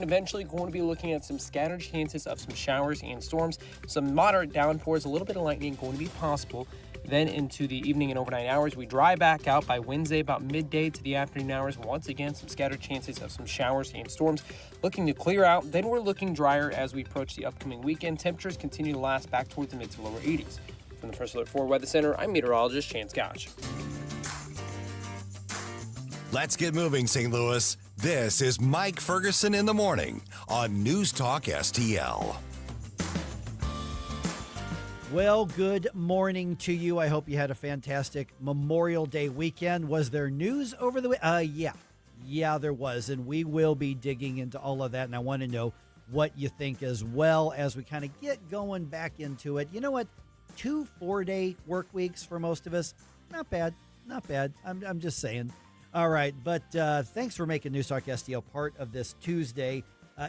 Eventually going to be looking at some scattered chances of some showers and storms, some moderate downpours, a little bit of lightning going to be possible. Then into the evening and overnight hours, we dry back out by Wednesday about midday to the afternoon hours. Once again, some scattered chances of some showers and storms looking to clear out. Then we're looking drier as we approach the upcoming weekend. Temperatures continue to last back towards the mid to lower 80s. From the First Alert 4 Weather Center, I'm meteorologist Chance Gotch. Let's get moving, St. Louis. This is Mike Ferguson in the morning on News Talk STL. Well, good morning to you. I hope you had a fantastic Memorial Day weekend. Was there news over the weekend? Yeah, there was. And we will be digging into all of that. And I want to know what you think as well as we kind of get going back into it. You know what? 2 4-day work weeks for most of us. Not bad. Not bad. I'm just saying. All right. But thanks for making News Talk STL part of this Tuesday.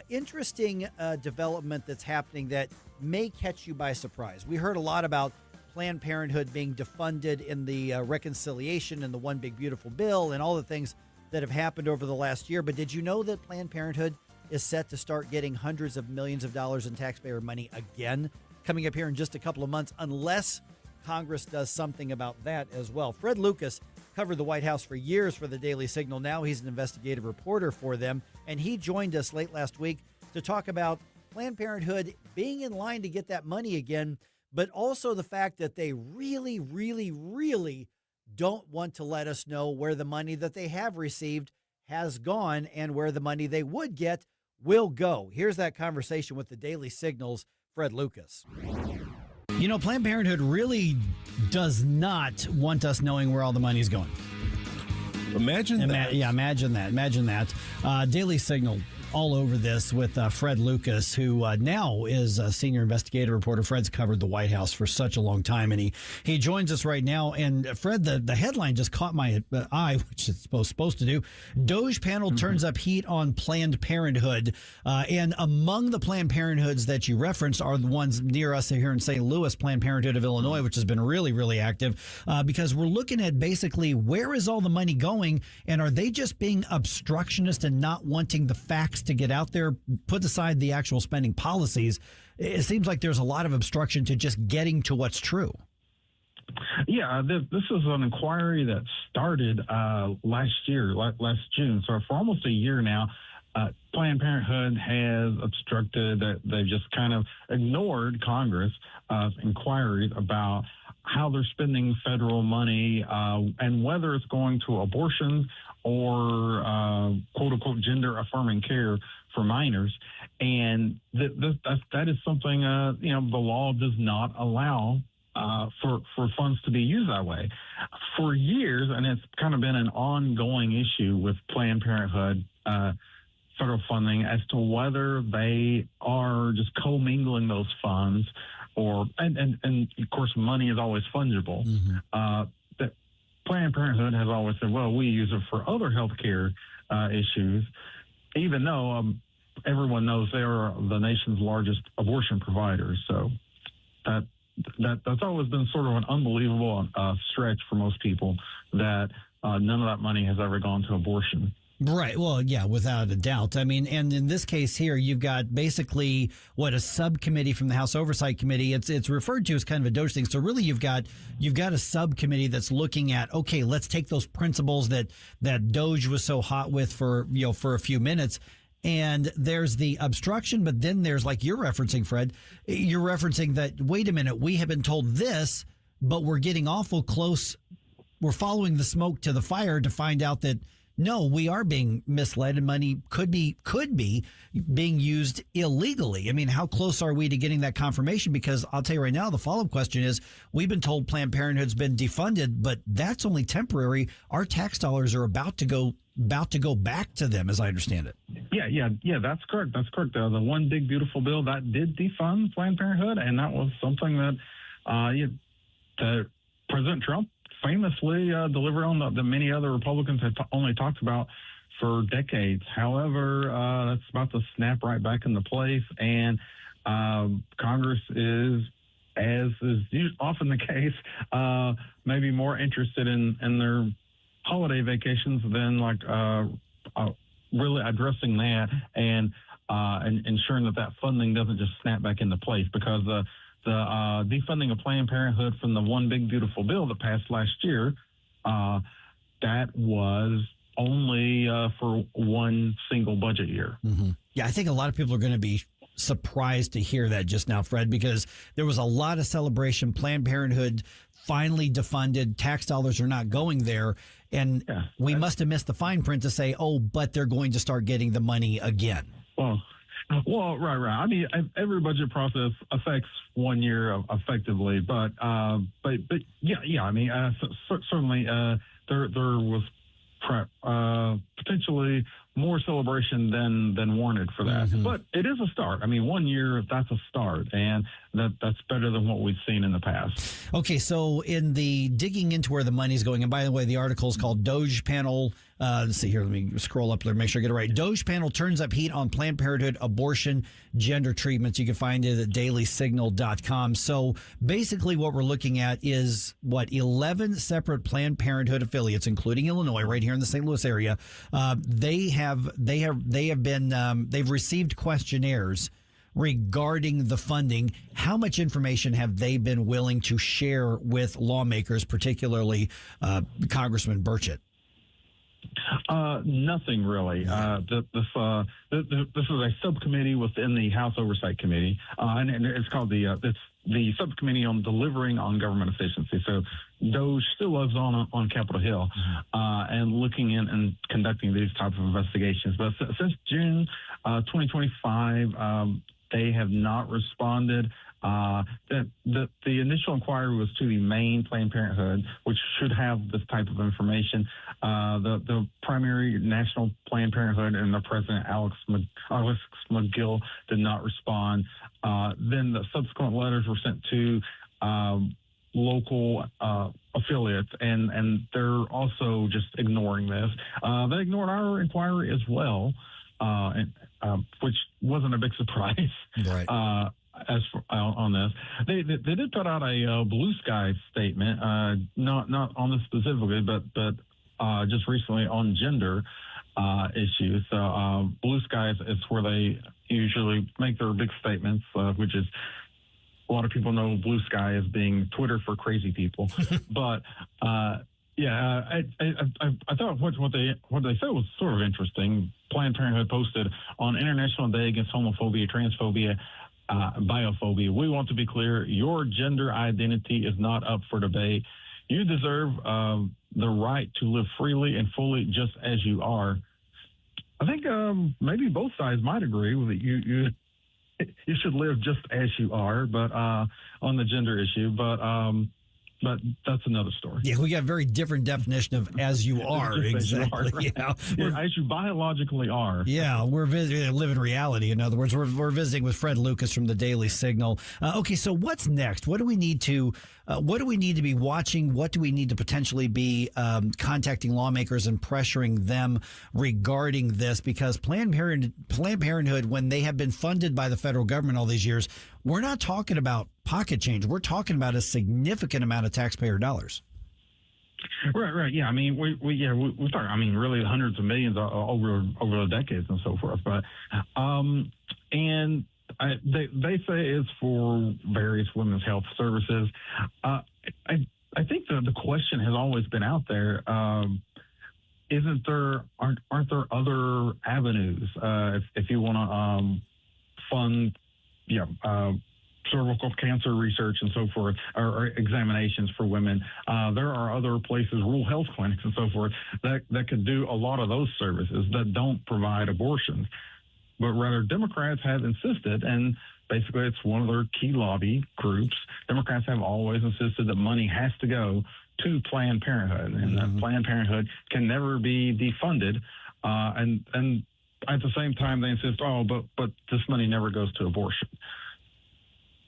Interesting development that's happening that may catch you by surprise. We heard a lot about Planned Parenthood being defunded in the reconciliation and the One Big Beautiful Bill and all the things that have happened over the last year. But did you know that Planned Parenthood is set to start getting hundreds of millions of dollars in taxpayer money again coming up here in just a couple of months, unless Congress does something about that as well? Fred Lucas covered the White House for years for the Daily Signal. Now he's an investigative reporter for them, and he joined us late last week to talk about Planned Parenthood being in line to get that money again, but also the fact that they really, really, really don't want to let us know where the money that they have received has gone and where the money they would get will go. Here's that conversation with the Daily Signal's Fred Lucas. You know, Planned Parenthood really does not want us knowing where all the money's going. Imagine that. Yeah, imagine that. Daily Signal all over this with Fred Lucas, who now is a senior investigative reporter. Fred's covered the White House for such a long time, and he joins us right now. And Fred, the headline just caught my eye, which it's supposed to do. Doge panel turns up heat on Planned Parenthood. And among the Planned Parenthoods that you referenced are the ones near us here in St. Louis, Planned Parenthood of Illinois, which has been really, really active because we're looking at basically where is all the money going, and are they just being obstructionist and not wanting the facts to get out there, put aside the actual spending policies? It seems like there's a lot of obstruction to just getting to what's true. Yeah, this is an inquiry that started last June. So for almost a year now, Planned Parenthood has obstructed, that they've just kind of ignored Congress inquiries about how they're spending federal money and whether it's going to abortions or quote-unquote gender-affirming care for minors. And that is something, the law does not allow for funds to be used that way. For years, and it's kind of been an ongoing issue with Planned Parenthood federal funding as to whether they are just commingling those funds and of course, money is always fungible. That Planned Parenthood has always said, well, we use it for other healthcare issues, even though everyone knows they are the nation's largest abortion providers. So that's always been sort of an unbelievable stretch for most people that none of that money has ever gone to abortion. Right. Well, yeah, without a doubt. I mean, and in this case here, you've got basically a subcommittee from the House Oversight Committee. It's referred to as kind of a Doge thing. So really, you've got a subcommittee that's looking at, okay, let's take those principles that Doge was so hot with for a few minutes. And there's the obstruction, but then there's, like you're referencing, Fred, you're referencing that, wait a minute, we have been told this, but we're getting awful close. We're following the smoke to the fire to find out that, no, we are being misled and money could be being used illegally. I mean, how close are we to getting that confirmation? Because I'll tell you right now, the follow-up question is, we've been told Planned Parenthood's been defunded, but that's only temporary. Our tax dollars are about to go back to them, as I understand it. Yeah, that's correct. That's correct. The One Big Beautiful Bill, that did defund Planned Parenthood, and that was something that President Trump famously delivered on that many other Republicans had only talked about for decades. However, that's about to snap right back into place, and Congress is, as is often the case, maybe more interested in their holiday vacations than really addressing that. And and ensuring that funding doesn't just snap back into place, because the defunding of Planned Parenthood from the One Big Beautiful Bill that passed last year, that was only for one single budget year. Mm-hmm. Yeah, I think a lot of people are going to be surprised to hear that just now, Fred, because there was a lot of celebration. Planned Parenthood finally defunded. Tax dollars are not going there. And we must have missed the fine print to say, oh, but they're going to start getting the money again. Well, right. I mean, every budget process affects 1 year effectively, but yeah. I mean, certainly there was potentially more celebration than warranted for that. Mm-hmm. But it is a start. I mean, 1 year, that's a start, and that's better than what we've seen in the past. Okay, so in the digging into where the money's going, and by the way, the article is called Doge Panel. Let's see here. Let me scroll up there, make sure I get it right. Doge Panel turns up heat on Planned Parenthood abortion gender treatments. You can find it at dailysignal.com. So basically what we're looking at is 11 separate Planned Parenthood affiliates, including Illinois, right here in the St. Louis area. They've received questionnaires regarding the funding. How much information have they been willing to share with lawmakers, particularly Congressman Burchett? Nothing really. This is a subcommittee within the House Oversight Committee, and it's called the Subcommittee on Delivering on Government Efficiency. So Doge still lives on Capitol Hill, and looking in and conducting these types of investigations. But since June 2025, they have not responded. The initial inquiry was to the main Planned Parenthood, which should have this type of information. The primary national Planned Parenthood and the president, Alex McGill, did not respond. Then the subsequent letters were sent to local affiliates, and they're also just ignoring this. They ignored our inquiry as well, which wasn't a big surprise. Right. On this, they did put out a blue sky statement, not on this specifically, but just recently on gender issues. So blue sky is where they usually make their big statements, which is, a lot of people know blue sky as being Twitter for crazy people. But I thought what they said was sort of interesting. Planned Parenthood posted on International Day Against Homophobia, Transphobia, biophobia. We want to be clear: your gender identity is not up for debate. You deserve the right to live freely and fully, just as you are. I think maybe both sides might agree with it. You should live just as you are, but on the gender issue, but that's another story. Yeah, we got a very different definition of as you are. Exactly. As you are, right? As you biologically are. Yeah, we're living reality. In other words, we're visiting with Fred Lucas from the Daily Signal. Okay, so what's next? What do we need to be watching? What do we need to potentially be contacting lawmakers and pressuring them regarding this? Because Planned Parenthood, when they have been funded by the federal government all these years, we're not talking about pocket change. We're talking about a significant amount of taxpayer dollars. Right. Yeah. I mean, we talk. I mean, really hundreds of millions over the decades and so forth. But they say it's for various women's health services. I think the question has always been out there. Aren't there other avenues if you want to fund cervical cancer research and so forth, or examinations for women? There are other places, rural health clinics and so forth, that could do a lot of those services that don't provide abortions. But rather, Democrats have insisted, and basically it's one of their key lobby groups, Democrats have always insisted that money has to go to Planned Parenthood, and that Planned Parenthood can never be defunded. And at the same time, they insist, but this money never goes to abortion.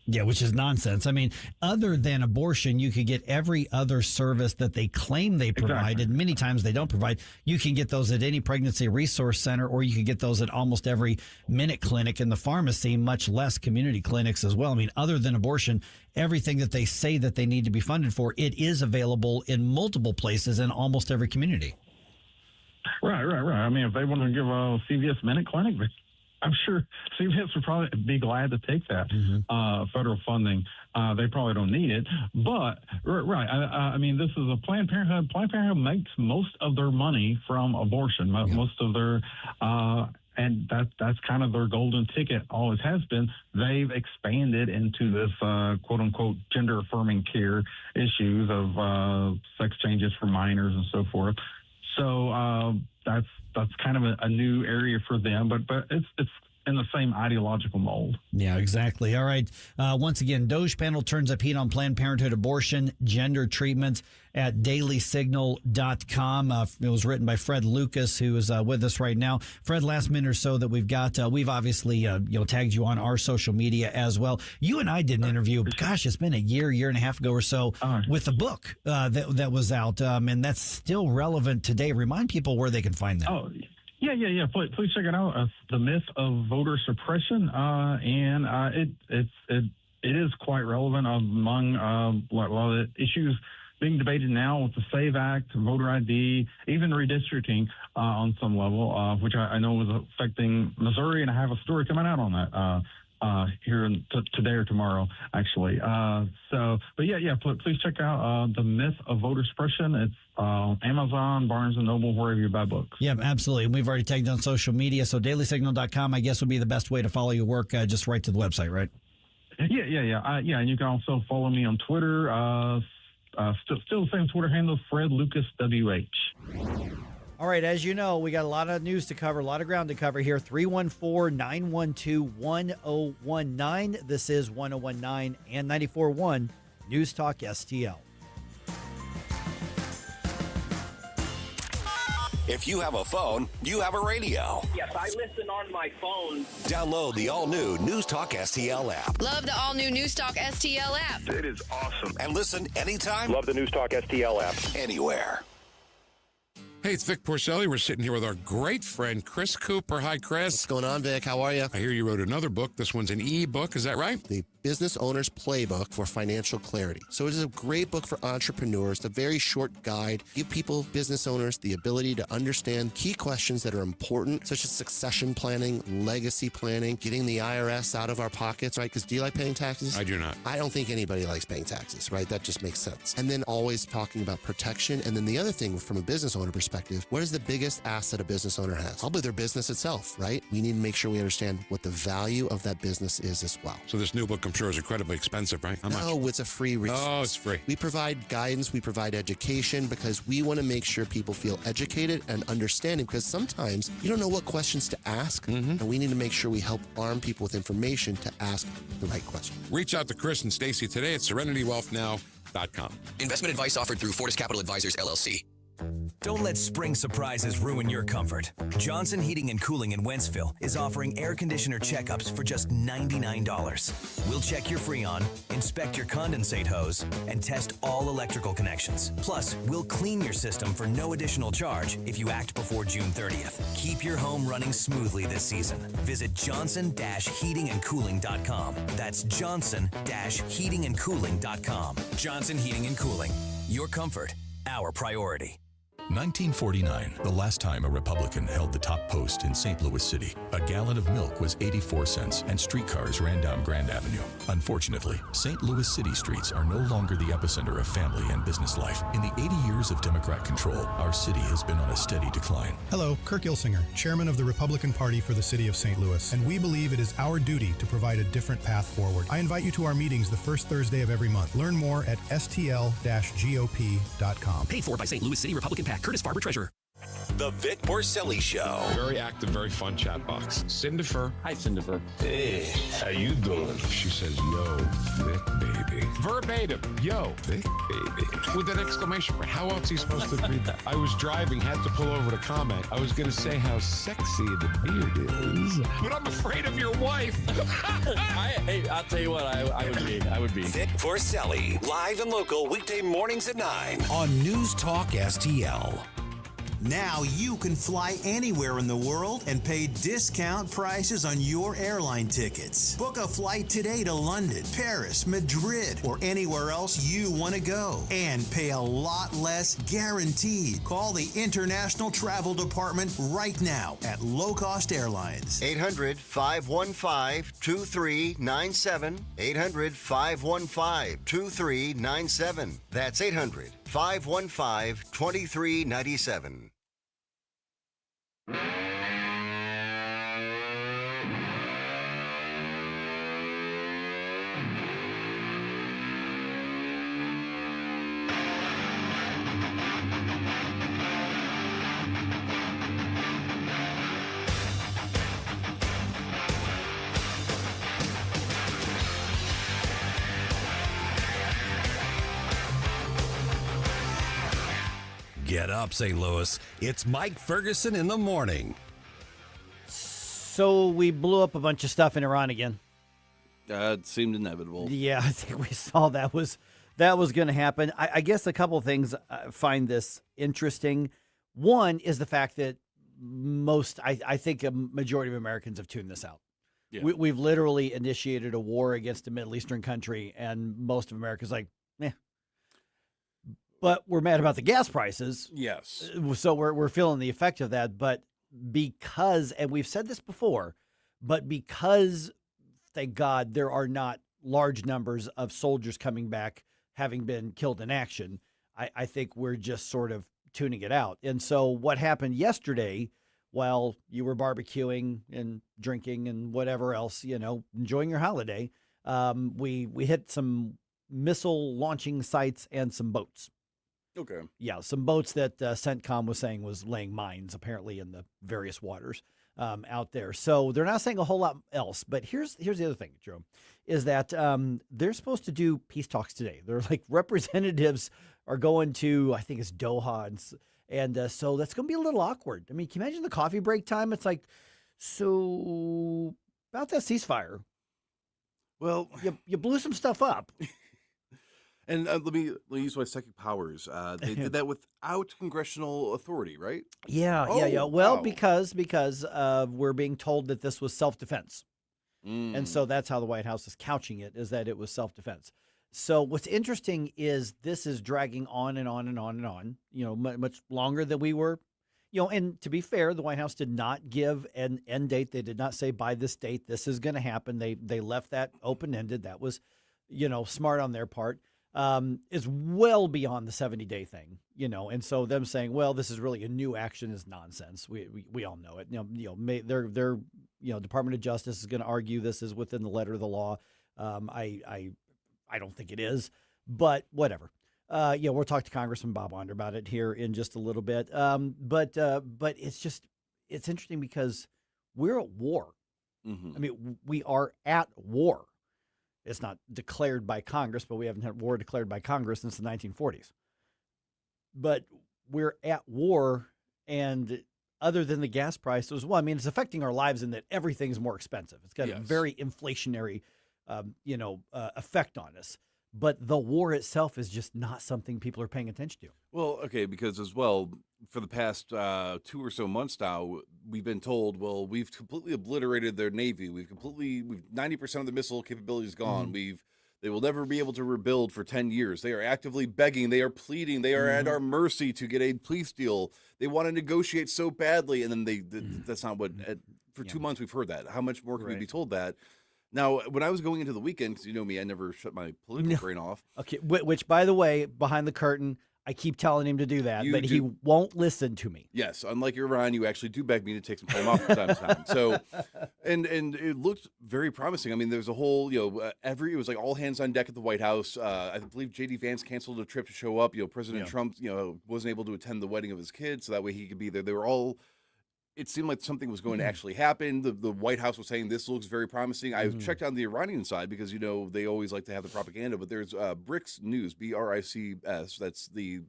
Yeah, which is nonsense. I mean, other than abortion, you could get every other service that they claim they provide, and many times they don't provide. You can get those at any pregnancy resource center, or you can get those at almost every minute clinic in the pharmacy, much less community clinics as well. I mean, other than abortion, everything that they say that they need to be funded for, it is available in multiple places in almost every community. Right. I mean, if they want to give a CVS minute clinic, I'm sure CVS would probably be glad to take that federal funding. They probably don't need it, but right. I mean, this is a Planned Parenthood. Planned Parenthood makes most of their money from abortion. Most of their and that's kind of their golden ticket. Always has been. They've expanded into this quote unquote gender affirming care issues of sex changes for minors and so forth. So that's kind of a new area for them, but it's in the same ideological mold. Yeah, exactly. All right. Once again, Doge panel turns up heat on Planned Parenthood abortion, gender treatments at dailysignal.com. It was written by Fred Lucas, who is with us right now. Fred, last minute or so that we've got, we've obviously tagged you on our social media as well. You and I did an interview, gosh, it's been a year and a half ago or so, with a book that was out, and that's still relevant today. Remind people where they can find that. Oh, yeah. Please check it out. The Myth of Voter Suppression, and it is quite relevant among a lot of the issues being debated now with the SAVE Act, voter ID, even redistricting on some level, which I know was affecting Missouri, and I have a story coming out on that here today or tomorrow, actually. Please check out The Myth of Voter Suppression. It's Amazon, Barnes & Noble, wherever you buy books. Yeah, absolutely. And we've already tagged on social media, so dailysignal.com, I guess, would be the best way to follow your work, just right to the website, right? Yeah, and you can also follow me on Twitter. Still the same Twitter handle, Fred Lucas WH. All right, as you know, we got a lot of news to cover, a lot of ground to cover here. 314-912-1019. This is 1019 and 94.1 News Talk STL. If you have a phone, you have a radio. Yes, I listen on my phone. Download the all-new News Talk STL app. Love the all-new News Talk STL app. It is awesome. And listen anytime, Love the News Talk STL app. anywhere. Hey, it's Vic Porcelli. We're sitting here with our great friend, Chris Cooper. Hi, Chris. What's going on, Vic? How are you? I hear you wrote another book. This one's an e-book. Is that right? The Business Owner's Playbook for Financial Clarity. So it is a great book for entrepreneurs. It's a very short guide. Give people, business owners, the ability to understand key questions that are important, such as succession planning, legacy planning, getting the IRS out of our pockets, right? Because do you like paying taxes? I do not. I don't think anybody likes paying taxes, right? That just makes sense. And then always talking about protection. And then the other thing from a business owner perspective, what is the biggest asset a business owner has? Probably their business itself, right? We need to make sure we understand what the value of that business is as well. So this new book, I'm sure, is incredibly expensive, right? How much? No, it's a free resource. Oh, it's free. We provide guidance, we provide education because we want to make sure people feel educated and understanding because sometimes you don't know what questions to ask, and we need to make sure we help arm people with information to ask the right question. Reach out to Chris and Stacy today at SerenityWealthNow.com. Investment advice offered through Fortis Capital Advisors, LLC. Don't let spring surprises ruin your comfort. Johnson Heating and Cooling in Wentzville is offering air conditioner checkups for just $99. We'll check your Freon, inspect your condensate hose, and test all electrical connections. Plus, we'll clean your system for no additional charge if you act before June 30th. Keep your home running smoothly this season. Visit johnson-heatingandcooling.com. That's johnson-heatingandcooling.com. Johnson Heating and Cooling. Your comfort, our priority. 1949, the last time a Republican held the top post in St. Louis City. A gallon of milk was 84 cents and streetcars ran down Grand Avenue. Unfortunately, St. Louis City streets are no longer the epicenter of family and business life. In the 80 years of Democrat control, our city has been on a steady decline. Hello, Kirk Ilsinger, chairman of the Republican Party for the city of St. Louis, and we believe it is our duty to provide a different path forward. I invite you to our meetings the first Thursday of every month. Learn more at stl-gop.com. Paid for by St. Louis City Republican PAC. Curtis Farber, Treasurer. The Vic Porcelli Show. Very active, very fun chat box. Cinderfer. Hi, Cinderfer. Hey, how you doing? She says, yo, Vic, baby. Verbatim, yo, Vic, baby. With an exclamation point. How else are you supposed to read that? I was driving, had to pull over to comment. I was going to say how sexy the beard is, but I'm afraid of your wife. I'll tell you what, I would be. Vic Porcelli, live and local weekday mornings at 9 on News Talk STL. Now you can fly anywhere in the world and pay discount prices on your airline tickets. Book a flight today to London, Paris, Madrid, or anywhere else you want to go. And pay a lot less guaranteed. Call the International Travel Department right now at Low Cost Airlines. 800-515-2397. 800-515-2397. That's 800-515-2397. Get up, St. Louis. It's Mike Ferguson in the morning. So we blew up a bunch of stuff in Iran again. It seemed inevitable. Yeah, I think we saw that was going to happen. I guess a couple of things find this interesting. One is the fact that I think a majority of Americans have tuned this out. Yeah. We've literally initiated a war against a Middle Eastern country, and most of America's like, eh. But we're mad about the gas prices. Yes. So we're feeling the effect of that. But because, and we've said this before, but because, thank God, there are not large numbers of soldiers coming back having been killed in action, I think we're just sort of tuning it out. And so what happened yesterday, while you were barbecuing and drinking and whatever else, enjoying your holiday, we hit some missile launching sites and some boats. Okay. Yeah, some boats that CENTCOM was saying was laying mines apparently in the various waters out there. So they're not saying a whole lot else. But here's the other thing, Jerome, is that they're supposed to do peace talks today. They're like representatives are going to, I think it's Doha, and so that's going to be a little awkward. I mean, can you imagine the coffee break time? It's like, so about that ceasefire. Well, you blew some stuff up. And let me use my psychic powers. They did that without congressional authority, right? Yeah. Well, wow. because we're being told that this was self-defense. And so that's how the White House is couching it, is that it was self-defense. So what's interesting is this is dragging on and on and on and on, much longer than we were. And to be fair, the White House did not give an end date. They did not say by this date this is going to happen. They left that open-ended. That was, smart on their part. Is well beyond the 70-day thing, and so them saying, well, this is really a new action is nonsense. We all know it. Their Department of Justice is going to argue this is within the letter of the law. I don't think it is, but whatever. We'll talk to Congressman Bob Onder about it here in just a little bit. But it's interesting because we're at war. Mm-hmm. I mean, we are at war. It's not declared by Congress, but we haven't had war declared by Congress since the 1940s. But we're at war, and other than the gas prices, well, I mean, it's affecting our lives in that everything's more expensive. It's got a very inflationary, effect on us. But the war itself is just not something people are paying attention to. Well, okay, because as well, for the past 2 or so months now, we've been told, well, we've completely obliterated their Navy. We've 90% of the missile capability is gone. Mm-hmm. They will never be able to rebuild for 10 years. They are actively begging. They are pleading. They are at our mercy to get a peace deal. They want to negotiate so badly. And then that's not what, for 2 months we've heard that. How much more can we be told that? Now, when I was going into the weekend, because you know me, I never shut my political brain off. Okay, which, by the way, behind the curtain, I keep telling him to do that, but he won't listen to me. Yes, unlike Iran, you actually do beg me to take some time off from time to time. So, and it looked very promising. I mean, there's a whole, it was like all hands on deck at the White House. I believe J.D. Vance canceled a trip to show up. President Trump, wasn't able to attend the wedding of his kids, so that way he could be there. They were all. It seemed like something was going to actually happen. The White House was saying this looks very promising. I checked on the Iranian side because, they always like to have the propaganda, but there's BRICS News, BRICS. That's the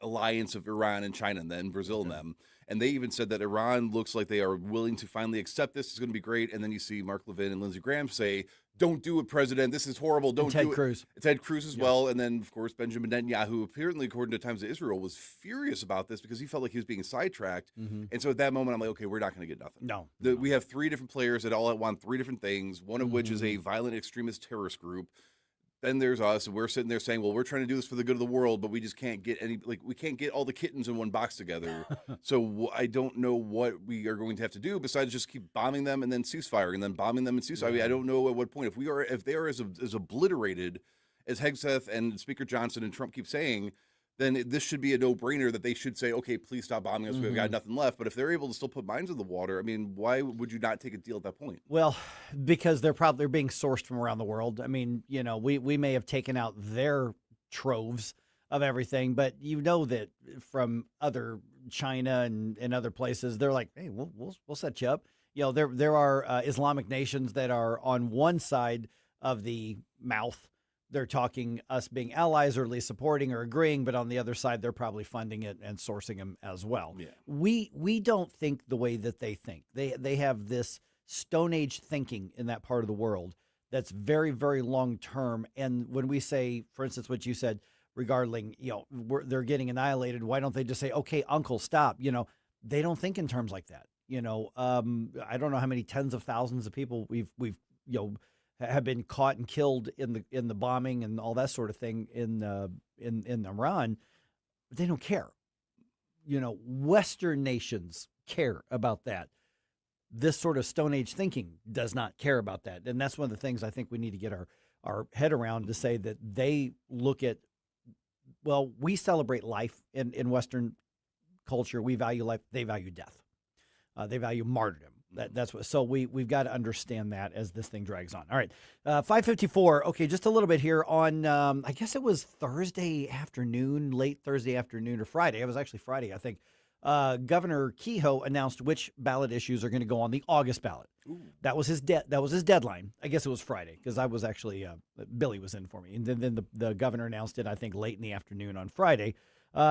alliance of Iran and China and then Brazil and them. And they even said that Iran looks like they are willing to finally accept this. It's going to be great. And then you see Mark Levin and Lindsey Graham say, don't do it, President. This is horrible. Don't Ted do Cruz. it. Ted Cruz as well. And then, of course, Benjamin Netanyahu, apparently, according to Times of Israel, was furious about this because he felt like he was being sidetracked. And so at that moment, I'm like, okay, we're not going to get nothing. No. We have three different players that all want three different things, one of which is a violent extremist terrorist group. Then there's us, and we're sitting there saying, well, we're trying to do this for the good of the world, but we just can't get we can't get all the kittens in one box together. So I don't know what we are going to have to do besides just keep bombing them and then ceasefire, and then bombing them and ceasefire. I mean, I don't know at what point, if they are as obliterated as Hegseth and Speaker Johnson and Trump keep saying, then this should be a no-brainer that they should say, okay, please stop bombing us. We've got nothing left. But if they're able to still put mines in the water, I mean, why would you not take a deal at that point? Well, because they're being sourced from around the world. I mean, we may have taken out their troves of everything, but that from other China and other places, they're like, hey, we'll set you up. There are Islamic nations that are on one side of the mouth. They're talking us being allies or at least supporting or agreeing, but on the other side, they're probably funding it and sourcing them as well. Yeah. We don't think the way that they think. They have this Stone Age thinking in that part of the world that's very, very long term. And when we say, for instance, what you said regarding, they're getting annihilated, why don't they just say, okay, uncle, stop? They don't think in terms like that. I don't know how many tens of thousands of people we've have been caught and killed in the bombing and all that sort of thing in Iran. They don't care. Western nations care about that. This sort of Stone Age thinking does not care about that. And that's one of the things I think we need to get our head around, to say that they look at, well, we celebrate life in Western culture. We value life. They value death. They value martyrdom. That's what. So we've got to understand that as this thing drags on. All right, 5:54. Okay, just a little bit here on. I guess it was Thursday afternoon, late Thursday afternoon or Friday. It was actually Friday, I think. Governor Kehoe announced which ballot issues are going to go on the August ballot. Ooh. That was his deadline. I guess it was Friday because I was actually Billy was in for me, and then the governor announced it, I think, late in the afternoon on Friday.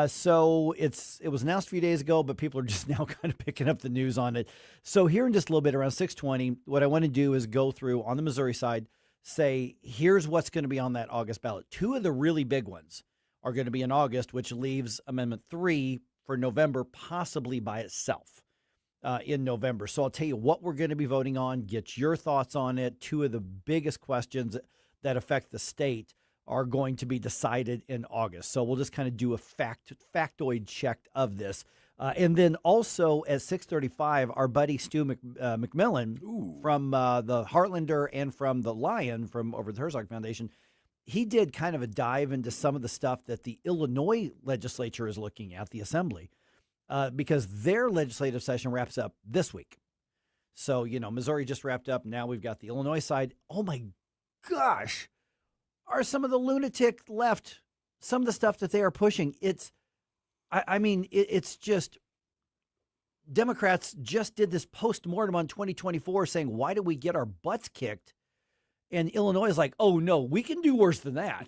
So it was announced a few days ago, but people are just now kind of picking up the news on it. So here in just a little bit, around 6:20, what I want to do is go through on the Missouri side, say, here's what's going to be on that August ballot. Two of the really big ones are going to be in August, which leaves Amendment 3 for November, possibly by itself in November. So I'll tell you what we're going to be voting on, get your thoughts on it. Two of the biggest questions that affect the state are going to be decided in August. So we'll just kind of do a factoid check of this. And then also at 6:35, our buddy Stu McMillian from the Heartlander and from the Lion from over the Herzog Foundation, he did kind of a dive into some of the stuff that the Illinois legislature is looking at, the assembly, because their legislative session wraps up this week. So, Missouri just wrapped up. Now we've got the Illinois side. Oh, my gosh. Are some of the lunatic left, some of the stuff that they are pushing, it's just, Democrats just did this post-mortem on 2024 saying, why do we get our butts kicked? And Illinois is like, oh, no, we can do worse than that.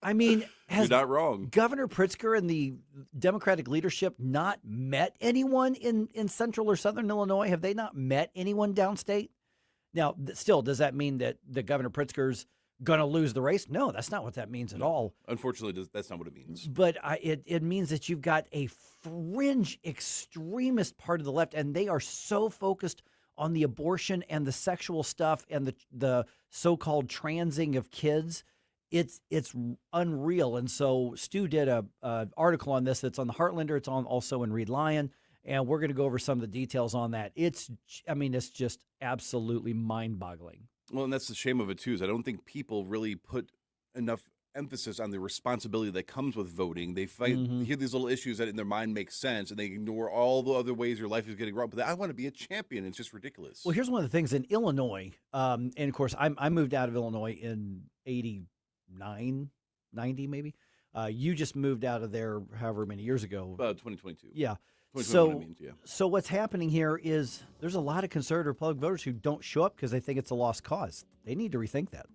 Has You're not wrong. Governor Pritzker and the Democratic leadership not met anyone in central or southern Illinois? Have they not met anyone downstate? Now, still, does that mean that the Governor Pritzker's going to lose the race? No, that's not what that means at all. Unfortunately, that's not what it means. But it means that you've got a fringe extremist part of the left, and they are so focused on the abortion and the sexual stuff and the so-called transing of kids. It's unreal. And so Stu did an article on this that's on the Heartlander. It's also in Read Lion. And we're going to go over some of the details on that. It's just absolutely mind-boggling. Well, and that's the shame of it, too, is I don't think people really put enough emphasis on the responsibility that comes with voting. They hear these little issues that in their mind make sense, and they ignore all the other ways your life is getting wrong. But I want to be a champion. It's just ridiculous. Well, here's one of the things in Illinois. And, of course, I moved out of Illinois in 89, 90 maybe. You just moved out of there however many years ago. 2022. Yeah. So what's happening here is there's a lot of conservative public voters who don't show up because they think it's a lost cause. They need to rethink that.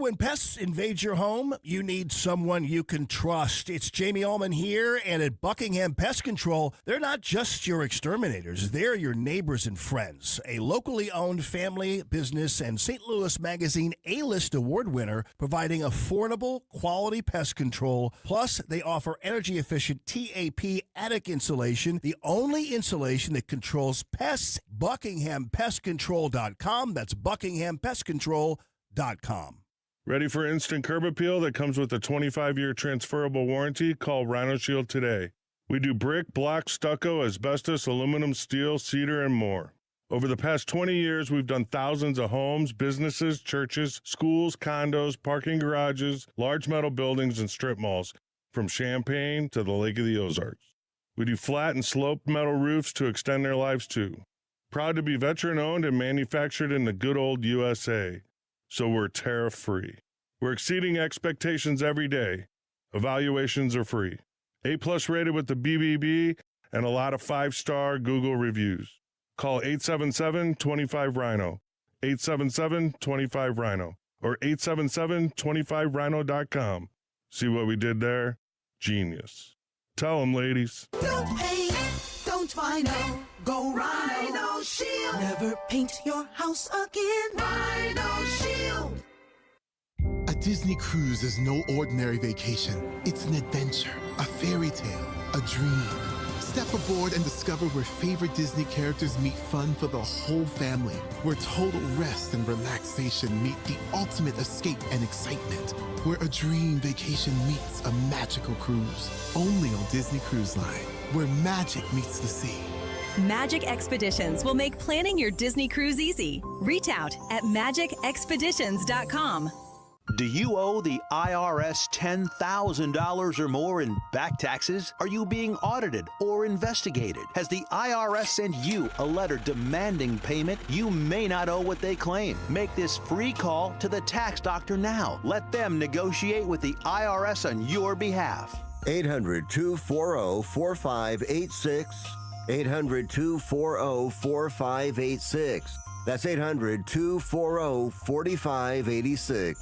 when pests invade your home, you need someone you can trust. It's Jamie Allman here, and at Buckingham Pest Control, they're not just your exterminators, they're your neighbors and friends. A locally owned family business and St. Louis Magazine A-List award winner, providing affordable, quality pest control. Plus, they offer energy-efficient TAP attic insulation, the only insulation that controls pests. BuckinghamPestControl.com. That's BuckinghamPestControl.com. Ready for instant curb appeal that comes with a 25-year transferable warranty? Call Rhino Shield today. We do brick, block, stucco, asbestos, aluminum, steel, cedar, and more. Over the past 20 years, we've done thousands of homes, businesses, churches, schools, condos, parking garages, large metal buildings, and strip malls, from Champaign to the Lake of the Ozarks. We do flat and sloped metal roofs to extend their lives too. Proud to be veteran-owned and manufactured in the good old USA. So we're tariff-free. We're exceeding expectations every day. Evaluations are free. A-plus rated with the BBB and a lot of 5-star Google reviews. Call 877-25-RHINO, 877-25-RHINO, or 877-25rhino.com. See what we did there? Genius. Tell them, ladies. Don't paint, don't Rhino, go Rhino Shield. Never paint your house again. Rhino Shield. A Disney cruise is no ordinary vacation. It's an adventure, a fairy tale, a dream. Step aboard and discover where favorite Disney characters meet fun for the whole family, where total rest and relaxation meet the ultimate escape and excitement, where a dream vacation meets a magical cruise. Only on Disney Cruise Line, where magic meets the sea. Magic Expeditions will make planning your Disney cruise easy. Reach out at magicexpeditions.com. Do you owe the IRS $10,000 or more in back taxes? Are you being audited or investigated? Has the IRS sent you a letter demanding payment? You may not owe what they claim. Make this free call to the tax doctor now. Let them negotiate with the IRS on your behalf. 800-240-4586. 800-240-4586. That's 800-240-4586.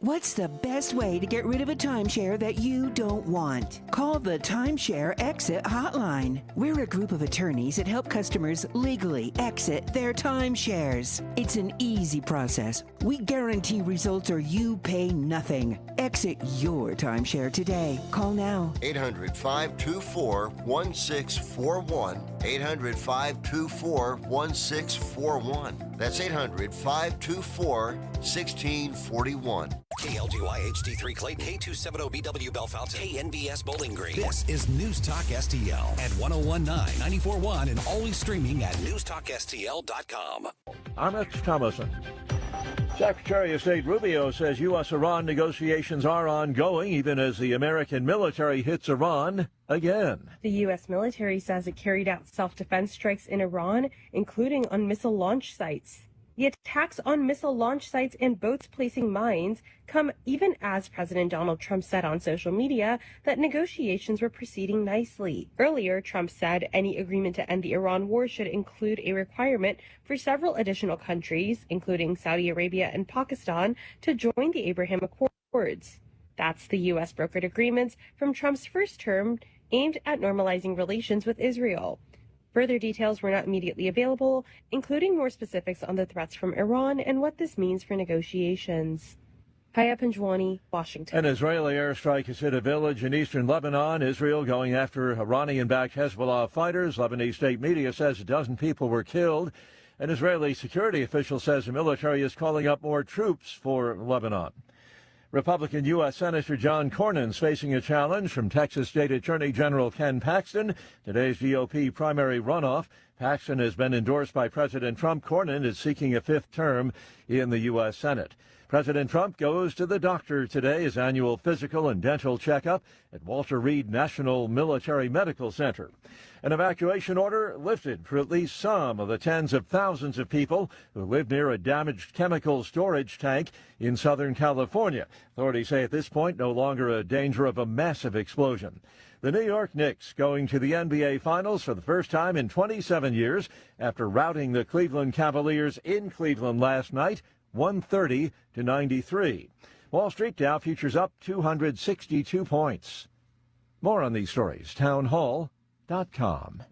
What's the best way to get rid of a timeshare that you don't want? Call the Timeshare Exit Hotline. We're a group of attorneys that help customers legally exit their timeshares. It's an easy process. We guarantee results or you pay nothing. Exit your timeshare today. Call now. 800-524-1641. 800-524-1641. That's 800-524-1641. KLGY HD3 Clayton, K270BW Bellefonte, KNBS Bowling Green. This is News Talk STL at 1019, 94.1, and always streaming at NewsTalkSTL.com. I'm Rex Thomason. Secretary of State Rubio says U.S.-Iran negotiations are ongoing even as the American military hits Iran again. The U.S. military says it carried out self-defense strikes in Iran, including on missile launch sites. The attacks on missile launch sites and boats placing mines come even as President Donald Trump said on social media that negotiations were proceeding nicely. Earlier, Trump said any agreement to end the Iran war should include a requirement for several additional countries, including Saudi Arabia and Pakistan, to join the Abraham Accords. That's the U.S. brokered agreements from Trump's first term aimed at normalizing relations with Israel. Further details were not immediately available, including more specifics on the threats from Iran and what this means for negotiations. Haya Panjwani, Washington. An Israeli airstrike has hit a village in eastern Lebanon. Israel going after Iranian-backed Hezbollah fighters. Lebanese state media says a dozen people were killed. An Israeli security official says the military is calling up more troops for Lebanon. Republican U.S. Senator John Cornyn's facing a challenge from Texas State Attorney General Ken Paxton. Today's GOP primary runoff. Paxton has been endorsed by President Trump. Cornyn is seeking a fifth term in the U.S. Senate. President Trump goes to the doctor today, his annual physical and dental checkup at Walter Reed National Military Medical Center. An evacuation order lifted for at least some of the tens of thousands of people who live near a damaged chemical storage tank in Southern California. Authorities say at this point no longer a danger of a massive explosion. The New York Knicks going to the NBA Finals for the first time in 27 years after routing the Cleveland Cavaliers in Cleveland last night, 130 to 93. Wall Street Dow futures up 262 points. More on these stories, townhall.com.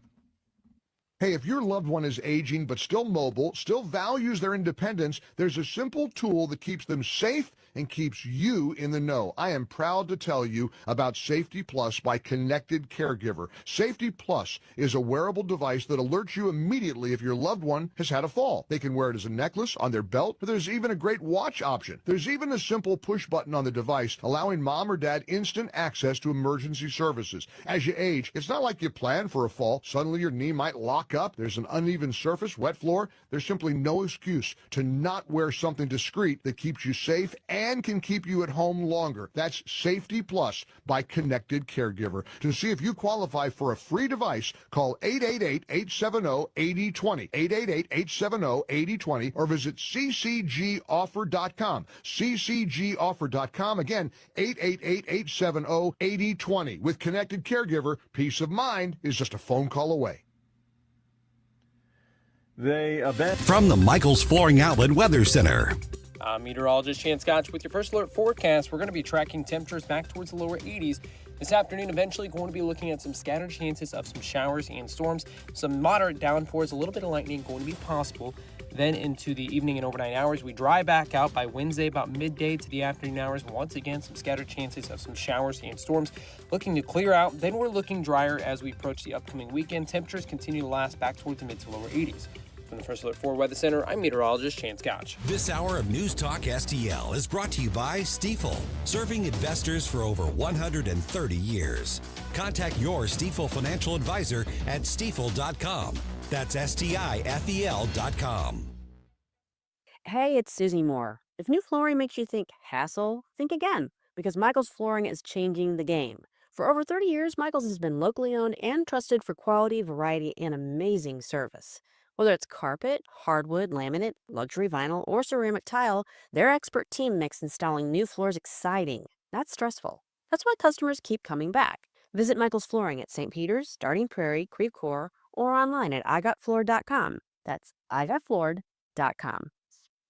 Hey, if your loved one is aging but still mobile, still values their independence, there's a simple tool that keeps them safe and keeps you in the know. I am proud to tell you about Safety Plus by Connected Caregiver. Safety Plus is a wearable device that alerts you immediately if your loved one has had a fall. They can wear it as a necklace, on their belt, but there's even a great watch option. There's even a simple push button on the device allowing mom or dad instant access to emergency services. As you age, it's not like you plan for a fall. Suddenly your knee might lock up. There's an uneven surface, wet floor. There's simply no excuse to not wear something discreet that keeps you safe and can keep you at home longer. That's Safety Plus by Connected Caregiver. To see if you qualify for a free device, call 888-870-8020, 888-870-8020, or visit ccgoffer.com, ccgoffer.com. Again, 888-870-8020. With Connected Caregiver, peace of mind is just a phone call away. From the Michael's Flooring Outlet Weather Center. I'm meteorologist Chance Scotch with your first alert forecast. We're going to be tracking temperatures back towards the lower 80s. This afternoon, eventually going to be looking at some scattered chances of some showers and storms. Some moderate downpours, a little bit of lightning going to be possible. Then into the evening and overnight hours, we dry back out by Wednesday about midday to the afternoon hours. Once again, some scattered chances of some showers and storms looking to clear out. Then we're looking drier as we approach the upcoming weekend. Temperatures continue to last back towards the mid to lower 80s. From the First Alert 4 Weather Center, I'm meteorologist Chance Scotch. This hour of News Talk STL is brought to you by Stifel, serving investors for over 130 years. Contact your Stifel financial advisor at stifel.com. That's STIFEL.com. Hey, it's Susie Moore. If new flooring makes you think hassle, think again, because Michael's Flooring is changing the game. For over 30 years, Michael's has been locally owned and trusted for quality, variety, and amazing service. Whether it's carpet, hardwood, laminate, luxury vinyl, or ceramic tile, their expert team makes installing new floors exciting, not stressful. That's why customers keep coming back. Visit Michael's Flooring at St. Peter's, Starting Prairie, Creve Coeur, or online at igotfloored.com. That's igotfloored.com.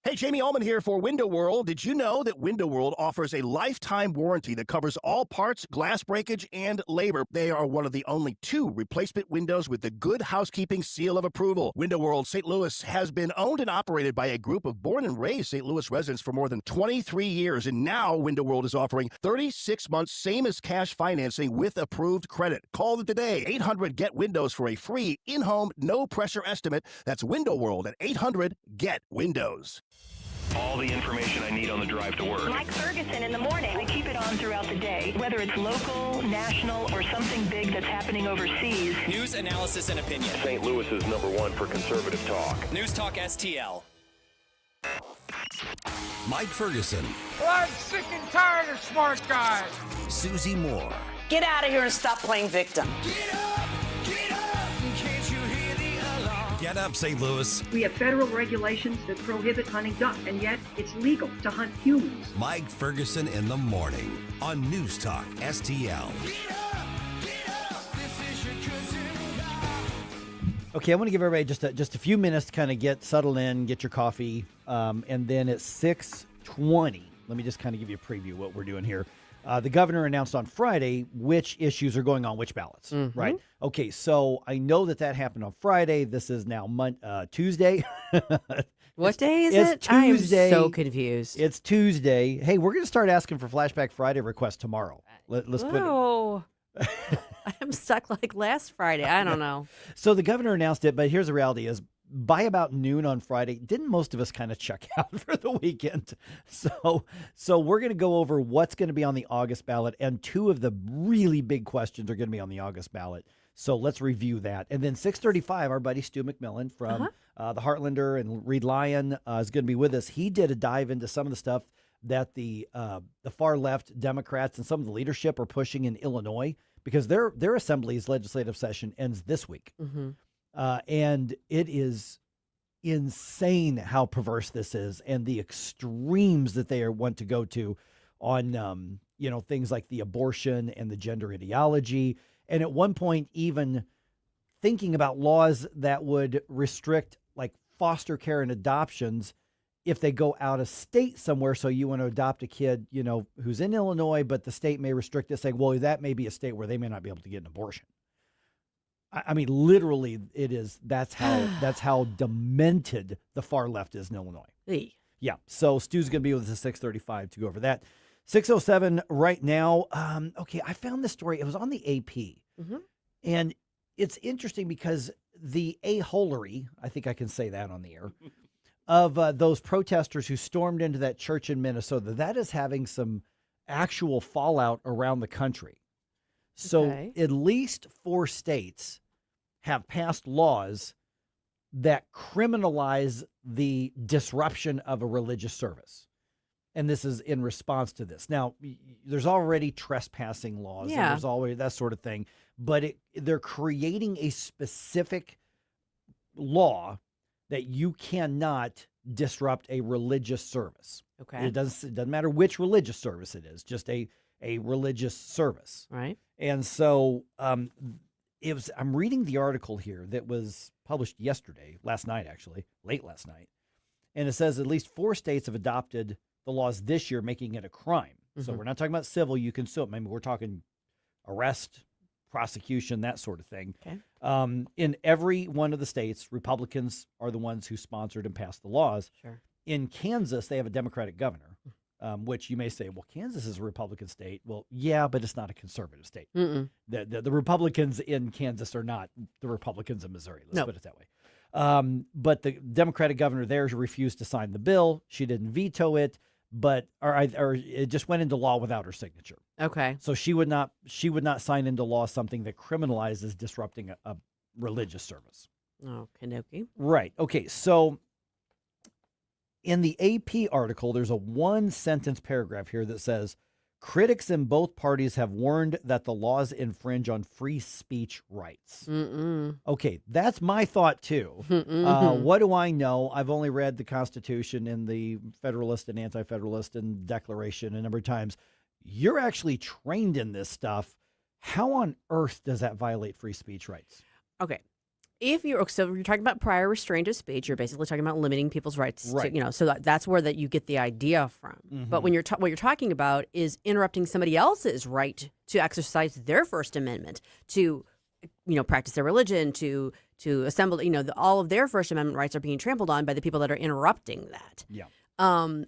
Hey, Jamie Allman here for Window World. Did you know that Window World offers a lifetime warranty that covers all parts, glass breakage, and labor? They are one of the only 2 replacement windows with the Good Housekeeping seal of approval. Window World St. Louis has been owned and operated by a group of born and raised St. Louis residents for more than 23 years, and now Window World is offering 36 months same as cash financing with approved credit. Call them today, 800-GET-WINDOWS for a free in-home, no-pressure estimate. That's Window World at 800-GET-WINDOWS. All the information I need on the drive to work. Mike Ferguson in the morning. I keep it on throughout the day, whether it's local, national, or something big that's happening overseas. News, analysis, and opinion. St. Louis is #1 for conservative talk. News Talk STL. Mike Ferguson. I'm sick and tired of smart guys. Susie Moore. Get out of here and stop playing victim. Get up, St. Louis. We have federal regulations that prohibit hunting duck, and yet it's legal to hunt humans. Mike Ferguson in the morning on News Talk STL. Okay, I want to give everybody just a few minutes to kind of get settled in, get your coffee, and then at 6:20, let me just kind of give you a preview of what we're doing here. The governor announced on Friday which issues are going on which ballots, right? Okay, so I know that happened on Friday. This is now Tuesday. What day is it's it? Tuesday. I am so confused. It's Tuesday. Hey, we're going to start asking for Flashback Friday requests tomorrow. Let's put it. Oh, I'm stuck like last Friday. I don't know. So the governor announced it, but here's the reality is, by about noon on Friday, didn't most of us kind of check out for the weekend? So we're going to go over what's going to be on the August ballot, and 2 of the really big questions are going to be on the August ballot. So let's review that. And then 6:35, our buddy Stu McMillian from the Heartlander and Reed Lion is going to be with us. He did a dive into some of the stuff that the far left Democrats and some of the leadership are pushing in Illinois, because their assembly's legislative session ends this week. And it is insane how perverse this is, and the extremes that they want to go to on, things like the abortion and the gender ideology. And at one point, even thinking about laws that would restrict like foster care and adoptions if they go out of state somewhere, so you want to adopt a kid, who's in Illinois, but the state may restrict it, saying, well, that may be a state where they may not be able to get an abortion. I mean, literally, it is. That's how demented the far left is in Illinois. Hey. Yeah. So Stu's going to be with us at 6:35 to go over that. 6:07 right now. Okay, I found this story. It was on the AP, and it's interesting because the a-holery, I think I can say that on the air, of those protesters who stormed into that church in Minnesota, that is having some actual fallout around the country. So at least 4 states have passed laws that criminalize the disruption of a religious service. And this is in response to this. Now, there's already trespassing laws, and there's already that sort of thing, but they're creating a specific law that you cannot disrupt a religious service. Okay. It doesn't matter which religious service it is, just a religious service. Right. And so I'm reading the article here that was published last night, late last night. And it says at least 4 states have adopted the laws this year, making it a crime. So we're not talking about civil, you can sue. I mean, we're talking arrest, prosecution, that sort of thing. Okay. In every one of the states, Republicans are the ones who sponsored and passed the laws. Sure. In Kansas, they have a Democratic governor, which you may say, well, Kansas is a Republican state. Well, yeah, but it's not a conservative state. The Republicans in Kansas are not the Republicans in Missouri. Let's put it that way. But the Democratic governor there refused to sign the bill. She didn't veto it, or it just went into law without her signature. Okay. So she would not sign into law something that criminalizes disrupting a religious service. Oh, Kanoki. Right. Okay. So in the AP article, there's a 1-sentence paragraph here that says, critics in both parties have warned that the laws infringe on free speech rights. Okay, that's my thought too. What do I know? I've only read the Constitution and the Federalist and Anti-Federalist and Declaration a number of times. You're actually trained in this stuff. How on earth does that violate free speech rights? Okay. If you're talking about prior restraint of speech, you're basically talking about limiting people's rights. Right. To, so that's where you get the idea from. But when what you're talking about is interrupting somebody else's right to exercise their First Amendment, to practice their religion, to assemble. All of their First Amendment rights are being trampled on by the people that are interrupting that. Yeah. And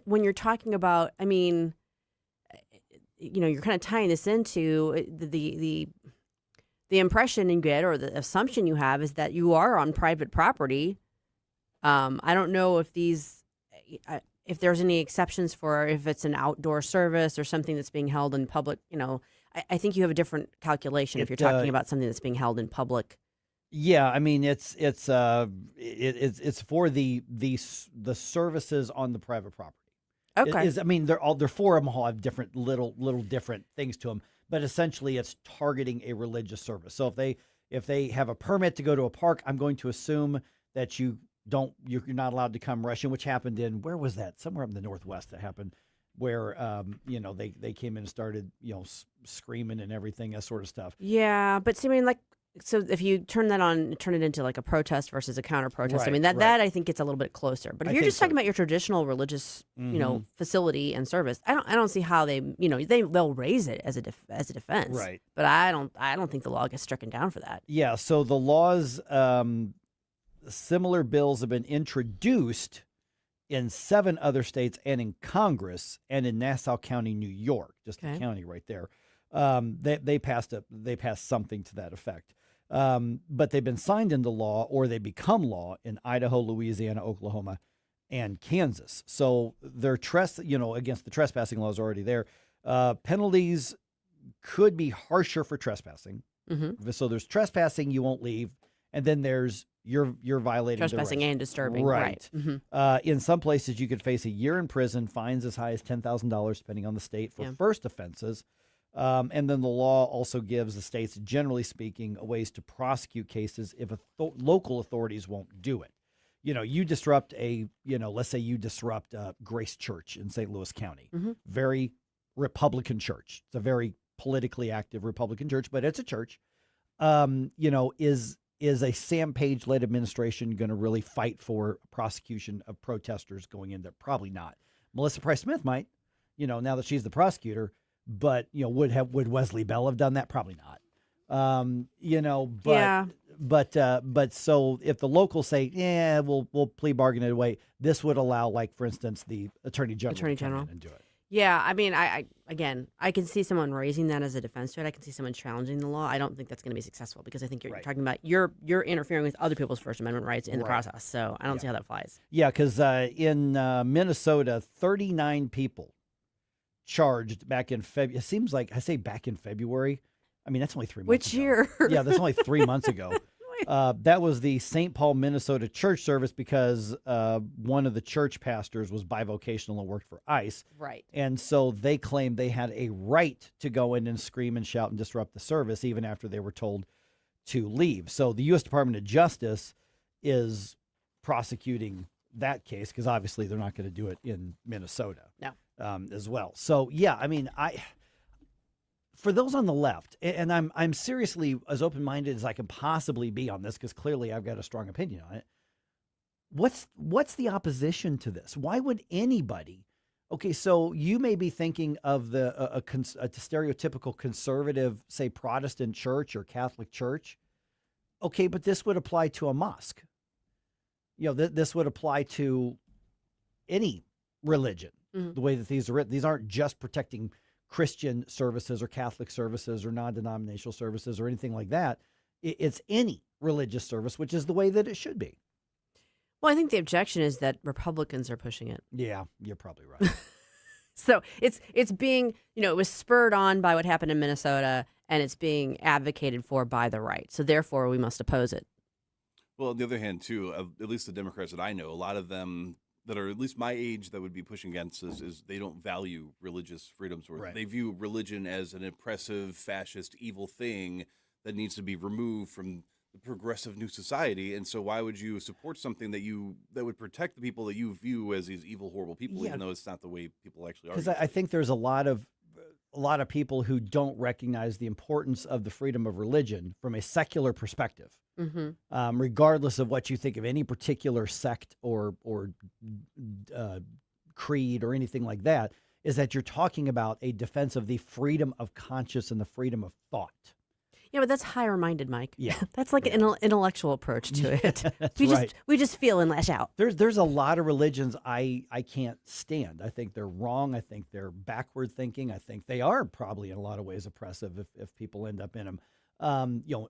when you're talking about, you're kind of tying this into the impression you get, or the assumption you have, is that you are on private property. I don't know if if there's any exceptions for if it's an outdoor service or something that's being held in public. I think you have a different calculation if you're talking about something that's being held in public. Yeah, I mean it's for the services on the private property. Okay. They're four of them all have different little different things to them. But essentially, it's targeting a religious service. So if they have a permit to go to a park, I'm going to assume that you're not allowed to come rush in, which happened in, where was that? Somewhere up in the Northwest that happened, where they came in and started screaming and everything, that sort of stuff. Yeah, but so if you turn it into like a protest versus a counter protest, Right, that I think gets a little bit closer. But if you're just talking about your traditional religious, facility and service, I don't see how they'll raise it as a defense. Right. But I don't think the law gets stricken down for that. Yeah. So the laws, similar bills have been introduced in 7 other states and in Congress and in Nassau County, New York, just the county right there. They passed something to that effect. But they've been signed into law, or they become law in Idaho, Louisiana, Oklahoma, and Kansas. So their against the trespassing laws already there. Penalties could be harsher for trespassing. So there's trespassing, you won't leave, and then there's you're violating trespassing and disturbing. Right. In some places, you could face a year in prison, fines as high as $10,000, depending on the state, for first offenses. And then the law also gives the states, generally speaking, ways to prosecute cases if local authorities won't do it. You disrupt let's say you disrupt Grace Church in St. Louis County, very Republican church. It's a very politically active Republican church, but it's a church. is a Sam Page-led administration going to really fight for prosecution of protesters going in there? Probably not. Melissa Price Smith might, now that she's the prosecutor, but would Wesley Bell have done that? Probably not. But so if the locals say, we'll plea bargain it away, this would allow, like, for instance, the Attorney General to come in and do it. Yeah, I mean, I can see someone raising that as a defense to it. I can see someone challenging the law. I don't think that's going to be successful because I think you're talking about you're interfering with other people's First Amendment rights in the process. So I don't see how that flies. Yeah, because in Minnesota, 39 people charged back in February. It seems like I say back in February. I mean, that's only 3 months Which ago. year? Yeah, that's only 3 months ago. That was the St. Paul, Minnesota church service because one of the church pastors was bivocational and worked for ICE. Right. And so they claimed they had a right to go in and scream and shout and disrupt the service even after they were told to leave. So the U.S. Department of Justice is prosecuting that case because obviously they're not going to do it in Minnesota as well. So, yeah, I mean, for those on the left, and I'm seriously as open-minded as I can possibly be on this because clearly I've got a strong opinion on it. What's the opposition to this? Why would anybody? Okay, so you may be thinking of a stereotypical conservative, say, Protestant church or Catholic church. Okay, but this would apply to a mosque. This would apply to any religion. Mm-hmm. The way that these are written, these aren't just protecting Christian services or Catholic services or non-denominational services or anything like that. It's any religious service, which is the way that it should be. Well, I think the objection is that Republicans are pushing it. Yeah, you're probably right. So it's being, it was spurred on by what happened in Minnesota, and it's being advocated for by the right. So therefore, we must oppose it. Well, on the other hand, too, at least the Democrats that I know, a lot of them that are at least my age that would be pushing against this is they don't value religious freedoms. Right. They view religion as an oppressive, fascist, evil thing that needs to be removed from the progressive new society. And so why would you support something that would protect the people that you view as these evil, horrible people, even though it's not the way people actually are? Because I think there's a lot of people who don't recognize the importance of the freedom of religion from a secular perspective. Mm-hmm. Regardless of what you think of any particular sect or creed or anything like that, is that you're talking about a defense of the freedom of conscience and the freedom of thought. Yeah, but that's higher-minded, Mike. Yeah, that's like an intellectual approach to it. We just feel and lash out. There's a lot of religions I can't stand. I think they're wrong. I think they're backward thinking. I think they are probably in a lot of ways oppressive if people end up in them.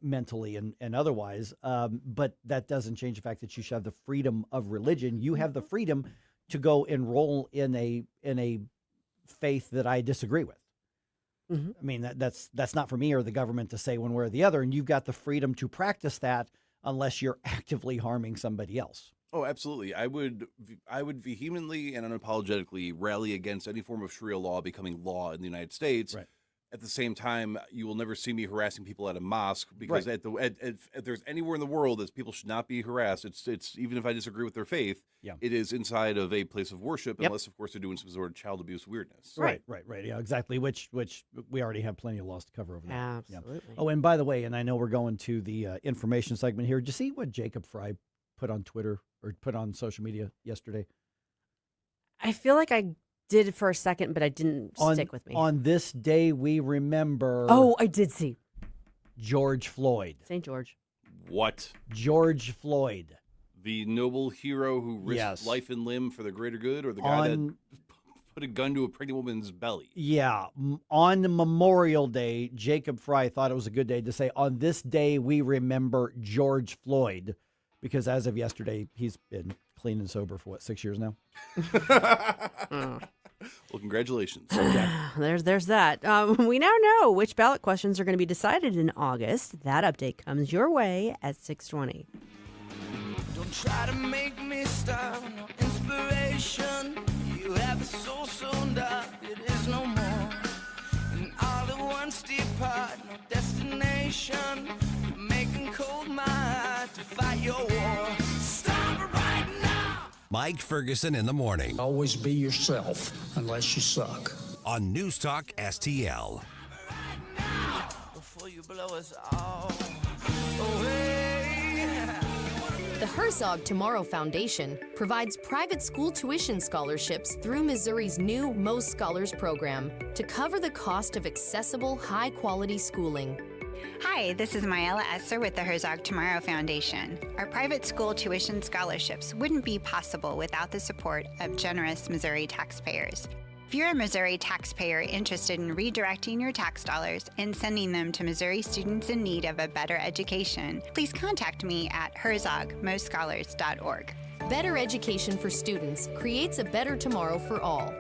Mentally and otherwise. But that doesn't change the fact that you should have the freedom of religion. You have the freedom to go enroll in a faith that I disagree with. Mm-hmm. I mean, that's not for me or the government to say one way or the other. And you've got the freedom to practice that unless you're actively harming somebody else. Oh, absolutely. I would vehemently and unapologetically rally against any form of Sharia law becoming law in the United States. Right. At the same time, you will never see me harassing people at a mosque because if there's anywhere in the world that people should not be harassed, it's even if I disagree with their faith, it is inside of a place of worship, unless, of course, they're doing some sort of child abuse weirdness. Right. Yeah, exactly, which we already have plenty of laws to cover over there. Absolutely. Yeah. Oh, and by the way, and I know we're going to the information segment here. Did you see what Jacob Fry put on Twitter or put on social media yesterday? I feel like I did it for a second, but I didn't stick with me. On this day, we remember... Oh, I did see. George Floyd. St. George. What? George Floyd. The noble hero who risked life and limb for the greater good, or the guy that put a gun to a pregnant woman's belly? Yeah. On Memorial Day, Jacob Fry thought it was a good day to say, on this day, we remember George Floyd. Because as of yesterday, he's been clean and sober for, 6 years now? Well, congratulations. There's that. We now know which ballot questions are going to be decided in August. That update comes your way at 6:20. Don't try to make me stop. No inspiration. You have a soul so dark it is no more. And all at once depart. No destination. You're making cold my heart to fight your war. Stop it right now. Mike Ferguson in the morning. Always be yourself, unless you suck. On NewsTalk STL. Before you blow us all away. The Herzog Tomorrow Foundation provides private school tuition scholarships through Missouri's new Most Scholars program to cover the cost of accessible, high-quality schooling. Hi, this is Myella Esser with the Herzog Tomorrow Foundation. Our private school tuition scholarships wouldn't be possible without the support of generous Missouri taxpayers. If you're a Missouri taxpayer interested in redirecting your tax dollars and sending them to Missouri students in need of a better education, please contact me at herzogmostscholars.org. Better education for students creates a better tomorrow for all.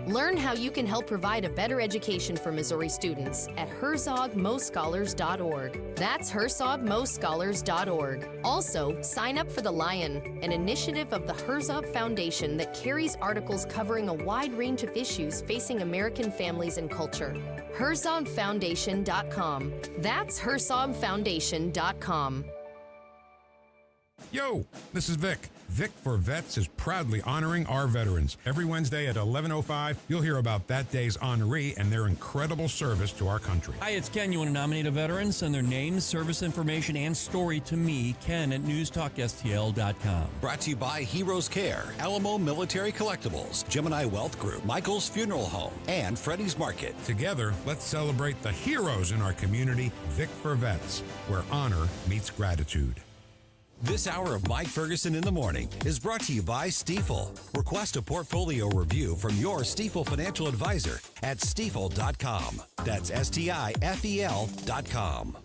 Learn how you can help provide a better education for Missouri students at herzogmostscholars.org. That's herzogmostscholars.org. Also, sign up for The Lion, an initiative of the Herzog Foundation that carries articles covering a wide range of issues facing American families and culture. herzogfoundation.com. That's herzogfoundation.com. Yo, this is Vic. Vic for Vets is proudly honoring our veterans. Every Wednesday at 11:05, you'll hear about that day's honoree and their incredible service to our country. Hi, it's Ken. You want to nominate a veteran? Send their name, service information, and story to me, Ken, at NewsTalkSTL.com. Brought to you by Heroes Care, Alamo Military Collectibles, Gemini Wealth Group, Michael's Funeral Home, and Freddie's Market. Together, let's celebrate the heroes in our community. Vic for Vets, where honor meets gratitude. This hour of Mike Ferguson in the Morning is brought to you by Stifel. Request a portfolio review from your Stifel financial advisor at stifel.com. That's STIFEL.com.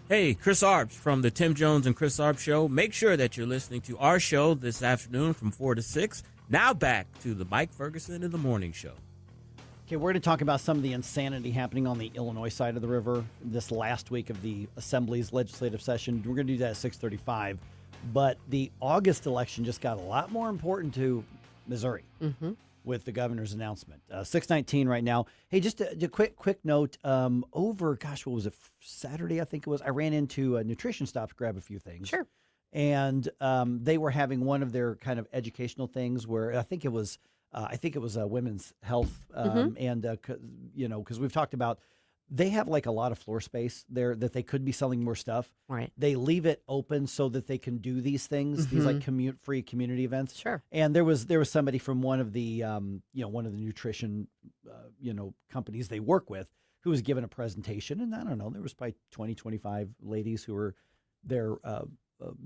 Hey, Chris Arps from the Tim Jones and Chris Arps Show. Make sure that you're listening to our show this afternoon from 4 to 6. Now back to the Mike Ferguson in the Morning Show. Okay, we're going to talk about some of the insanity happening on the Illinois side of the river this last week of the Assembly's legislative session. We're going to do that at 6:35. But the August election just got a lot more important to Missouri. With the governor's announcement. 6:19 right now. Hey, just a quick note. What was it, Saturday, I think it was, I ran into a nutrition stop to grab a few things. Sure. And they were having one of their kind of educational things where I think it was women's health. And, because we've talked about, they have like a lot of floor space there that they could be selling more stuff. Right. They leave it open so that they can do these things, these like free community events. Sure. And there was somebody from one of the nutrition companies they work with who was given a presentation, and I don't know, there was probably 20, 25 ladies who were there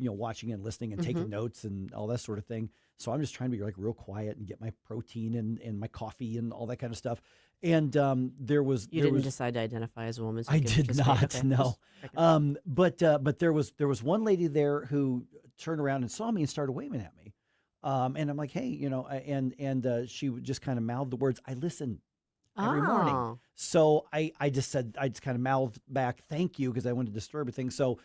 watching and listening and taking notes and all that sort of thing. So I'm just trying to be like real quiet and get my protein and my coffee and all that kind of stuff. And there was You didn't decide to identify as a woman. So I did not. No. But there was one lady there who turned around and saw me and started waving at me. And I'm like, hey, and she just kind of mouthed the words, "I listen every morning." So I just kind of mouthed back, "Thank you," because I wanted to disturb a thing. So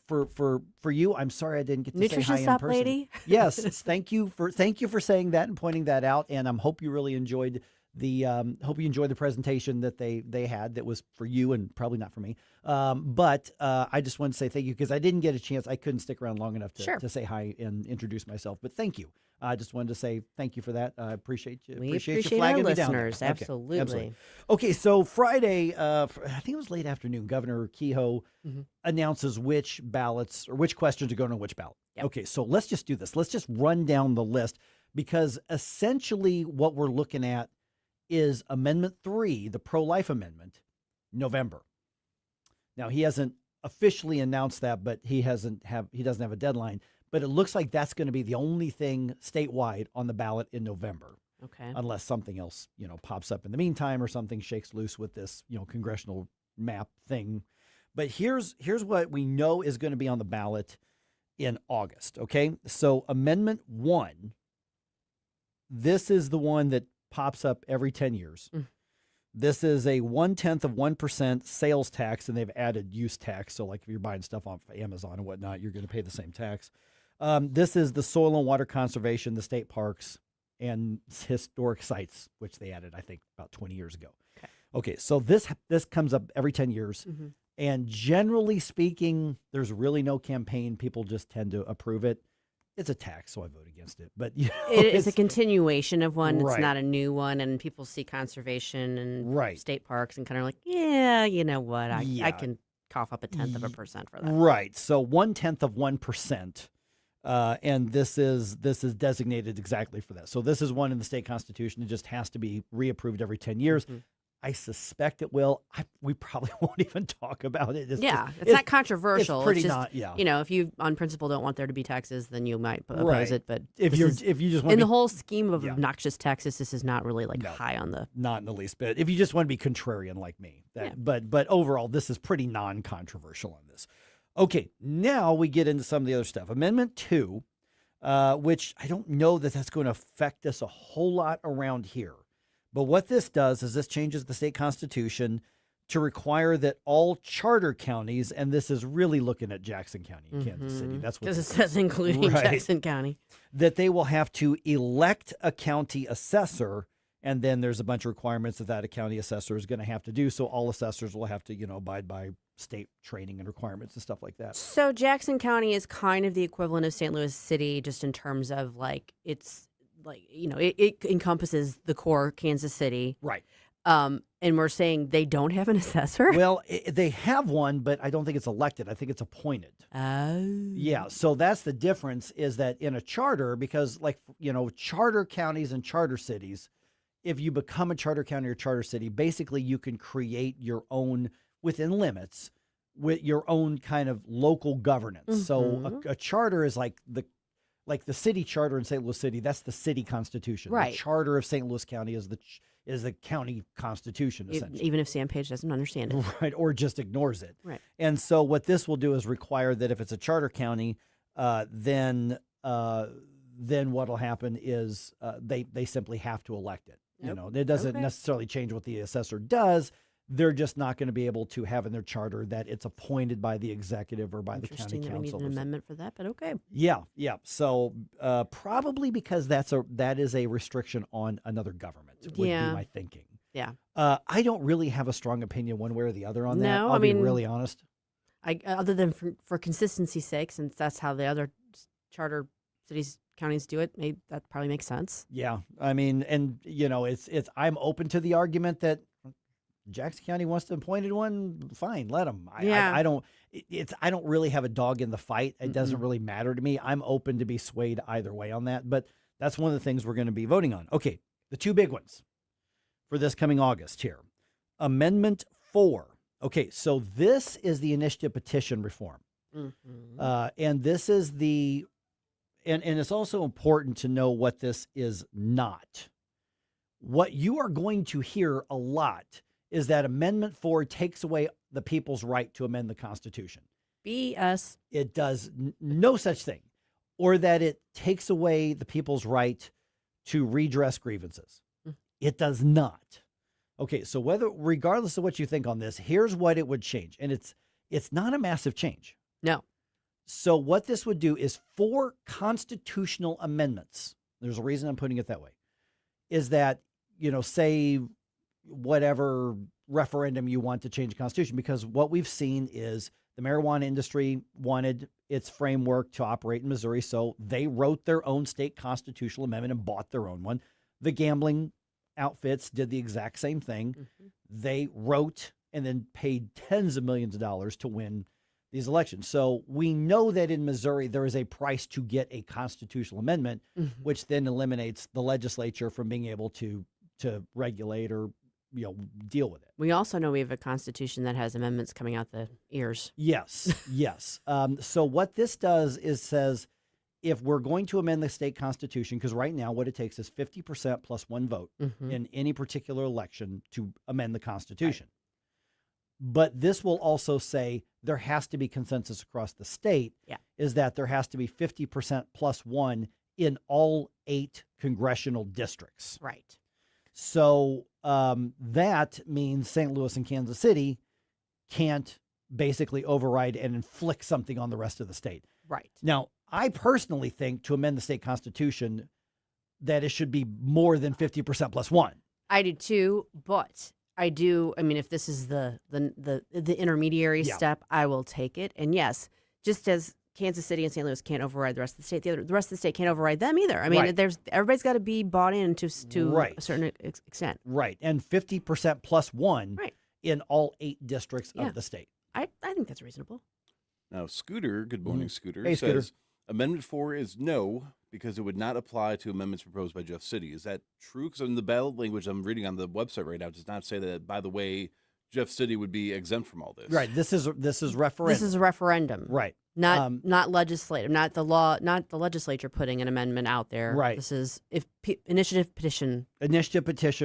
for you, I'm sorry I didn't get to say hi in stop person. Lady. Yes, thank you for saying that and pointing that out. And I hope you really enjoyed the presentation that they had that was for you and probably not for me. But I just wanted to say thank you because I didn't get a chance. I couldn't stick around long enough to say hi and introduce myself. But thank you. I just wanted to say thank you for that. I appreciate you. We appreciate you flagging our me down. listeners. Okay, Absolutely. Okay, so Friday, I think it was late afternoon, Governor Kehoe announces which ballots or which questions are going on which ballot. Yep. Okay, so let's just do this. Let's just run down the list because essentially what we're looking at is Amendment 3, the pro-life amendment, November. Now, he hasn't officially announced that, but he doesn't have a deadline. But it looks like that's going to be the only thing statewide on the ballot in November. Okay. Unless something else, pops up in the meantime or something shakes loose with this, congressional map thing. But here's what we know is going to be on the ballot in August. Okay. So Amendment 1, this is the one that pops up every 10 years. This is a 0.1% sales tax, and they've added use tax. So like if you're buying stuff off Amazon and whatnot, you're going to pay the same tax. This is the soil and water conservation, the state parks, and historic sites, which they added, I think, about 20 years ago. Okay, so this comes up every 10 years. Mm-hmm. And generally speaking, there's really no campaign. People just tend to approve it. It's a tax, so I vote against it. But it's a continuation of one. Right. It's not a new one. And people see conservation and Right. state parks and kind of like, yeah, you know what? I can cough up 0.1% for that. Right. So 0.1%. And this is designated exactly for that. So this is one in the state constitution. It just has to be reapproved every 10 years. Mm-hmm. I suspect it will. We probably won't even talk about it. It's not controversial. It's pretty just, not. Yeah. You know, if you on principle don't want there to be taxes, then you might oppose Right. it. But if you just want in to the whole scheme of obnoxious taxes, this is not really high on the. Not in the least bit. If you just want to be contrarian like me, but overall, this is pretty non-controversial on this. Okay, now we get into some of the other stuff. Amendment 2, which I don't know that that's going to affect us a whole lot around here. But what this does is this changes the state constitution to require that all charter counties, and this is really looking at Jackson County, Kansas City. That's what because it this says is. including Right. Jackson County. That they will have to elect a county assessor, and then there's a bunch of requirements that a county assessor is going to have to do. So all assessors will have to, abide by state training and requirements and stuff like that. So Jackson County is kind of the equivalent of St. Louis City, just in terms of it encompasses the core Kansas City. Right. And we're saying they don't have an assessor? Well, they have one, but I don't think it's elected. I think it's appointed. Oh. Yeah, so that's the difference is that in a charter, because charter counties and charter cities, if you become a charter county or charter city, basically you can create your own, within limits, with your own kind of local governance. Mm-hmm. So a charter is like the city charter in St. Louis City. That's the city constitution. Right. The charter of St. Louis County is the county constitution, essentially. Even if Sam Page doesn't understand it. Right, or just ignores it. Right. And so what this will do is require that if it's a charter county, then what will happen is they simply have to elect it. Yep. It doesn't necessarily change what the assessor does. They're just not going to be able to have in their charter that it's appointed by the executive or by the county Interesting that we need council. an amendment for that, but okay. Yeah. So probably because that is a restriction on another government would be my thinking. Yeah. I don't really have a strong opinion one way or the other on that. No, I'll be really honest. Other than for consistency's sake, since that's how the other charter cities, counties do it, maybe that probably makes sense. Yeah. I mean, and it's I'm open to the argument that Jackson County wants to appoint one, fine, let them. I don't really have a dog in the fight. It doesn't really matter to me. I'm open to be swayed either way on that, but that's one of the things we're going to be voting on. Okay, the two big ones for this coming August here. Amendment 4. Okay, so this is the initiative petition reform. Mm-hmm. And this is and it's also important to know what this is not. What you are going to hear a lot is that Amendment 4 takes away the people's right to amend the Constitution. BS. It does no such thing. Or that it takes away the people's right to redress grievances. It does not. Okay, so regardless of what you think on this, here's what it would change. And it's not a massive change. No. So what this would do is 4 constitutional amendments. There's a reason I'm putting it that way. Is that, say whatever referendum you want to change the Constitution, because what we've seen is the marijuana industry wanted its framework to operate in Missouri, so they wrote their own state constitutional amendment and bought their own one. The gambling outfits did the exact same thing. Mm-hmm. They wrote and then paid tens of millions of dollars to win these elections. So we know that in Missouri, there is a price to get a constitutional amendment, which then eliminates the legislature from being able to regulate or deal with it. We also know we have a constitution that has amendments coming out the ears. Yes. So what this does is says, if we're going to amend the state constitution, because right now what it takes is 50% plus 1 vote in any particular election to amend the Constitution. Right. But this will also say there has to be consensus across the state, is that there has to be 50% plus 1 in all 8 congressional districts. Right. So that means St. Louis and Kansas City can't basically override and inflict something on the rest of the state. Right. Now, I personally think to amend the state constitution that it should be more than 50% plus one. I do too, but I mean, if this is the intermediary step, I will take it. And yes, just as Kansas City and St. Louis can't override the rest of the state, the rest of the state can't override them either. I mean, everybody's got to be bought in to a certain extent. Right. And 50% plus one in all 8 districts of the state. I think that's reasonable. Now, Scooter, good morning, Scooter, Hey, Scooter. says Amendment 4 is no because it would not apply to amendments proposed by Jeff City. Is that true? Because in the ballot language I'm reading on the website right now does not say that, by the way, Jeff City would be exempt from all this. Right. This is referendum. This is a referendum. Right. Not legislative, not the legislature putting an amendment out there. Right. This is initiative petition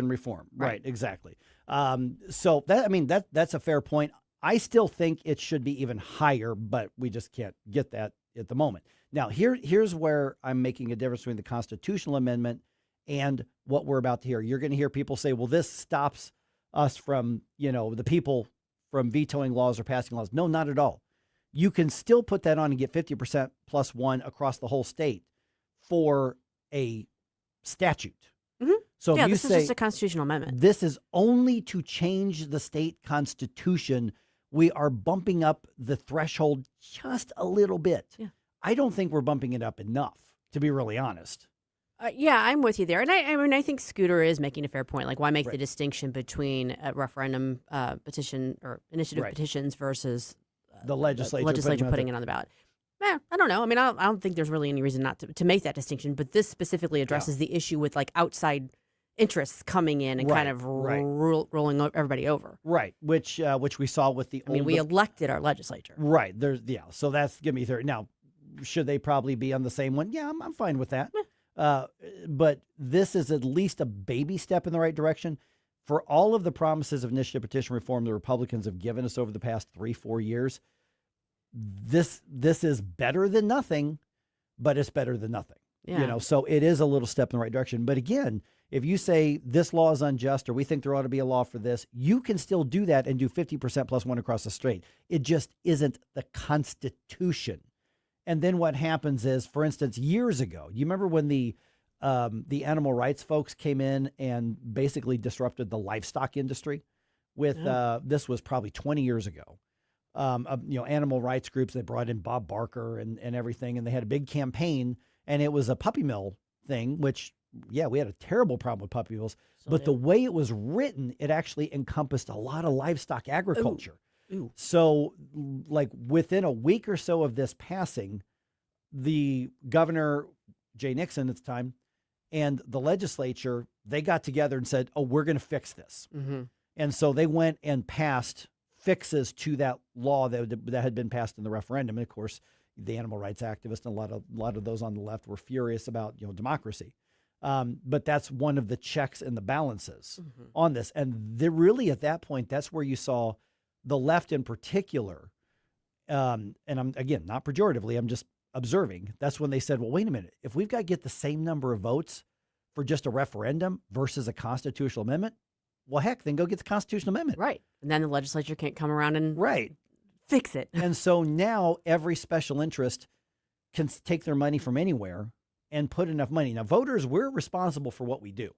reform. Right. Exactly. So that's a fair point. I still think it should be even higher, but we just can't get that at the moment. Now, here's where I'm making a difference between the constitutional amendment and what we're about to hear. You're going to hear people say, well, this stops us from, the people from vetoing laws or passing laws. No, not at all. You can still put that on and get 50% plus one across the whole state for a statute. Mm-hmm. So if you this say, is just a constitutional amendment. This is only to change the state constitution. We are bumping up the threshold just a little bit. Yeah. I don't think we're bumping it up enough, to be really honest. I'm with you there. And I think Scooter is making a fair point. Like, why make the distinction between a referendum petition or initiative petitions versus the legislature putting it on the ballot? I don't know. I mean, I don't think there's really any reason not to make that distinction. But this specifically addresses the issue with like outside interests coming in and kind of rolling everybody over. Right, which we saw with the. We elected our legislature. Right. So that's give me 30. Now, should they probably be on the same one? Yeah, I'm fine with that. But this is at least a baby step in the right direction. For all of the promises of initiative petition reform the Republicans have given us over the past 3-4 years, this is better than nothing, but it's better than nothing. Yeah. So it is a little step in the right direction. But again, if you say this law is unjust or we think there ought to be a law for this, you can still do that and do 50% plus one across the state. It just isn't the Constitution. And then what happens is, for instance, years ago, you remember when the animal rights folks came in and basically disrupted the livestock industry with this was probably 20 years ago. Animal rights groups, they brought in Bob Barker and everything, and they had a big campaign, and it was a puppy mill thing, which, we had a terrible problem with puppy mills. But the way it was written, it actually encompassed a lot of livestock agriculture. Ooh. So, like, within a week or so of this passing, the governor, Jay Nixon at the time, and the legislature, they got together and said, we're going to fix this. Mm-hmm. And so they went and passed fixes to that law that had been passed in the referendum. And of course, the animal rights activists and a lot of those on the left were furious about democracy. But that's one of the checks and the balances on this. And really at that point, that's where you saw the left in particular, and I'm, again, not pejoratively, I'm just observing, that's when they said, well, wait a minute, if we've got to get the same number of votes for just a referendum versus a constitutional amendment, well, heck, then go get the constitutional amendment. Right. And then the legislature can't come around and fix it. And so now every special interest can take their money from anywhere and put enough money. Now, voters, we're responsible for what we do.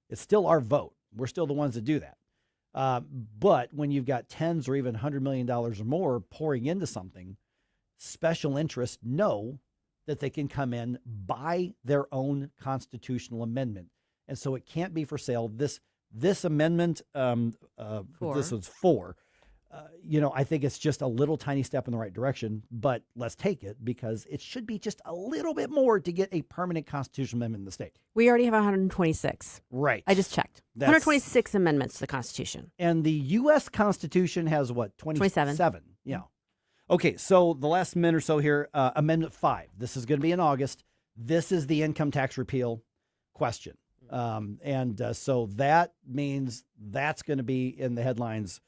It's still our vote. We're still the ones that do that. But when you've got tens or even $100 million or more pouring into something, special interests know that they can come in, buy their own constitutional amendment. And so it can't be for sale. This amendment, this was 4. I think it's just a little tiny step in the right direction, but let's take it because it should be just a little bit more to get a permanent constitutional amendment in the state. We already have 126. Right. I just checked. 126 amendments to the Constitution. And the U.S. Constitution has what? 27. Yeah. Okay, so the last minute or so here, Amendment 5. This is going to be in August. This is the income tax repeal question. So that means that's going to be in the headlines.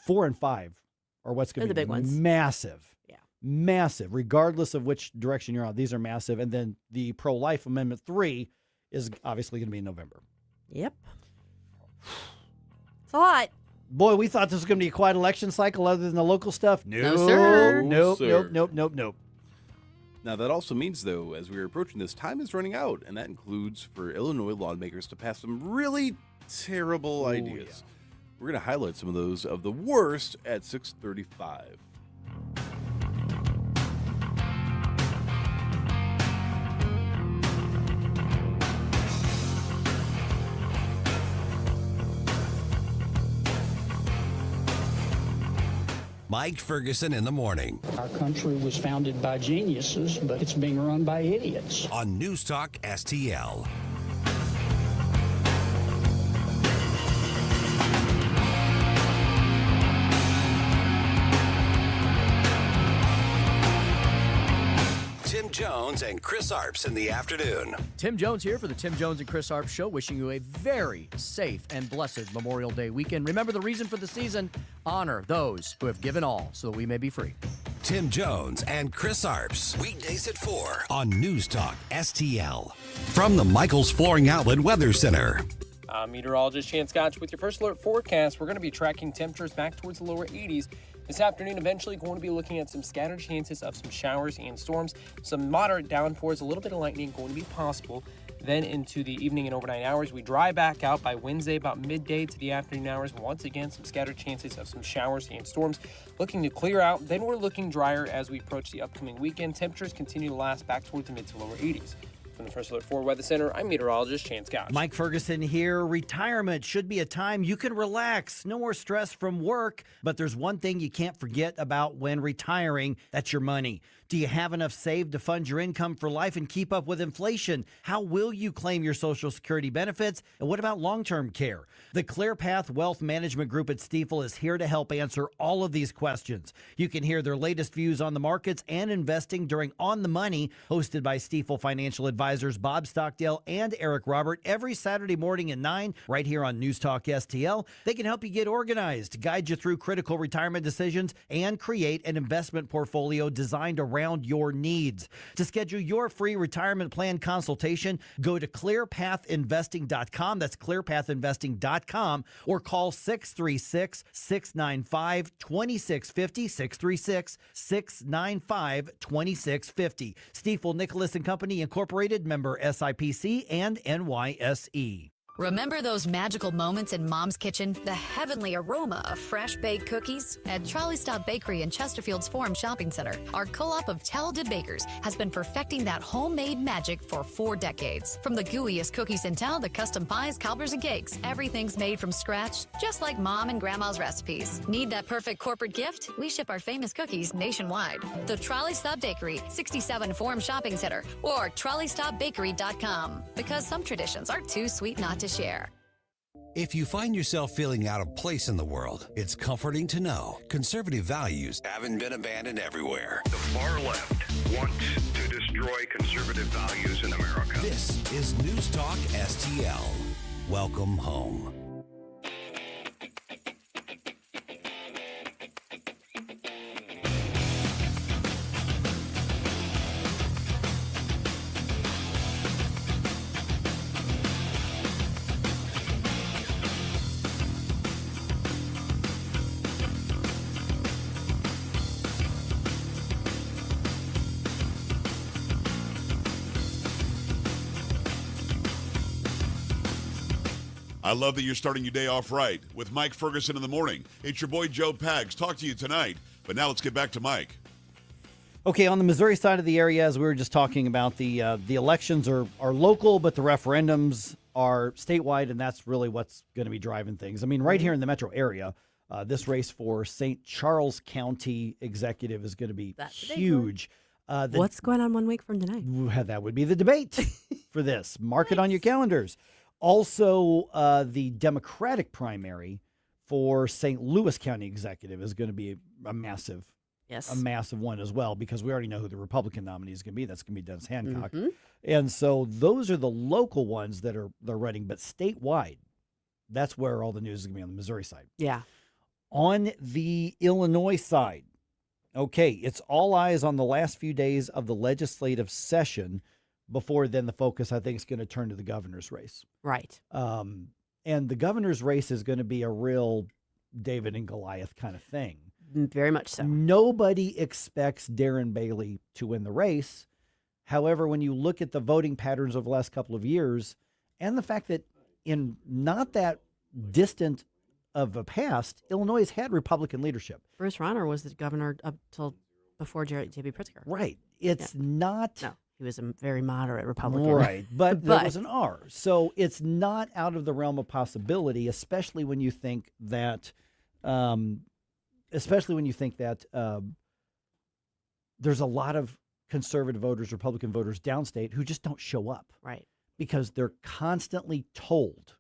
4 and 5 are what's going to be the big ones. Massive. Yeah. Massive, regardless of which direction you're on. These are massive. And then the pro-life Amendment 3 is obviously going to be in November. Yep. It's a lot. Boy, we thought this was going to be a quiet election cycle other than the local stuff. No, sir. Nope. Now, that also means, though, as we're approaching this, time is running out, and that includes for Illinois lawmakers to pass some really terrible ideas. Yeah. We're going to highlight some of those of the worst at 6:35. Mike Ferguson in the morning. Our country was founded by geniuses, but it's being run by idiots. On News Talk STL. Tim Jones and Chris Arps in the afternoon. Tim Jones here for the Tim Jones and Chris Arps Show, wishing you a very safe and blessed Memorial Day weekend. Remember the reason for the season? Honor those who have given all so that we may be free. Tim Jones and Chris Arps. Weekdays at 4 on News Talk STL. From the Michaels Flooring Outlet Weather Center. I'm meteorologist Chance Scotch with your first alert forecast. We're going to be tracking temperatures back towards the lower 80s. This afternoon, eventually going to be looking at some scattered chances of some showers and storms. Some moderate downpours, a little bit of lightning going to be possible. Then into the evening and overnight hours, we dry back out by Wednesday about midday to the afternoon hours. Once again, some scattered chances of some showers and storms looking to clear out. Then we're looking drier as we approach the upcoming weekend. Temperatures continue to last back towards the mid to lower 80s. From the First Alert 4 Weather Center, I'm meteorologist Chance Scotch. Mike Ferguson here. Retirement should be a time you can relax. No more stress from work. But there's one thing you can't forget about when retiring. That's your money. Do you have enough saved to fund your income for life and keep up with inflation? How will you claim your Social Security benefits? And what about long-term care? The ClearPath Wealth Management Group at Stifel is here to help answer all of these questions. You can hear their latest views on the markets and investing during On the Money, hosted by Stifel financial advisors Bob Stockdale and Eric Robert, every Saturday morning at 9, right here on News Talk STL. They can help you get organized, guide you through critical retirement decisions, and create an investment portfolio designed around your needs. To schedule your free retirement plan consultation, go to clearpathinvesting.com. That's clearpathinvesting.com, or call 636-695-2650, 636-695-2650. Stifel Nicholas and Company Incorporated, member SIPC and NYSE. Remember those magical moments in Mom's kitchen? The heavenly aroma of fresh baked cookies? At Trolley Stop Bakery in Chesterfield's Forum Shopping Center, our co-op of talented bakers has been perfecting that homemade magic for 4 decades. From the gooeyest cookies in town to custom pies, cobbler's, and cakes, everything's made from scratch, just like Mom and Grandma's recipes. Need that perfect corporate gift? We ship our famous cookies nationwide. The Trolley Stop Bakery, 67 Forum Shopping Center, or TrolleyStopBakery.com. Because some traditions are too sweet not to share. If you find yourself feeling out of place in the world, it's comforting to know conservative values haven't been abandoned everywhere. The far left wants to destroy conservative values in America. This is News Talk STL. Welcome home. I love that you're starting your day off right with Mike Ferguson in the morning. It's your boy Joe Pags. Talk to you tonight. But now let's get back to Mike. Okay, on the Missouri side of the area, as we were just talking about, the elections are local, but the referendums are statewide, and that's really what's going to be driving things. I mean, right here in the metro area, this race for St. Charles County executive is going to be huge. What's going on 1 week from tonight? That would be the debate for this. Mark it on your calendars. Also, the Democratic primary for St. Louis County executive is going to be a massive one as well, because we already know who the Republican nominee is going to be. That's going to be Dennis Hancock. Mm-hmm. And so those are the local ones that they're running, but statewide, that's where all the news is going to be on the Missouri side. Yeah. On the Illinois side, okay, it's all eyes on the last few days of the legislative session. Before then, the focus, I think, is going to turn to the governor's race. Right. And the governor's race is going to be a real David and Goliath kind of thing. Very much so. Nobody expects Darren Bailey to win the race However, when you look at the voting patterns of the last couple of years and the fact that in not that distant of a past, Illinois has had Republican leadership. Bruce Rauner was the governor up till before J.B. Pritzker. Right. It's not... No, he was a very moderate Republican. Right, but there was an R. So it's not out of the realm of possibility, especially when you think that... there's a lot of conservative voters, Republican voters downstate who just don't show up. Right. Because they're constantly told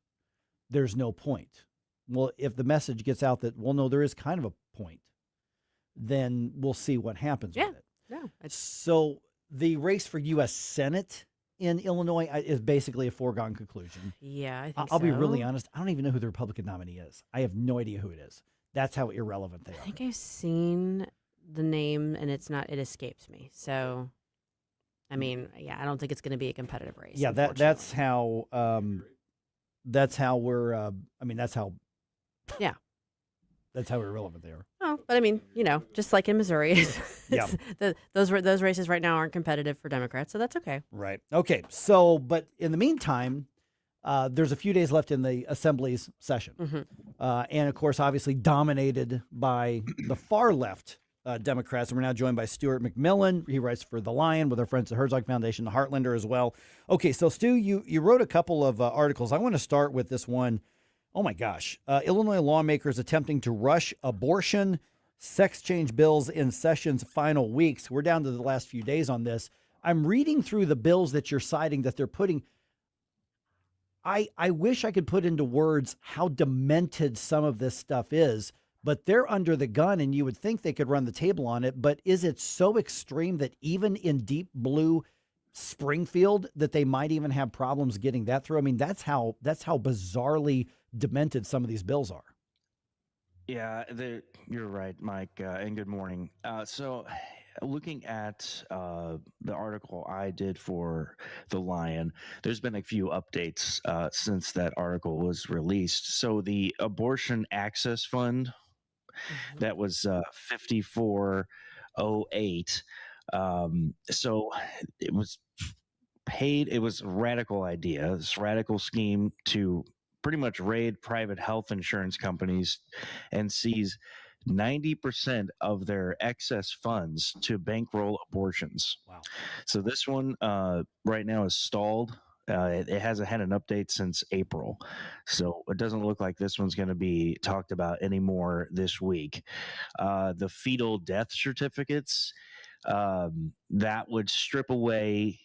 there's no point. Well, if the message gets out that, well, no, there is kind of a point, then we'll see what happens with it. Yeah. So the race for U.S. Senate in Illinois is basically a foregone conclusion. Yeah, I think I'll be really honest. I don't even know who the Republican nominee is. I have no idea who it is. That's how irrelevant they are. I think I've seen the name, and it escapes me. So, I mean, yeah, I don't think it's going to be a competitive race. Yeah, that's how we're. Yeah, that's how irrelevant they are. Oh, but I mean, just like in Missouri, those races right now aren't competitive for Democrats, so that's okay. Right. Okay. So, but in the meantime, there's a few days left in the Assembly's session, and of course, obviously dominated by the far left Democrats. And we're now joined by Stuart McMillian. He writes for The Lion with our friends at Herzog Foundation, the Heartlander as well. Okay, so Stu, you wrote a couple of articles. I want to start with this one. Oh my gosh. Illinois lawmakers attempting to rush abortion, sex change bills in session's final weeks. We're down to the last few days on this. I'm reading through the bills that you're citing that they're putting. I wish I could put into words how demented some of this stuff is, but they're under the gun and you would think they could run the table on it. But is it so extreme that even in deep blue Springfield that they might even have problems getting that through? I mean, that's how bizarrely demented some of these bills are. Yeah, you're right, Mike, and good morning. So looking at the article I did for The Lion, there's been a few updates since that article was released. So the Abortion Access Fund, that was 5408. So it was paid. It was a radical idea, this radical scheme to pretty much raid private health insurance companies and seize 90% of their excess funds to bankroll abortions. Wow. So this one right now is stalled. It hasn't had an update since April. So it doesn't look like this one's going to be talked about anymore this week. The fetal death certificates, that would strip away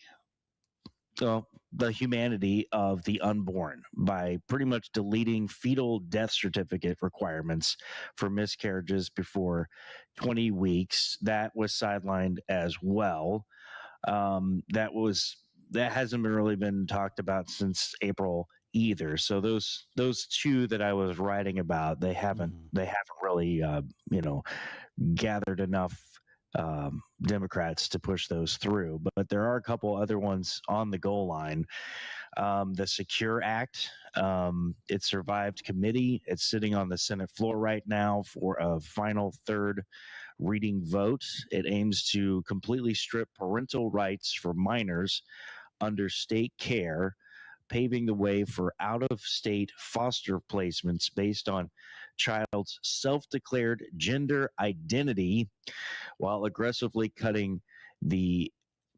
the humanity of the unborn by pretty much deleting fetal death certificate requirements for miscarriages before 20 weeks. That was sidelined as well. That hasn't really been talked about since April either. So those two that I was writing about, they haven't really gathered enough Democrats to push those through, but there are a couple other ones on the goal line. The Secure Act, it survived committee. It's sitting on the Senate floor right now for a final third reading vote. It aims to completely strip parental rights for minors under state care, paving the way for out-of-state foster placements based on child's self-declared gender identity, while aggressively cutting the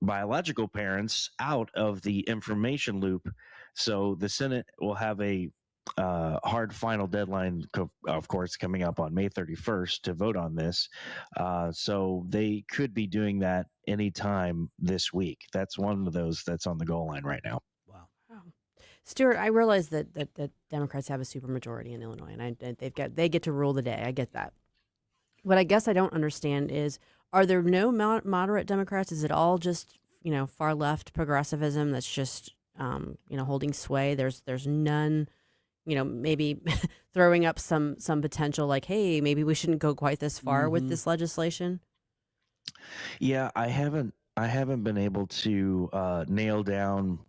biological parents out of the information loop. So the Senate will have a hard final deadline, of course, coming up on May 31st to vote on this. So they could be doing that anytime this week. That's one of those that's on the goal line right now. Stuart, I realize that Democrats have a supermajority in Illinois, and they get to rule the day. I get that. What I guess I don't understand is, are there no moderate Democrats? Is it all just far left progressivism that's just holding sway? There's none, maybe throwing up some potential like, hey, maybe we shouldn't go quite this far with this legislation. Yeah, I haven't been able to nail down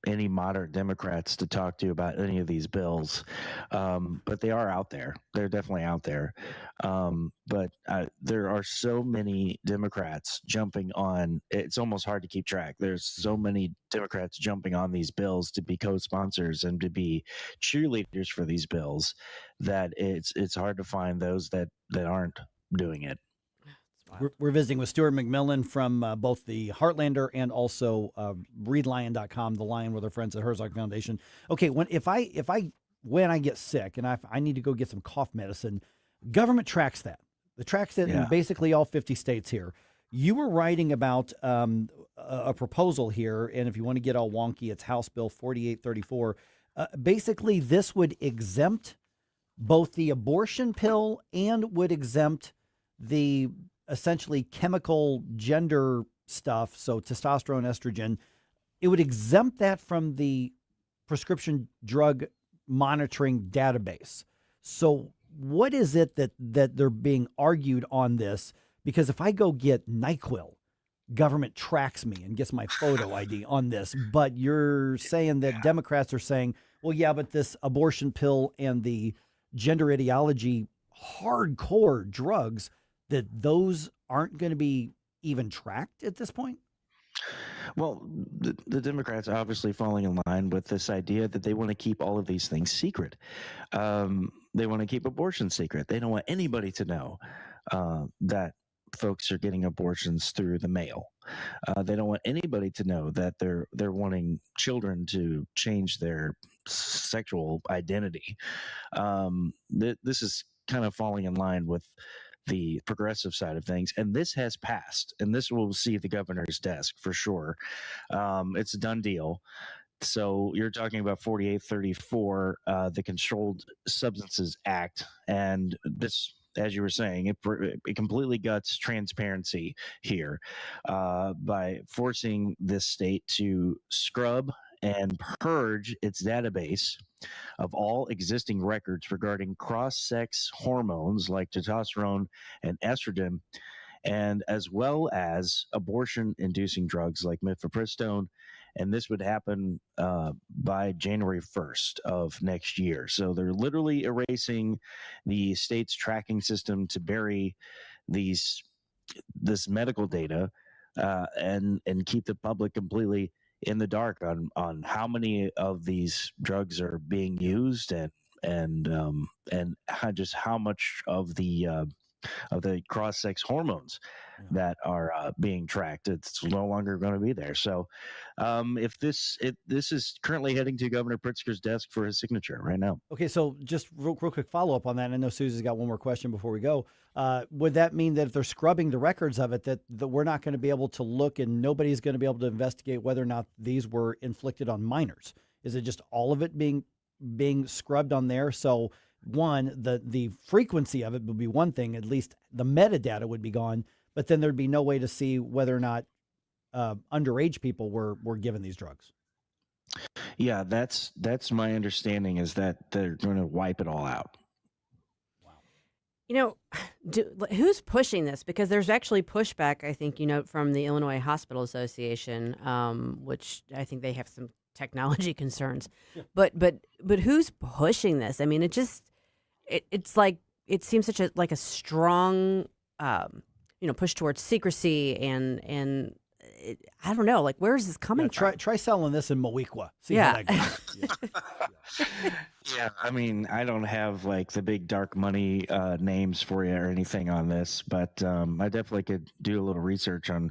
any moderate Democrats to talk to about any of these bills, but they are out there. They're definitely out there. But there are so many Democrats jumping on. It's almost hard to keep track. There's so many Democrats jumping on these bills to be co-sponsors and to be cheerleaders for these bills that it's hard to find those that aren't doing it. We're visiting with Stuart McMillian from both the Heartlander and also ReadLion.com, the Lion with our friends at Herzog Foundation. Okay, when I get sick and I need to go get some cough medicine, government tracks that. It tracks it in basically all 50 states here. You were writing about a proposal here, and if you want to get all wonky, it's House Bill 4834. Basically, this would exempt both the abortion pill and would exempt the essentially chemical gender stuff, so testosterone, estrogen. It would exempt that from the prescription drug monitoring database. So what is it that they're being argued on this? Because if I go get NyQuil, government tracks me and gets my photo ID on this. But you're saying that Democrats are saying, well, yeah, but this abortion pill and the gender ideology hardcore drugs, that those aren't going to be even tracked at this point? Well, the Democrats are obviously falling in line with this idea that they want to keep all of these things secret. They want to keep abortion secret. They don't want anybody to know that folks are getting abortions through the mail. They don't want anybody to know that they're wanting children to change their sexual identity. This is kind of falling in line with the progressive side of things, and this has passed, and this will see the governor's desk for sure. It's a done deal. So you're talking about 4834, the Controlled Substances Act, and this, as you were saying, it completely guts transparency here by forcing this state to scrub and purge its database of all existing records regarding cross-sex hormones like testosterone and estrogen, and as well as abortion-inducing drugs like mifepristone. And this would happen by January 1st of next year. So they're literally erasing the state's tracking system to bury this medical data and keep the public completely in the dark on how many of these drugs are being used and how much of the cross-sex hormones that are being tracked. It's no longer going to be there. So if this is currently heading to Governor Pritzker's desk for his signature right now. Okay, so just real quick follow-up on that. I know Susie's got one more question before we go. Would that mean that if they're scrubbing the records of it, that we're not going to be able to look and nobody's going to be able to investigate whether or not these were inflicted on minors? Is it just all of it being scrubbed on there? So one, the frequency of it would be one thing, at least the metadata would be gone, but then there'd be no way to see whether or not underage people were given these drugs. Yeah, that's my understanding, is that they're going to wipe it all out. You know, who's pushing this? Because there's actually pushback, I think, from the Illinois Hospital Association, which I think they have some technology concerns. Yeah. But who's pushing this? I mean, it's like, it seems such a strong, push towards secrecy and I don't know, like, where is this coming from? Try selling this in Mowequa. See how that goes. Yeah, I mean, I don't have like the big dark money names for you or anything on this, but I definitely could do a little research on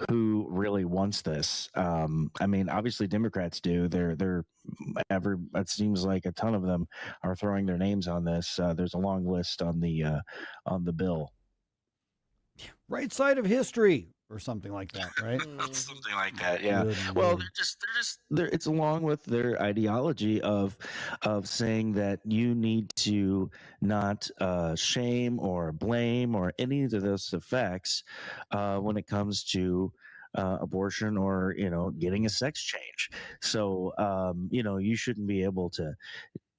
who really wants this. I mean, obviously Democrats do. It seems like a ton of them are throwing their names on this. There's a long list on the bill. Right side of history. Or something like that, right? Something like that, yeah. Well, it's along with their ideology of saying that you need to not shame or blame or any of those effects when it comes to abortion or getting a sex change. So you shouldn't be able to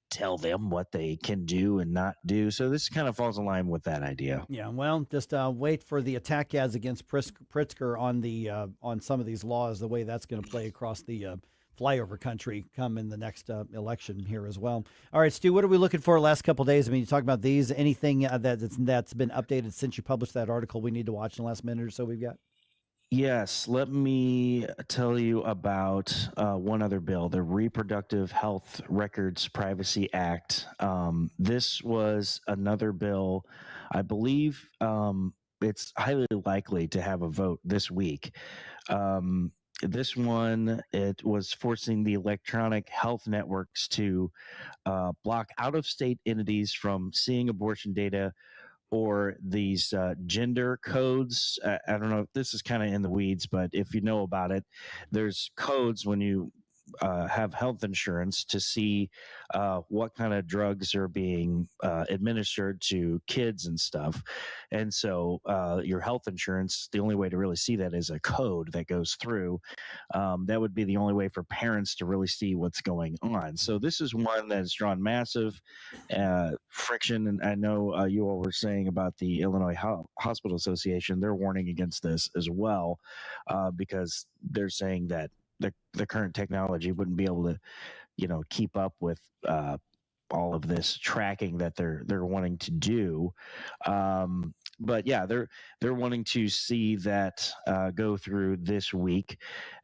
tell them what they can do and not do. So this kind of falls in line with that idea. Yeah, well, just wait for the attack ads against Pritzker on some of these laws, the way that's going to play across the flyover country come in the next election here as well. All right, Stu, what are we looking for the last couple of days? I mean, you talk about these. Anything that's been updated since you published that article we need to watch in the last minute or so we've got? Yes, let me tell you about one other bill, the Reproductive Health Records Privacy Act. This was another bill, I believe it's highly likely to have a vote this week. This one, it was forcing the electronic health networks to block out-of-state entities from seeing abortion data or these gender codes. I don't know if this is kind of in the weeds, but if you know about it, there's codes when you have health insurance to see what kind of drugs are being administered to kids and stuff. And so your health insurance, the only way to really see that is a code that goes through. That would be the only way for parents to really see what's going on. So this is one that has drawn massive friction. And I know you all were saying about the Illinois Hospital Association. They're warning against this as well because they're saying that the current technology wouldn't be able to, keep up with all of this tracking that they're wanting to do. But yeah, they're wanting to see that go through this week,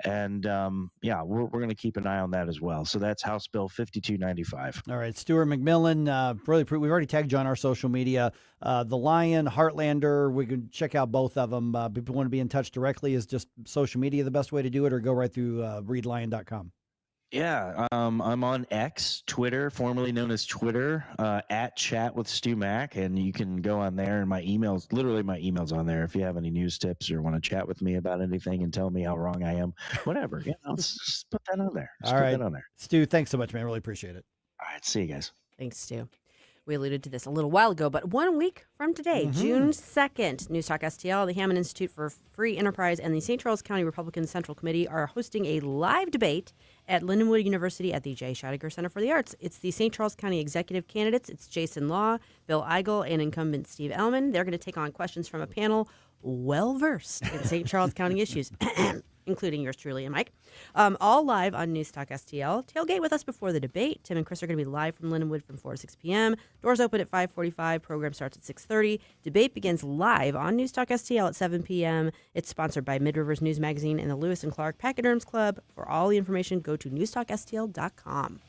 and we're going to keep an eye on that as well. So that's House Bill 5295. All right, Stuart, McMillian, we've already tagged you on our social media. The Lion, Heartlander, we can check out both of them. People want to be in touch directly. Is just social media the best way to do it, or go right through readlion.com? Yeah, I'm on X, Twitter, formerly known as Twitter, at Chat with Stu Mac, and you can go on there, and my email's on there. If you have any news tips or want to chat with me about anything and tell me how wrong I am, whatever, let's just put that on there. All right, Stu, thanks so much, man. Really appreciate it. All right, see you guys. Thanks, Stu. We alluded to this a little while ago, but 1 week from today, June 2nd, News Talk STL, the Hammond Institute for Free Enterprise, and the St. Charles County Republican Central Committee are hosting a live debate at Lindenwood University at the J. Scheidegger Center for the Arts. It's the St. Charles County executive candidates. It's Jason Law, Bill Eigel, and incumbent Steve Ellman. They're going to take on questions from a panel well-versed in St. Charles County issues, including yours truly and Mike. All live on News Talk STL. Tailgate with us before the debate. Tim and Chris are going to be live from Lindenwood from 4 to 6 p.m. Doors open at 5:45. Program starts at 6:30. Debate begins live on News Talk STL at 7 p.m. It's sponsored by Mid-Rivers News Magazine and the Lewis and Clark Pachyderms Club. For all the information, go to newstalkstl.com.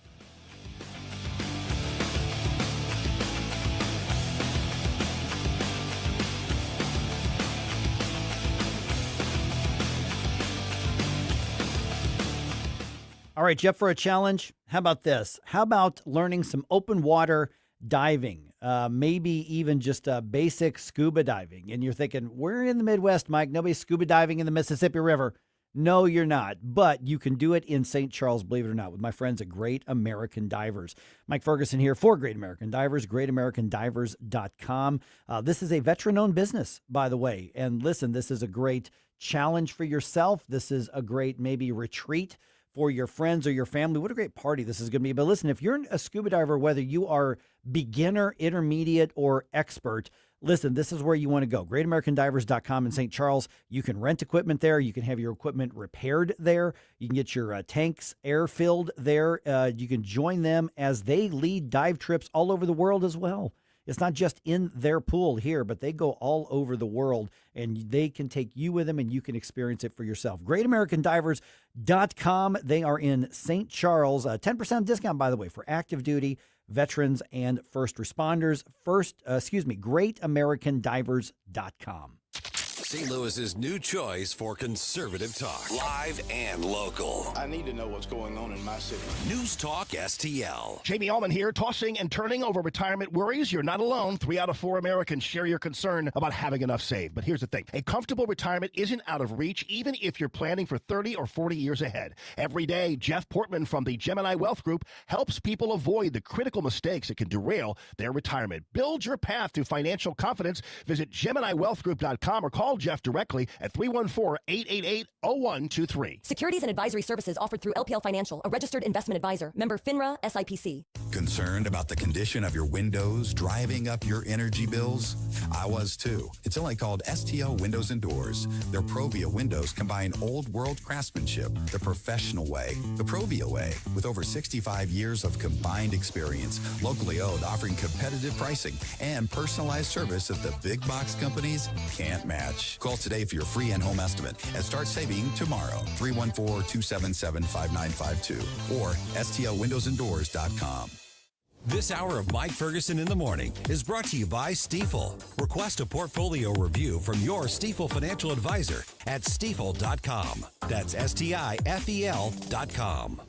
All right, Jeff, for a challenge, how about this? How about learning some open water diving, maybe even just basic scuba diving? And you're thinking, we're in the Midwest, Mike. Nobody's scuba diving in the Mississippi River. No, you're not. But you can do it in St. Charles, believe it or not, with my friends at Great American Divers. Mike Ferguson here for Great American Divers, greatamericandivers.com. This is a veteran-owned business, by the way. And listen, this is a great challenge for yourself. This is a great maybe retreat for your friends or your family. What a great party this is going to be. But listen, if you're a scuba diver, whether you are beginner, intermediate, or expert, listen, this is where you want to go. GreatAmericanDivers.com in St. Charles. You can rent equipment there. You can have your equipment repaired there. You can get your tanks air-filled there. You can join them as they lead dive trips all over the world as well. It's not just in their pool here, but they go all over the world, and they can take you with them, and you can experience it for yourself. GreatAmericanDivers.com. They are in St. Charles. 10% discount, by the way, for active duty, veterans, and first responders. GreatAmericanDivers.com. St. Louis's new choice for conservative talk. Live and local. I need to know what's going on in my city. News Talk STL. Jamie Allman here, tossing and turning over retirement worries. You're not alone. 3 out of 4 Americans share your concern about having enough saved. But here's the thing. A comfortable retirement isn't out of reach, even if you're planning for 30 or 40 years ahead. Every day, Jeff Portman from the Gemini Wealth Group helps people avoid the critical mistakes that can derail their retirement. Build your path to financial confidence. Visit GeminiWealthGroup.com or call Jeff directly at 314-888-0123. Securities and advisory services offered through LPL Financial, a registered investment advisor. Member FINRA SIPC. Concerned about the condition of your windows driving up your energy bills? I was too. It's only called STL Windows and Doors. Their Provia windows combine old world craftsmanship, the professional way, the Provia way, with over 65 years of combined experience, locally owned, offering competitive pricing and personalized service that the big box companies can't match. Call today for your free in-home estimate and start saving tomorrow. 314-277-5952 or stlwindowsanddoors.com. This hour of Mike Ferguson in the Morning is brought to you by Stifel. Request a portfolio review from your Stifel financial advisor at stifel.com. That's STIFEL.com.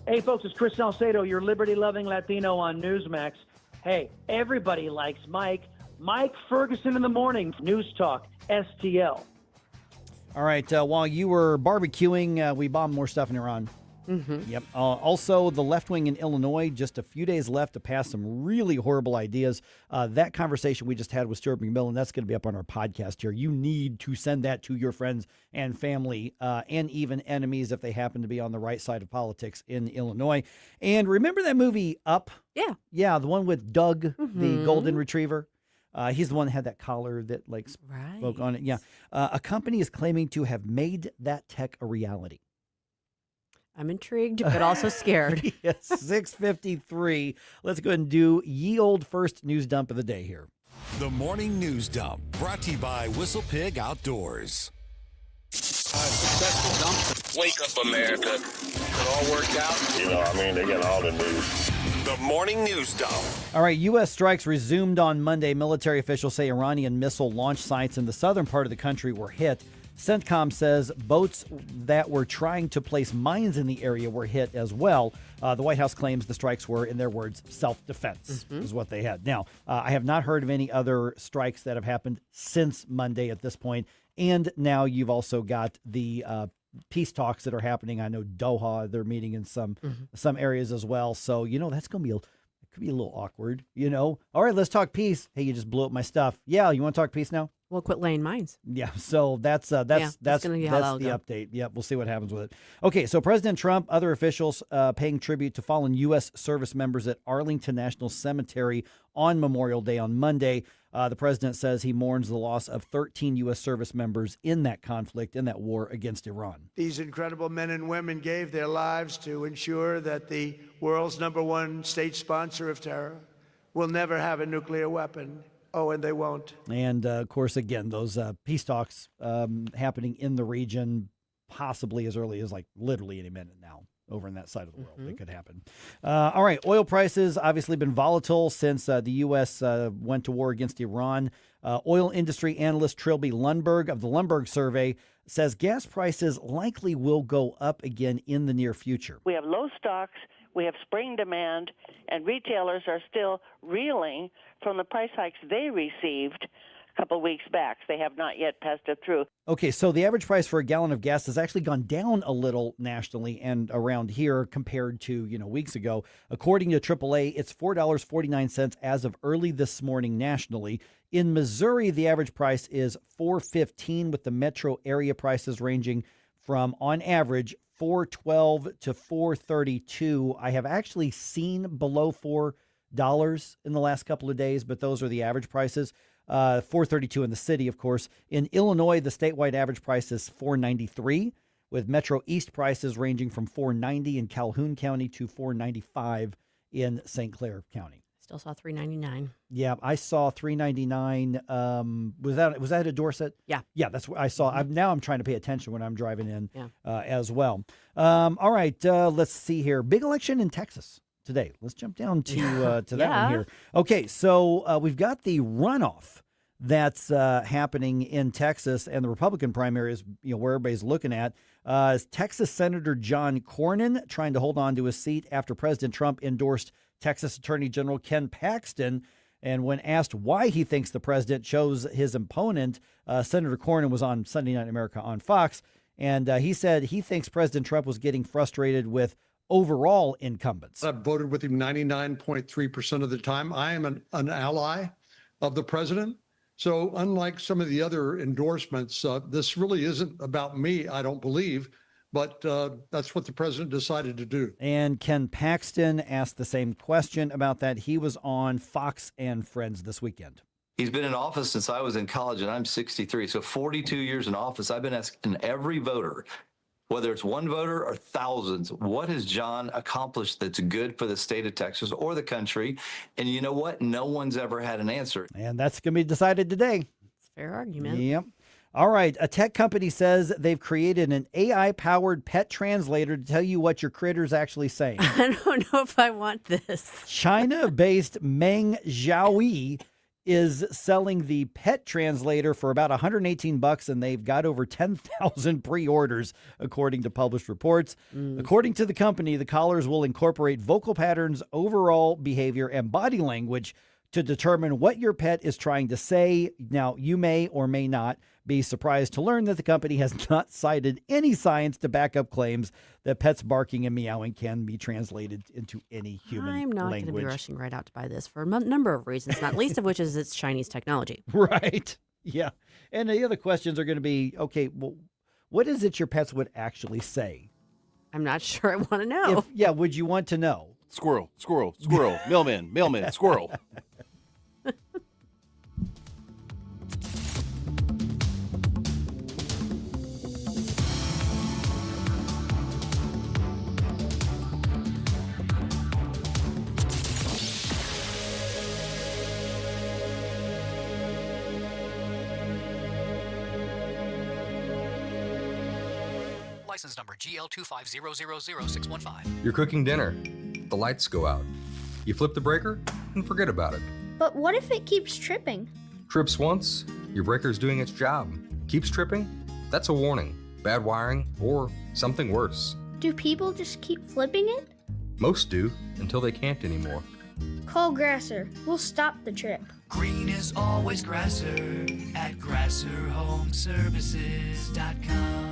Hey, folks, it's Chris Salcedo, your liberty-loving Latino on Newsmax. Hey, everybody likes Mike. Mike Ferguson in the morning, News Talk, STL. All right, while you were barbecuing, we bombed more stuff in Iran. Mm-hmm. Yep. Also, the left wing in Illinois, just a few days left to pass some really horrible ideas. That conversation we just had with Stuart McMillian, that's going to be up on our podcast here. You need to send that to your friends and family and even enemies if they happen to be on the right side of politics in Illinois. And remember that movie Up? Yeah. Yeah, the one with Doug, the golden retriever. He's the one that had that collar that spoke on it. Yeah. A company is claiming to have made that tech a reality. I'm intrigued, but also scared. Yes, 6:53. Let's go ahead and do ye old first news dump of the day here. The Morning News Dump, brought to you by Whistle Pig Outdoors. Successful dump. Wake up, America. It all worked out. They got all the news. The Morning News Dump. All right, U.S. strikes resumed on Monday. Military officials say Iranian missile launch sites in the southern part of the country were hit. CENTCOM says boats that were trying to place mines in the area were hit as well. The White House claims the strikes were, in their words, self-defense is what they had. Now, I have not heard of any other strikes that have happened since Monday at this point. And now you've also got the peace talks that are happening. I know Doha, they're meeting in some areas as well. So, that's going to be it could be a little awkward, All right, let's talk peace. Hey, you just blew up my stuff. Yeah, you want to talk peace now? We'll quit laying mines. Yeah, so that's the update. Yep, we'll see what happens with it. Okay, so President Trump, other officials paying tribute to fallen U.S. service members at Arlington National Cemetery on Memorial Day on Monday. The president says he mourns the loss of 13 U.S. service members in that conflict, in that war against Iran. These incredible men and women gave their lives to ensure that the world's #1 state sponsor of terror will never have a nuclear weapon. Oh, and they won't. And, of course, again, those peace talks happening in the region possibly as early as, literally any minute now over in that side of the world. It could happen. All right, oil prices obviously been volatile since the U.S. Went to war against Iran. Oil industry analyst Trilby Lundberg of the Lundberg Survey says gas prices likely will go up again in the near future. We have low stocks. We have spring demand, and retailers are still reeling from the price hikes they received a couple of weeks back. They have not yet passed it through. Okay, so the average price for a gallon of gas has actually gone down a little nationally and around here compared to, weeks ago. According to AAA, it's $4.49 as of early this morning nationally. In Missouri, the average price is $4.15, with the metro area prices ranging from, on average, $4.12 to $4.32. I have actually seen below $4 in the last couple of days, but those are the average prices. $4.32 in the city, of course. In Illinois, the statewide average price is $4.93, with Metro East prices ranging from $4.90 in Calhoun County to $4.95 in St. Clair County. Still saw $3.99. Yeah, I saw $3.99. Was that a Dorset? Yeah. Yeah, that's what I saw. Now I'm trying to pay attention when I'm driving in as well. All right, let's see here. Big election in Texas today. Let's jump down to that one here. Okay, so we've got the runoff that's happening in Texas, and the Republican primary is where everybody's looking at. Texas Senator John Cornyn trying to hold on to his seat after President Trump endorsed Texas Attorney General Ken Paxton. And when asked why he thinks the president chose his opponent, Senator Cornyn was on Sunday Night America on Fox. And he said he thinks President Trump was getting frustrated with overall incumbents. I've voted with him 99.3% of the time. I am an ally of the president. So unlike some of the other endorsements, this really isn't about me, I don't believe. But that's what the president decided to do. And Ken Paxton asked the same question about that. He was on Fox and Friends this weekend. He's been in office since I was in college, and I'm 63. So 42 years in office, I've been asking every voter, whether it's one voter or thousands, what has John accomplished that's good for the state of Texas or the country? And you know what? No one's ever had an answer. And that's going to be decided today. It's a fair argument. Yep. All right. A tech company says they've created an AI-powered pet translator to tell you what your critter's actually saying. I don't know if I want this. China-based Meng Xiaoyi is selling the pet translator for about $118, and they've got over 10,000 pre-orders, according to published reports. According to the company, the collars will incorporate vocal patterns, overall behavior, and body language to determine what your pet is trying to say. Now, you may or may not be surprised to learn that the company has not cited any science to back up claims that pets barking and meowing can be translated into any human language. I'm not going to be rushing right out to buy this for a number of reasons, not least of which is it's Chinese technology. Right. Yeah. And the other questions are going to be, okay, well, what is it your pets would actually say? I'm not sure I want to know. Would you want to know? Squirrel, squirrel, squirrel, mailman, squirrel. License number GL250000615. You're cooking dinner. The lights go out. You flip the breaker and forget about it. But what if it keeps tripping? Trips once, your breaker's doing its job. Keeps tripping? That's a warning. Bad wiring or something worse. Do people just keep flipping it? Most do, until they can't anymore. Call Grasser. We'll stop the trip. Green is always Grasser at GrasserHomeservices.com.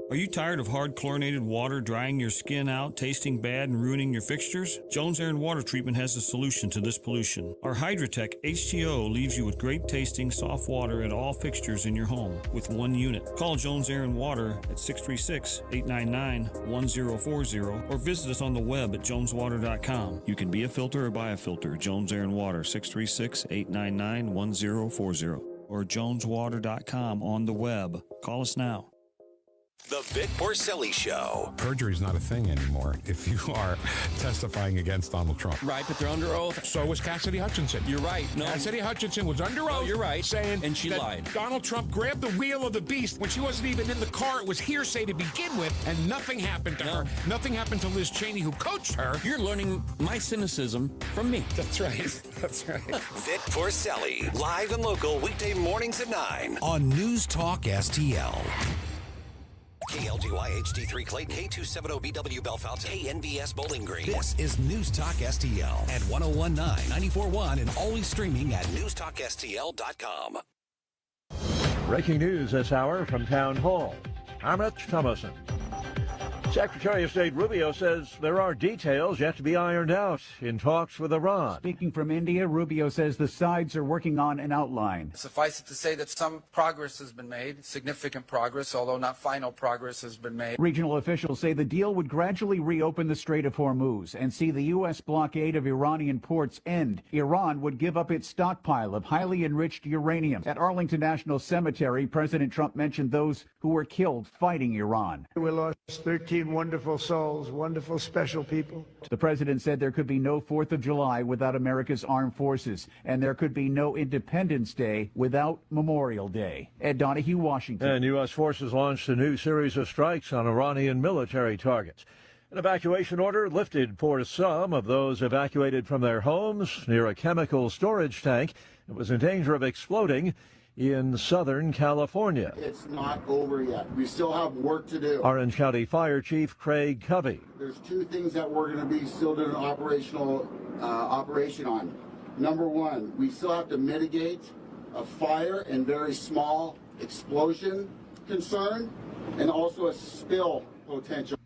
Are you tired of hard chlorinated water drying your skin out, tasting bad, and ruining your fixtures? Jones Air and Water Treatment has a solution to this pollution. Our Hydratech H2O leaves you with great tasting, soft water at all fixtures in your home with one unit. Call Jones Air and Water at 636-899-1040 or visit us on the web at joneswater.com. You can be a filter or buy a filter. Jones Air and Water, 636-899-1040 or joneswater.com on the web. Call us now. The Vic Porcelli Show. Perjury is not a thing anymore if you are testifying against Donald Trump. Right, but they're under oath. So was Cassidy Hutchinson. You're right. No. Cassidy Hutchinson was under oath. No, you're right. Saying and she that lied. Donald Trump grabbed the wheel of the beast when she wasn't even in the car. It was hearsay to begin with, and nothing happened to her. Nothing happened to Liz Cheney, who coached her. You're learning my cynicism from me. That's right. That's right. Vic Porcelli, live and local, weekday mornings at 9 on News Talk STL. KLGY HD3 Clayton, K270BW Bellefonte, KNVS Bowling Green. This is News Talk STL at 1019, 94.1, and always streaming at newstalkstl.com. Breaking news this hour from Town Hall. I'm Rich Thomason. Secretary of State Rubio says there are details yet to be ironed out in talks with Iran. Speaking from India, Rubio says the sides are working on an outline. Suffice it to say that some progress has been made, significant progress, although not final progress has been made. Regional officials say the deal would gradually reopen the Strait of Hormuz and see the U.S. blockade of Iranian ports end. Iran would give up its stockpile of highly enriched uranium. At Arlington National Cemetery, President Trump mentioned those who were killed fighting Iran. We lost 13 wonderful souls, wonderful, special people. The president said there could be no 4th of July without America's armed forces, and there could be no Independence Day without Memorial Day. Ed Donahue, Washington. And U.S. forces launched a new series of strikes on Iranian military targets. An evacuation order lifted for some of those evacuated from their homes near a chemical storage tank that was in danger of exploding. in Southern California. It's not over yet. We still have work to do. Orange County Fire Chief Craig Covey. There's two things that we're going to be still doing an operation on. Number one, we still have to mitigate a fire and very small explosion concern, and also a spill potential.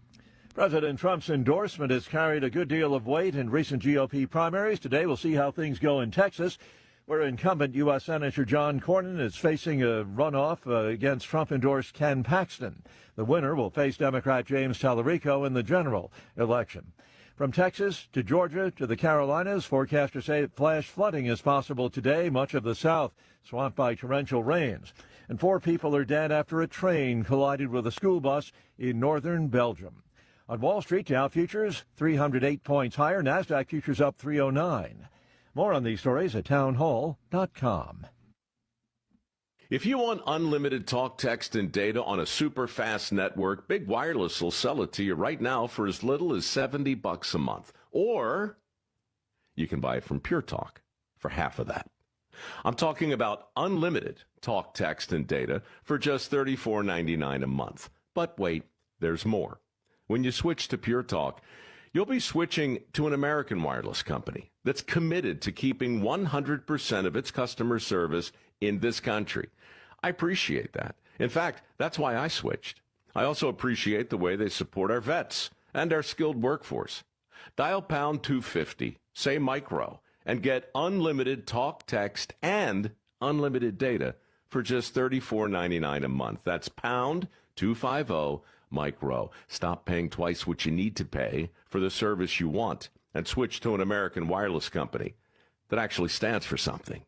President Trump's endorsement has carried a good deal of weight in recent GOP primaries. Today we'll see how things go in Texas, where incumbent U.S. Senator John Cornyn is facing a runoff against Trump-endorsed Ken Paxton. The winner will face Democrat James Tallarico in the general election. From Texas to Georgia to the Carolinas, forecasters say flash flooding is possible today. Much of the South swamped by torrential rains. And 4 people are dead after a train collided with a school bus in northern Belgium. On Wall Street, Dow futures 308 points higher. NASDAQ futures up 309. More on these stories at townhall.com. If you want unlimited talk, text, and data on a super fast network, Big Wireless will sell it to you right now for as little as $70 a month. Or you can buy it from Pure Talk for half of that. I'm talking about unlimited talk, text, and data for just $34.99 a month. But wait, there's more. When you switch to Pure Talk, you'll be switching to an American wireless company that's committed to keeping 100% of its customer service in this country. I appreciate that. In fact, that's why I switched. I also appreciate the way they support our vets and our skilled workforce. Dial pound 250, say micro, and get unlimited talk, text, and unlimited data for just $34.99 a month. That's pound 250 micro. Stop paying twice what you need to pay for the service you want and switch to an American wireless company that actually stands for something.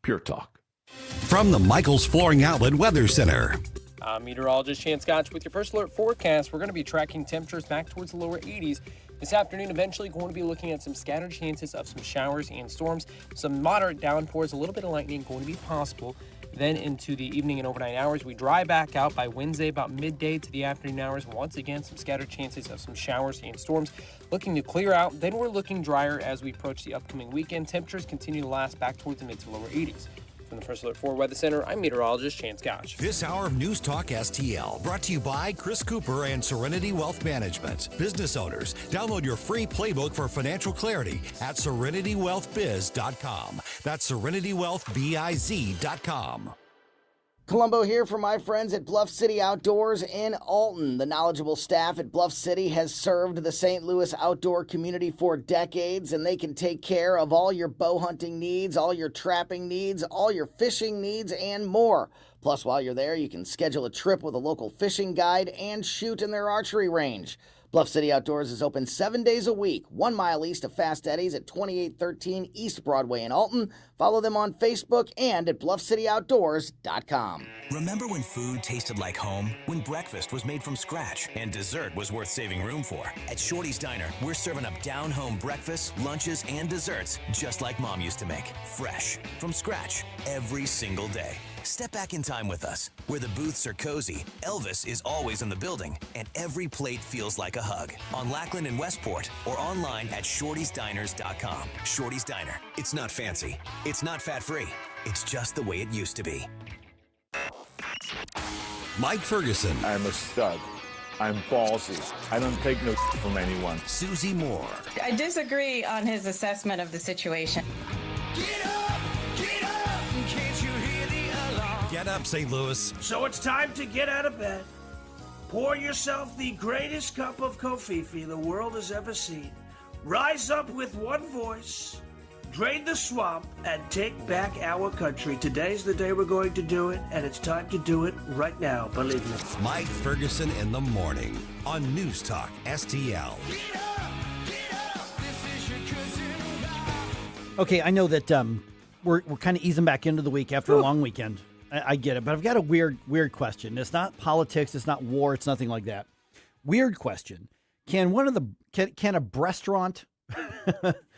Pure Talk. From the Michaels Flooring Outlet Weather Center. I'm meteorologist Chance Scotch with your first alert forecast. We're going to be tracking temperatures back towards the lower 80s. This afternoon, eventually going to be looking at some scattered chances of some showers and storms. Some moderate downpours, a little bit of lightning going to be possible. Then into the evening and overnight hours, we dry back out by Wednesday about midday to the afternoon hours. Once again, some scattered chances of some showers and storms looking to clear out. Then we're looking drier as we approach the upcoming weekend. Temperatures continue to last back towards the mid to lower 80s. From the First Alert 4 Weather Center, I'm meteorologist Chance Scotch. This hour of News Talk STL brought to you by Chris Cooper and Serenity Wealth Management. Business owners, download your free playbook for financial clarity at SerenityWealthBiz.com. That's SerenityWealthBiz.com. Columbo here for my friends at Bluff City Outdoors in Alton. The knowledgeable staff at Bluff City has served the St. Louis outdoor community for decades, and they can take care of all your bow hunting needs, all your trapping needs, all your fishing needs, and more. Plus, while you're there, you can schedule a trip with a local fishing guide and shoot in their archery range. Bluff City Outdoors is open 7 days a week, 1 mile east of Fast Eddie's at 2813 East Broadway in Alton. Follow them on Facebook and at BluffCityOutdoors.com. Remember when food tasted like home? When breakfast was made from scratch and dessert was worth saving room for? At Shorty's Diner, we're serving up down-home breakfasts, lunches, and desserts just like Mom used to make. Fresh, from scratch, every single day. Step back in time with us, where the booths are cozy, Elvis is always in the building, and every plate feels like a hug. On Lackland and Westport, or online at shortysdiners.com. Shorty's Diner. It's not fancy. It's not fat-free. It's just the way it used to be. Mike Ferguson. I'm a stud. I'm ballsy. I don't take no from anyone. Susie Moore. I disagree on his assessment of the situation. Get up! Get up! Can't you hear the alarm? Get up, St. Louis. So it's time to get out of bed. Pour yourself the greatest cup of Kofifi the world has ever seen. Rise up with one voice, drain the swamp, and take back our country. Today's the day we're going to do it, and it's time to do it right now, believe me. Mike Ferguson in the morning on News Talk STL. Okay, I know that we're kind of easing back into the week after a long weekend. I get it, but I've got a weird question. It's not politics, it's not war, it's nothing like that. Weird question. Can a restaurant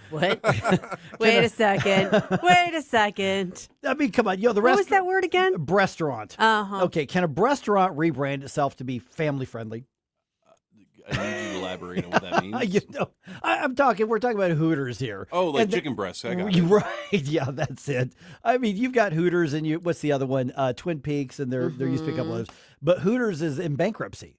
What? Wait a second. I mean, come on. The what was that word again? Restaurant. Uh-huh. Okay, can a restaurant rebrand itself to be family friendly? need you to elaborate on what that means. We're talking about Hooters here. Oh, like And chicken breasts. I got it. Right. Yeah, that's it. I mean, you've got Hooters and what's the other one? Twin Peaks, and they're used to pick up others. But Hooters is in bankruptcy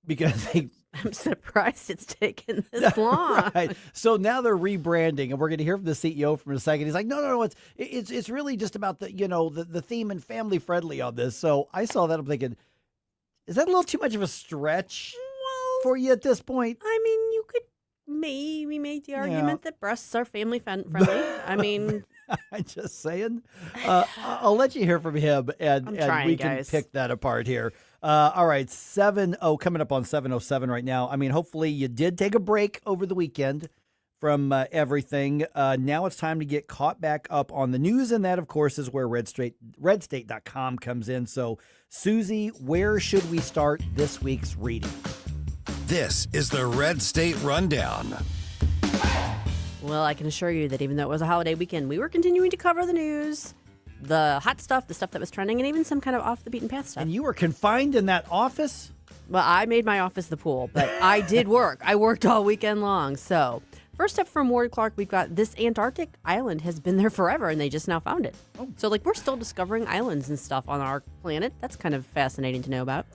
because I'm surprised it's taken this long. Right. So now they're rebranding, and we're going to hear from the CEO from a second. He's like, no, it's really just about the theme and family friendly on this. So I saw that, I'm thinking, is that a little too much of a stretch for you at this point? I mean, you could maybe make the argument that breasts are family friendly. I mean, I'm just saying. I'll let you hear from him, and we can pick that apart here. All right, coming up on 7:07 right now. I mean, hopefully you did take a break over the weekend from everything. Now it's time to get caught back up on the news, and that, of course, is where redstate.com comes in. So, Susie, where should we start this week's reading? This is the Red State Rundown. Well, I can assure you that even though it was a holiday weekend, we were continuing to cover the news, the hot stuff, the stuff that was trending, and even some kind of off the beaten path stuff. And you were confined in that office? Well, I made my office the pool, but I did work. I worked all weekend long. So, first up from Ward Clark, we've got this Antarctic island has been there forever, and they just now found it. Oh. So, we're still discovering islands and stuff on our planet. That's kind of fascinating to know about.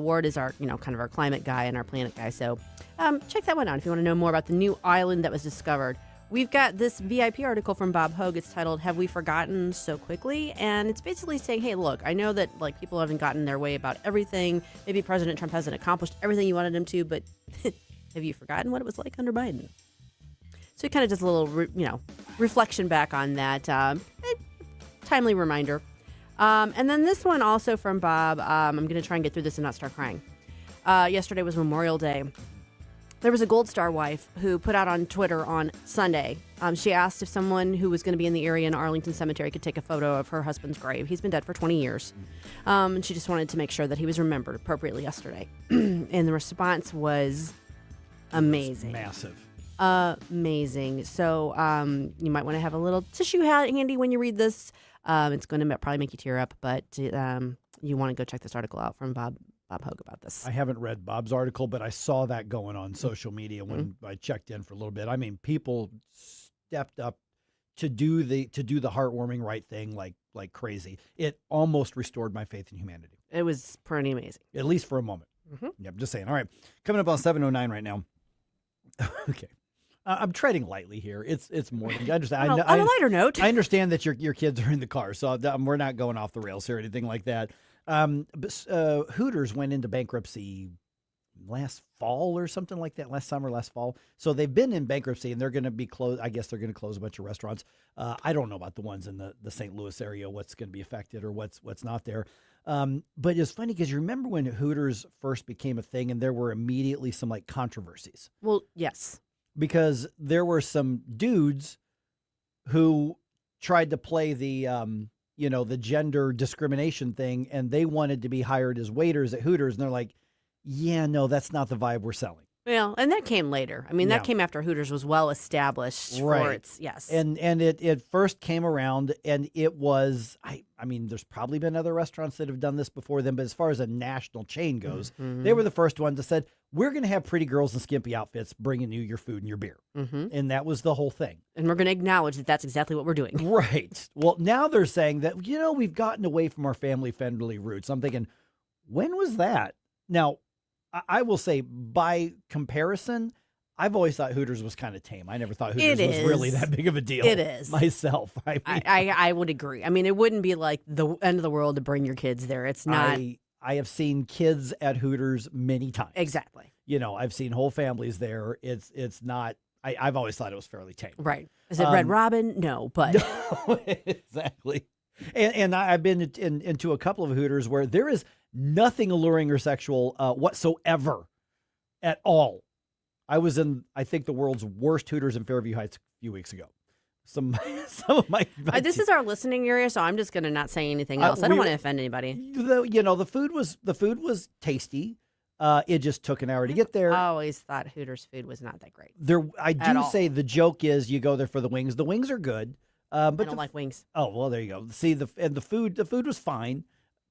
Ward is our, kind of our climate guy and our planet guy. So, check that one out if you want to know more about the new island that was discovered. We've got this VIP article from Bob Hogue. It's titled, "Have We Forgotten So Quickly?" And it's basically saying, hey, look, I know that people haven't gotten their way about everything. Maybe President Trump hasn't accomplished everything you wanted him to, but have you forgotten what it was like under Biden? So he kind of does a little, reflection back on that. Timely reminder. And then this one also from Bob. I'm going to try and get through this and not start crying. Yesterday was Memorial Day. There was a Gold Star wife who put out on Twitter on Sunday. She asked if someone who was going to be in the area in Arlington Cemetery could take a photo of her husband's grave. He's been dead for 20 years. And she just wanted to make sure that he was remembered appropriately yesterday. And the response was amazing. Massive. Amazing. So you might want to have a little tissue handy when you read this. It's going to probably make you tear up, but you want to go check this article out from Bob Hogue about this. I haven't read Bob's article, but I saw that going on social media when I checked in for a little bit. I mean, people stepped up to do the heartwarming right thing like crazy. It almost restored my faith in humanity. It was pretty amazing. At least for a moment. Yeah, I'm just saying. All right. Coming up on 7:09 right now. Okay. I'm treading lightly here. It's morning. I understand. On a lighter note. I understand that your kids are in the car, so we're not going off the rails here or anything like that. But Hooters went into bankruptcy last fall or something like that, last summer, last fall. So they've been in bankruptcy, and they're going to be closed. I guess they're going to close a bunch of restaurants. I don't know about the ones in the St. Louis area, what's going to be affected or what's not there. But it's funny because you remember when Hooters first became a thing, and there were immediately some controversies. Well, yes. Because there were some dudes who tried to play the gender discrimination thing, and they wanted to be hired as waiters at Hooters, and they're like, yeah, no, that's not the vibe we're selling. Well, and that came later. I mean, that came after Hooters was well established for its, yes. And it first came around, and it was, I mean, there's probably been other restaurants that have done this before them, but as far as a national chain goes, they were the first ones that said, we're going to have pretty girls in skimpy outfits bringing you your food and your beer. And that was the whole thing. And we're going to acknowledge that that's exactly what we're doing. Right. Well, now they're saying that, we've gotten away from our family-friendly roots. I'm thinking, when was that? Now, I will say, by comparison, I've always thought Hooters was kind of tame. I never thought Hooters was really that big of a deal. It is. Myself. I would agree. I mean, it wouldn't be like the end of the world to bring your kids there. It's not. I have seen kids at Hooters many times. Exactly. I've seen whole families there. It's not. I've always thought it was fairly tame. Right. Is it Red Robin? No, but. No, exactly. And I've been into a couple of Hooters where there is nothing alluring or sexual whatsoever at all. I was in, I think, the world's worst Hooters in Fairview Heights a few weeks ago. Some of my this is our listening area, so I'm just going to not say anything else. I don't want to offend anybody. The food was tasty. It just took an hour to get there. I always thought Hooters food was not that great. I do say the joke is you go there for the wings. The wings are good. But I don't like wings. Oh, well, there you go. See, the food was fine.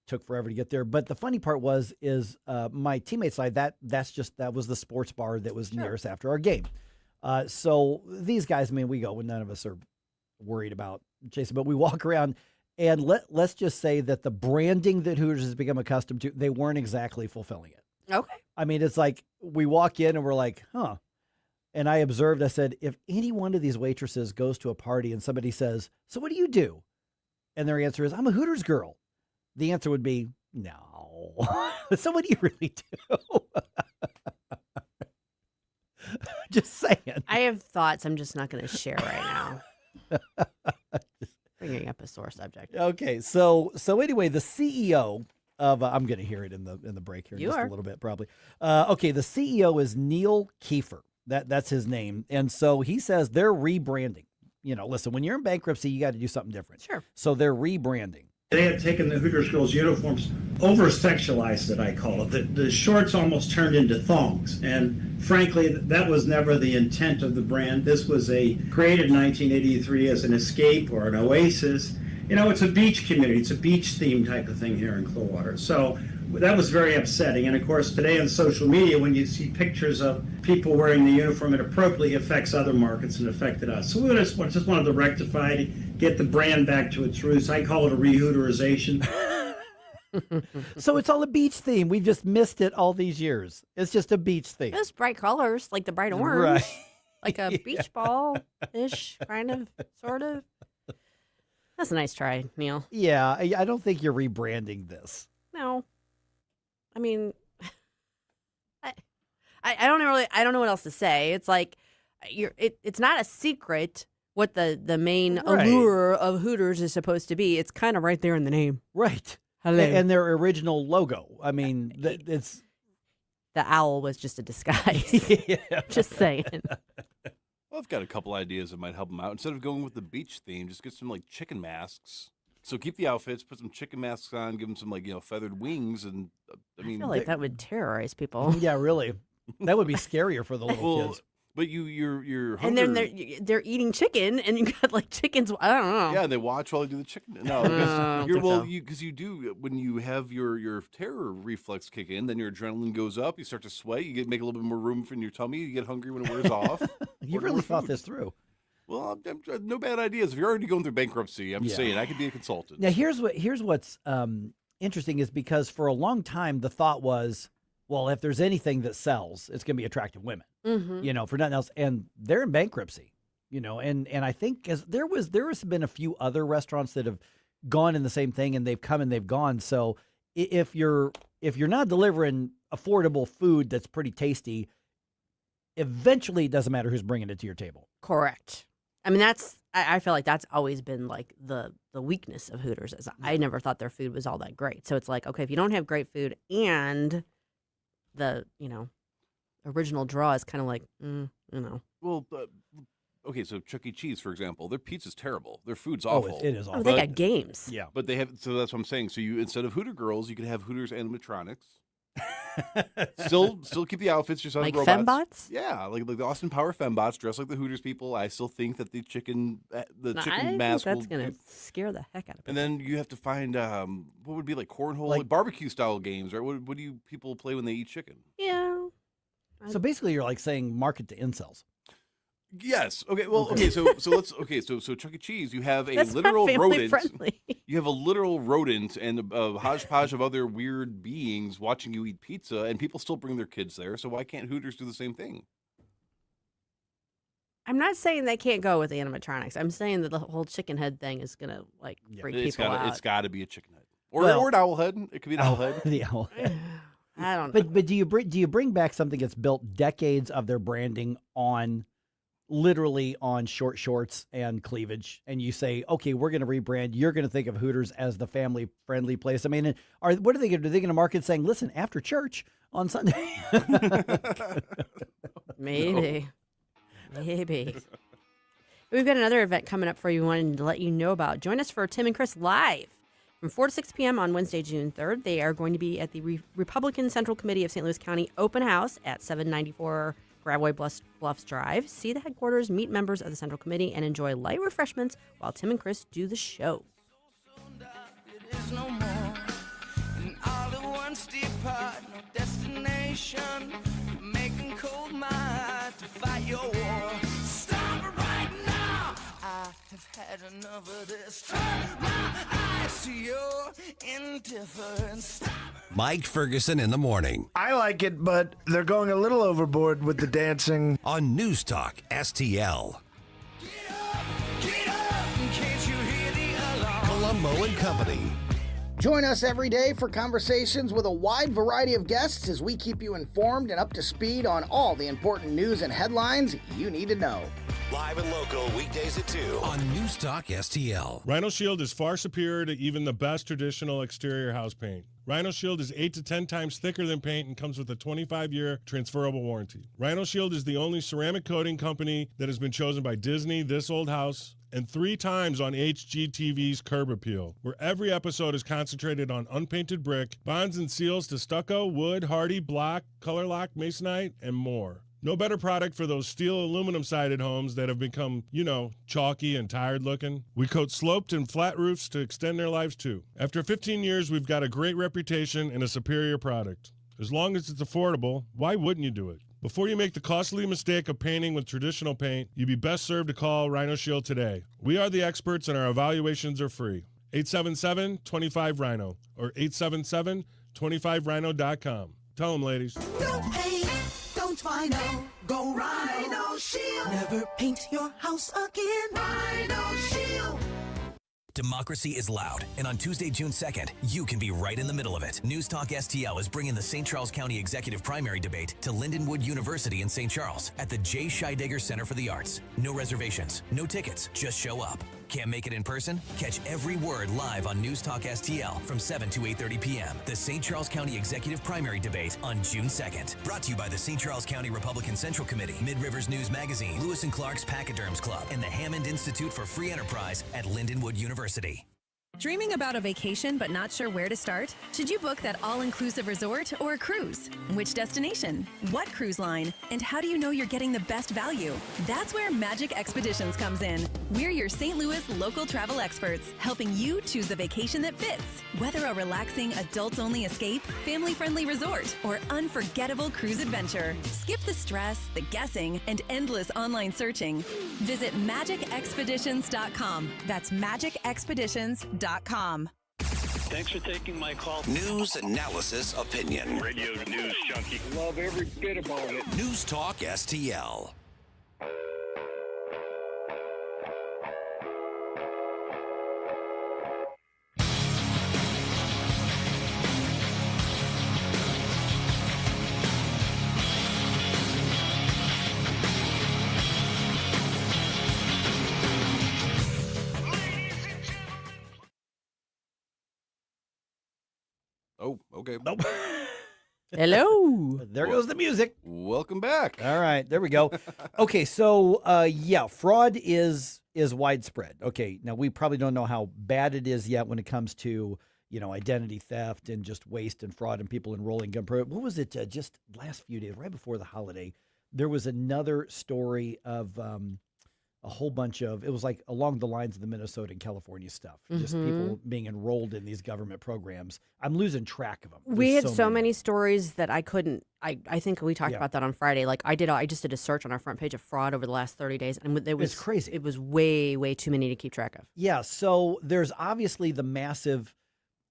took forever to get there. But the funny part is my teammates side, that was the sports bar that was near us after our game. So these guys, I mean, we go when none of us are worried about chasing, but we walk around and let's just say that the branding that Hooters has become accustomed to, they weren't exactly fulfilling it. Okay. I mean, it's like we walk in and we're like, huh. And I observed, I said, if any one of these waitresses goes to a party and somebody says, so what do you do? And their answer is, I'm a Hooters girl. The answer would be, no. So what do you really do? Just saying. I have thoughts I'm just not going to share right now. Bringing up a sore subject. Okay, so anyway, the CEO of I'm going to hear it in the break here in just a little bit, probably. Okay, the CEO is Neil Kiefer. That's his name, and so he says they're rebranding. You know, listen, when you're in bankruptcy, you got to do something different. Sure. So they're rebranding. They had taken the Hooters girls' uniforms, over-sexualized it, I call it. The shorts almost turned into thongs. And frankly, that was never the intent of the brand. This was created in 1983 as an escape or an oasis. You know, it's a beach community. It's a beach theme type of thing here in Clearwater. So that was very upsetting. And of course, today on social media, when you see pictures of people wearing the uniform, it appropriately affects other markets and affected us. So we just wanted to rectify it, get the brand back to its roots. I call it a re-Hooterization. So it's all a beach theme. We've just missed it all these years. It's just a beach theme. Those bright colors, like the bright orange, right. Like a beach ball-ish, kind of, sort of. That's a nice try, Neil. Yeah, I don't think you're rebranding this. No. I mean, I don't know what else to say. It's like it's not a secret what the main allure of Hooters is supposed to be. It's kind of right there in the name. Right. Hello. And their original logo. I mean, it's the owl was just a disguise. Yeah. Just saying. Well, I've got a couple ideas that might help them out. Instead of going with the beach theme, just get some like chicken masks. So keep the outfits, put some chicken masks on, give them some feathered wings, and I mean, feel like that would terrorize people. Yeah, really. That would be scarier for the little kids. But you're and then they're eating chicken, and you got like chickens. I don't know. Yeah, and they watch while they do the chicken. No, because you do when you have your terror reflex kick in, then your adrenaline goes up. You start to sweat. You make a little bit more room in your tummy. You get hungry when it wears off. You really thought this through. Well, no bad ideas. If you're already going through bankruptcy, I'm just saying I could be a consultant. Now, here's what's interesting is because for a long time the thought was, well, if there's anything that sells, it's going to be attractive women. Mm-hmm. You know, for nothing else, and they're in bankruptcy. You know, and I think there has been a few other restaurants that have gone in the same thing, and they've come and they've gone. So if you're not delivering affordable food that's pretty tasty, eventually it doesn't matter who's bringing it to your table. Correct. I mean, I feel like that's always been like the weakness of Hooters. Is I never thought their food was all that great. So it's like, okay, if you don't have great food and the, original draw is kind of like, Well, okay, so Chuck E. Cheese, for example, their pizza's terrible. Their food's awful. It is awful. Oh, they got games. Yeah. But they have, so that's what I'm saying. So you, instead of Hooter Girls, you could have Hooters animatronics. still keep the outfits, just like robots. fembots. Yeah, like the Austin Power fembots, dressed like the Hooters people. I still think that the chicken mask that's gonna scare the heck out of people. And then you have to find what would be like cornhole, like barbecue style games, right? What do you people play when they eat chicken? Yeah. So basically, you're like saying market to incels. Yes. Okay. Well. Okay. So let's. Okay. So Chuck E. Cheese, you have a That's literal not family rodent. friendly. You have a literal rodent and a hodgepodge of other weird beings watching you eat pizza, and people still bring their kids there. So why can't Hooters do the same thing? I'm not saying they can't go with the animatronics. I'm saying that the whole chicken head thing is gonna freak people out. It's got to be a chicken head or an owl head. It could be an owl head. The owl head. I don't know. But do you bring back something that's built decades of their branding on? Literally on short shorts and cleavage, and you say, okay, we're going to rebrand. You're going to think of Hooters as the family-friendly place. I mean, what are they going to do? Are they going to market saying, listen, after church on Sunday? Maybe. We've got another event coming up for you we wanted to let you know about. Join us for Tim and Chris Live from 4 to 6 p.m. on Wednesday, June 3rd. They are going to be at the Republican Central Committee of St. Louis County Open House at 794 Gravois Bluffs Drive. See the headquarters, meet members of the Central Committee, and enjoy light refreshments while Tim and Chris do the show. once depart, no destination, making cold my heart to fight your war. Stop it right now. I have had enough of this. Turn my eyes to your indifference. Mike Ferguson in the morning. I like it, but they're going a little overboard with the dancing. On News Talk STL. Get up, can't you hear the alarm? Columbo and Company. Join us every day for conversations with a wide variety of guests as we keep you informed and up to speed on all the important news and headlines you need to know. Live and local weekdays at 2 on News Talk STL. Rhino Shield is far superior to even the best traditional exterior house paint. Rhino Shield is 8 to 10 times thicker than paint and comes with a 25-year transferable warranty. Rhino Shield is the only ceramic coating company that has been chosen by Disney, This Old House, and 3 times on HGTV's Curb Appeal, where every episode is concentrated on unpainted brick, bonds and seals to stucco, wood, hardy, block, color lock, masonite, and more. No better product for those steel aluminum-sided homes that have become, chalky and tired looking. We coat sloped and flat roofs to extend their lives too. After 15 years, we've got a great reputation and a superior product. As long as it's affordable, why wouldn't you do it? Before you make the costly mistake of painting with traditional paint, you'd be best served to call Rhino Shield today. We are the experts and our evaluations are free. 877-25-RHINO or 877-25rhino.com. Tell them, ladies. Don't paint, don't Rhino, go Rhino Shield. Never paint your house again. Rhino Shield. Democracy is loud, and on Tuesday, June 2nd, you can be right in the middle of it. News Talk STL is bringing the St. Charles County Executive Primary Debate to Lindenwood University in St. Charles at the J. Schneider Center for the Arts. No reservations, no tickets, just show up. Can't make it in person? Catch every word live on News Talk STL from 7 to 8:30 p.m. The St. Charles County Executive Primary Debate on June 2nd. Brought to you by the St. Charles County Republican Central Committee, Mid-Rivers News Magazine, Lewis & Clark's Pachyderms Club, and the Hammond Institute for Free Enterprise at Lindenwood University. Dreaming about a vacation but not sure where to start? Should you book that all-inclusive resort or a cruise? Which destination? What cruise line? And how do you know you're getting the best value? That's where Magic Expeditions comes in. We're your St. Louis local travel experts, helping you choose the vacation that fits. Whether a relaxing, adults-only escape, family-friendly resort, or unforgettable cruise adventure, skip the stress, the guessing, and endless online searching. Visit magicexpeditions.com. That's magicexpeditions.com. Thanks for taking my call. News, analysis, opinion. Radio news junkie. Love every bit about it. News Talk STL. Oh, okay. Nope. Hello. There goes the music. Welcome back. All right, there we go. Okay, so fraud is widespread. Okay, now we probably don't know how bad it is yet when it comes to identity theft and just waste and fraud and people enrolling gun program. What was it? Just last few days, right before the holiday, there was another story of a whole bunch of, it was like along the lines of the Minnesota and California stuff, just people being enrolled in these government programs. I'm losing track of them. We had so many stories that I couldn't, I think we talked about that on Friday. Like I just did a search on our front page of fraud over the last 30 days. And it was it's crazy. It was way, way too many to keep track of. Yeah. So there's obviously the massive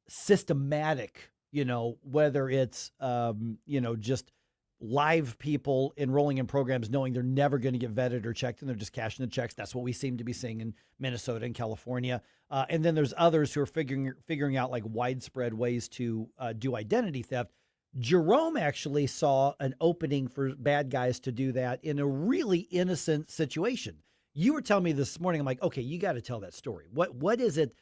systematic, whether it's, just live people enrolling in programs knowing they're never going to get vetted or checked and they're just cashing the checks. That's what we seem to be seeing in Minnesota and California. And then there's others who are figuring out like widespread ways to do identity theft. Jerome actually saw an opening for bad guys to do that in a really innocent situation. You were telling me this morning, I'm like, okay, you got to tell that story. What is it?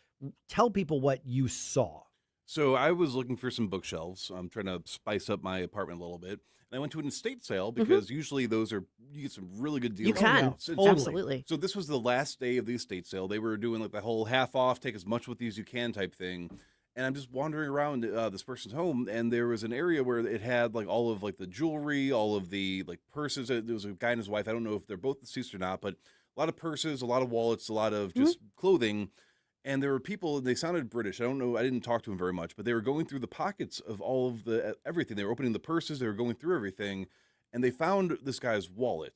Tell people what you saw. So I was looking for some bookshelves. I'm trying to spice up my apartment a little bit. And I went to an estate sale because usually you get some really good deals. You can. Absolutely. So this was the last day of the estate sale. They were doing like the whole half off, take as much with these as you can type thing. And I'm just wandering around this person's home, and there was an area where it had like all of like the jewelry, all of the like purses. There was a guy and his wife. I don't know if they're both deceased or not, but a lot of purses, a lot of wallets, a lot of just clothing. And there were people, they sounded British. I don't know, I didn't talk to them very much, but they were going through the pockets of all of the everything. They were opening the purses, they were going through everything, and they found this guy's wallet.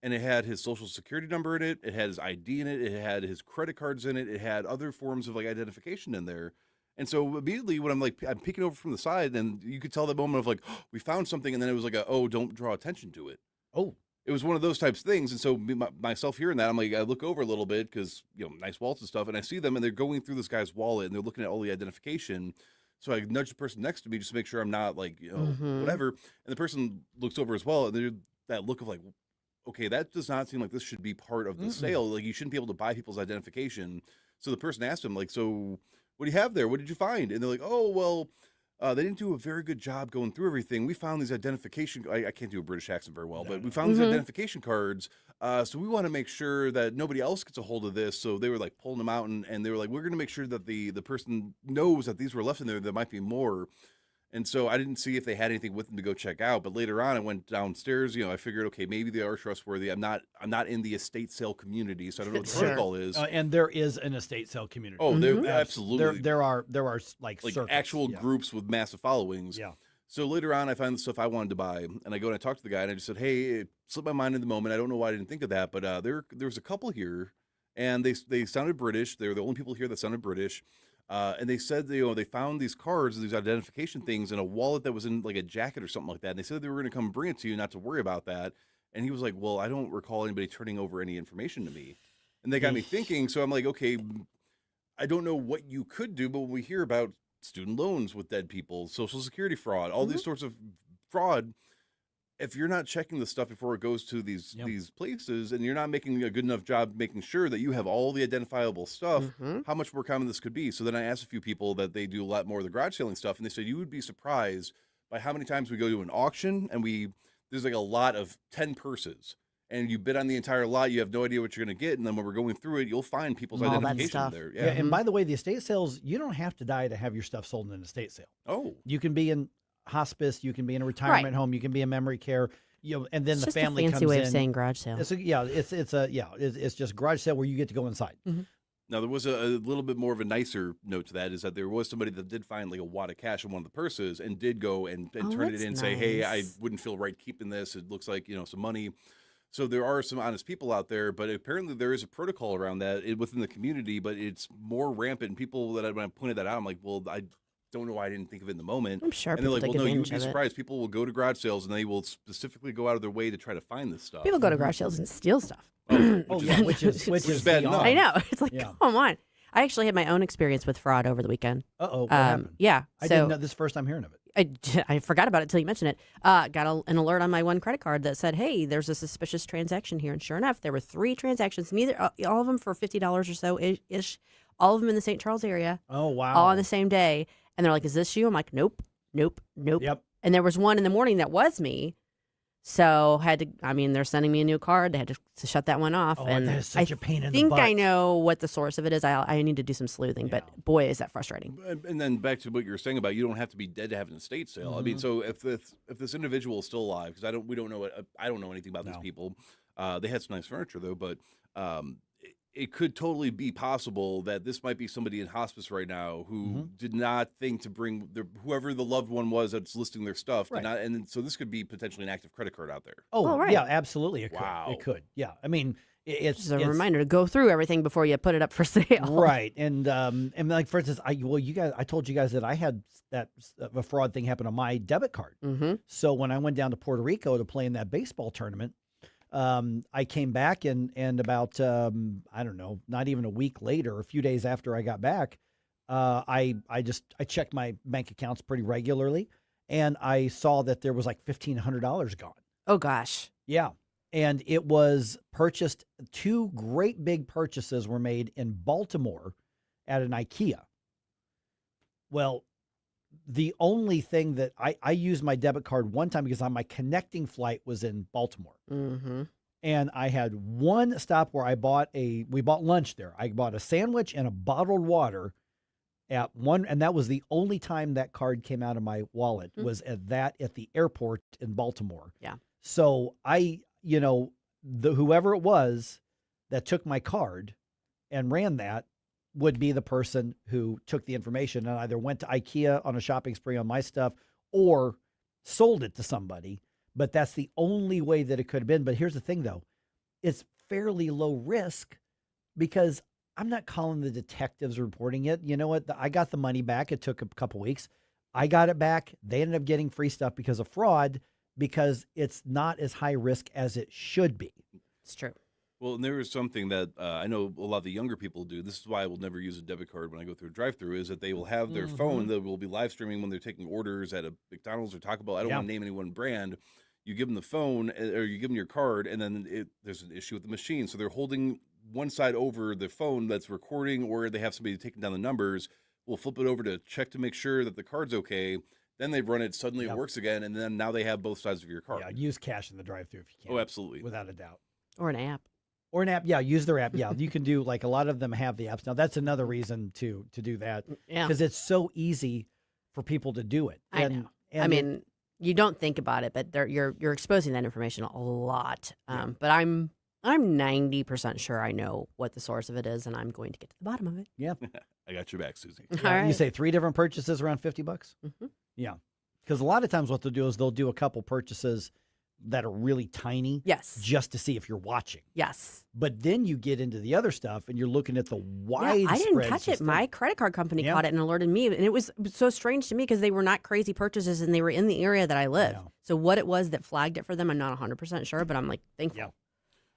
And it had his social security number in it, it had his ID in it, it had his credit cards in it, it had other forms of like identification in there. And so immediately when I'm peeking over from the side, and you could tell that moment of like, oh, we found something, and then it was like, don't draw attention to it. Oh. It was one of those types of things. And so myself hearing that, I'm like, I look over a little bit because, nice wallets and stuff. And I see them and they're going through this guy's wallet and they're looking at all the identification. So I nudge the person next to me just to make sure I'm not like, whatever. And the person looks over as well. And they're that look of like, okay, that does not seem like this should be part of the sale. Like you shouldn't be able to buy people's identification. So the person asked him like, so what do you have there? What did you find? And they're like, oh, well, they didn't do a very good job going through everything. We found these identification. I can't do a British accent very well, but we found these identification cards. So we want to make sure that nobody else gets a hold of this. So they were like pulling them out, and they were like, we're going to make sure that the person knows that these were left in there. There might be more. And so I didn't see if they had anything with them to go check out. But later on, I went downstairs. I figured, okay, maybe they are trustworthy. I'm not in the estate sale community, so I don't know what the protocol is. And there is an estate sale community. Oh, there absolutely. There are like circles. Actual groups with massive followings. Yeah. So later on, I find the stuff I wanted to buy, and I go and I talk to the guy, and I just said, hey, it slipped my mind in the moment. I don't know why I didn't think of that, but there was a couple here, and they sounded British. They were the only people here that sounded British. And they said they found these cards, these identification things in a wallet that was in like a jacket or something like that. And they said they were going to come bring it to you, not to worry about that. And he was like, well, I don't recall anybody turning over any information to me. And they got me thinking. So I'm like, okay, I don't know what you could do, but when we hear about student loans with dead people, social security fraud, all these sorts of fraud, if you're not checking the stuff before it goes to these places, and you're not making a good enough job making sure that you have all the identifiable stuff, how much more common this could be. So then I asked a few people that they do a lot more of the garage selling stuff, and they said you would be surprised by how many times we go to an auction and there's like a lot of 10 purses, and you bid on the entire lot, you have no idea what you're going to get, and then when we're going through it, you'll find people's identification there. Yeah. And by the way, the estate sales, you don't have to die to have your stuff sold in an estate sale. Oh. You can be in hospice, you can be in a retirement home, you can be in memory care, and then it's the family just a fancy comes way in. of saying garage sale. It's just garage sale where you get to go inside. Now there was a little bit more of a nicer note to that, is that there was somebody that did find like a wad of cash in one of the purses and did go and turn it in and say, hey, I wouldn't feel right keeping this. It looks like some money. So there are some honest people out there, but apparently there is a protocol around that within the community, but it's more rampant. People when I pointed that out, I'm like, well, I don't know why I didn't think of it in the moment. I'm sure and they're people like, take well, no, you would advantage be of it. surprised. People will go to garage sales and they will specifically go out of their way to try to find this stuff. People go to garage sales and steal stuff. Which is bad enough. I know. It's like, come on. I actually had my own experience with fraud over the weekend. What happened? Yeah. I didn't know this first time hearing of it. I forgot about it until you mentioned it. Got an alert on my one credit card that said, hey, there's a suspicious transaction here. And sure enough, there were 3 transactions, all of them for $50 or so ish, all of them in the St. Charles area. Oh, wow. All on the same day. And they're like, is this you? I'm like, nope. Yep. And there was one in the morning that was me. So they're sending me a new card. They had to shut that one off. Oh, and that is such a pain in the I think butt. I know what the source of it is. I need to do some sleuthing, but boy, is that frustrating. And then back to what you were saying about you don't have to be dead to have an estate sale. I mean, so if this individual is still alive, because I don't know anything about these people. They had some nice furniture though, but it could totally be possible that this might be somebody in hospice right now who did not think to bring whoever the loved one was that's listing their stuff. Did not, and so this could be potentially an active credit card out there. Oh, right. Yeah, absolutely. It could. Wow. It could. Yeah. I mean, it's just a reminder to go through everything before you put it up for sale. Right. And like, for instance, I told you guys that I had a fraud thing happen on my debit card. So when I went down to Puerto Rico to play in that baseball tournament, I came back and about, I don't know, not even a week later, a few days after I got back, I checked my bank accounts pretty regularly, and I saw that there was like $1,500 gone. Oh gosh. Yeah. And it was purchased. 2 great big purchases were made in Baltimore at an IKEA. Well, the only thing that I used my debit card one time because on my connecting flight was in Baltimore. And I had one stop where we bought lunch there. I bought a sandwich and a bottled water at one, and that was the only time that card came out of my wallet was at the airport in Baltimore. Yeah. So whoever it was that took my card and ran that would be the person who took the information and either went to IKEA on a shopping spree on my stuff or sold it to somebody. But that's the only way that it could have been. But here's the thing, though. It's fairly low risk because I'm not calling the detectives reporting it. You know what? I got the money back. It took a couple weeks. I got it back. They ended up getting free stuff because of fraud, because it's not as high risk as it should be. It's true. Well, and there is something that I know a lot of the younger people do. This is why I will never use a debit card when I go through a drive-through, is that they will have their phone that will be live streaming when they're taking orders at a McDonald's or Taco Bell. I don't want to name any one brand. You give them the phone or you give them your card, and then there's an issue with the machine. So they're holding one side over the phone that's recording, or they have somebody taking down the numbers. We'll flip it over to check to make sure that the card's okay. Then they run it. Suddenly it works again, and then now they have both sides of your card. Yeah, use cash in the drive-thru if you can. Oh, absolutely. Without a doubt. Or an app. Or an app. Yeah, use their app. Yeah, you can do, like, a lot of them have the apps. Now, that's another reason to do that. Yeah. Because it's so easy for people to do it. I know. I mean, you don't think about it, but you're exposing that information a lot. But I'm 90% sure I know what the source of it is, and I'm going to get to the bottom of it. Yeah. I got your back, Susie. Yeah, All right. You say 3 different purchases around $50? Mm-hmm. Yeah. Because a lot of times what they'll do is they'll do a couple purchases that are really tiny. Yes. Just to see if you're watching. Yes. But then you get into the other stuff and you're looking at the widespread. I didn't catch it. system. My credit card company caught it and alerted me. And it was so strange to me because they were not crazy purchases and they were in the area that I live. So what it was that flagged it for them, I'm not 100% sure, but I'm like, thankful. Yeah.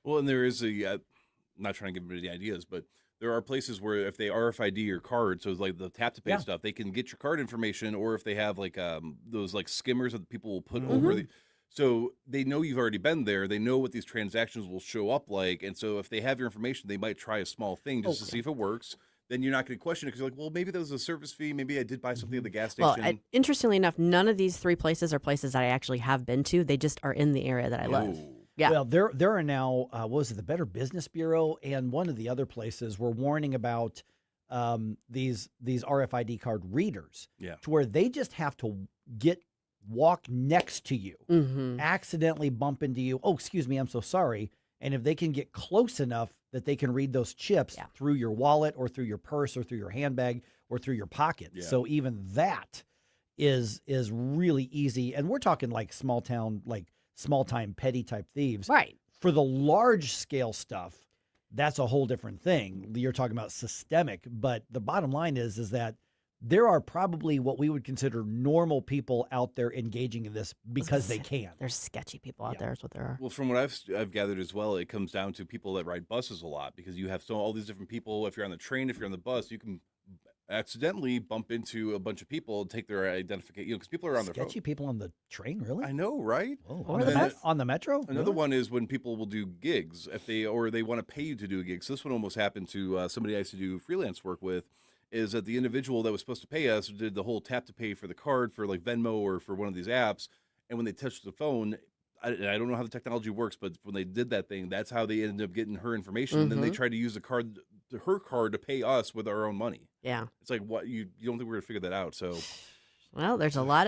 Well, and there is I'm not trying to give anybody ideas, but there are places where if they RFID your card, so it's like the tap to pay stuff, they can get your card information, or if they have like those like skimmers that people will put over the. So they know you've already been there. They know what these transactions will show up like. And so if they have your information, they might try a small thing just to see if it works. Then you're not going to question it because you're like, well, maybe there was a service fee. Maybe I did buy something at the gas station. Well, interestingly enough, none of these 3 places are places that I actually have been to. They just are in the area that I live. Yeah. Well, there are now, what was it, the Better Business Bureau and one of the other places were warning about these RFID card readers. Yeah. To where they just have to walk next to you, accidentally bump into you. Oh, excuse me, I'm so sorry. And if they can get close enough that they can read those chips through your wallet or through your purse or through your handbag or through your pocket. Yeah. So even that is really easy. And we're talking like small town, like small time petty type thieves. Right. For the large scale stuff, that's a whole different thing. You're talking about systemic, but the bottom line is that there are probably what we would consider normal people out there engaging in this because they can. There's sketchy people out there is what there are. Well, from what I've gathered as well, it comes down to people that ride buses a lot because you have all these different people. If you're on the train, if you're on the bus, you can accidentally bump into a bunch of people and take their identification, because people are on their phone. Sketchy people on the train, really? I know, right? Or the bus? On the metro? Another one is when people will do gigs if they want to pay you to do a gig. So this one almost happened to somebody I used to do freelance work with. Is that the individual that was supposed to pay us did the whole tap to pay for the card for like Venmo or for one of these apps, and when they touched the phone, I don't know how the technology works, but when they did that thing, that's how they ended up getting her information. And then they tried to use her card to pay us with our own money. Yeah, it's like what you don't think we're gonna figure that out? So, well, there's a lot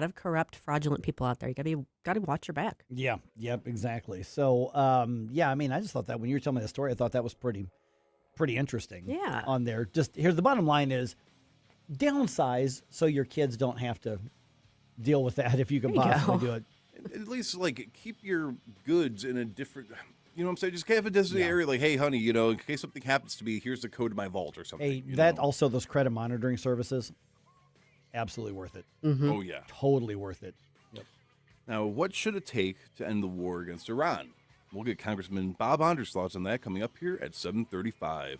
of corrupt, fraudulent people out there. You gotta watch your back. Yeah, yep, exactly. So, yeah, I mean, I just thought that when you were telling me the story, I thought that was pretty interesting. Yeah. On there. Just here's the bottom line is downsize so your kids don't have to deal with that if you can possibly do it. At least like keep your goods in a different, you know what I'm saying? Just have a designated area like, hey, honey, you know, in case something happens to me, here's the code to my vault or something. Hey, that also, those credit monitoring services, absolutely worth it. Oh, yeah. Totally worth it. Yep. Now, what should it take to end the war against Iran? We'll get Congressman Bob Onder's thoughts on that coming up here at 7:35.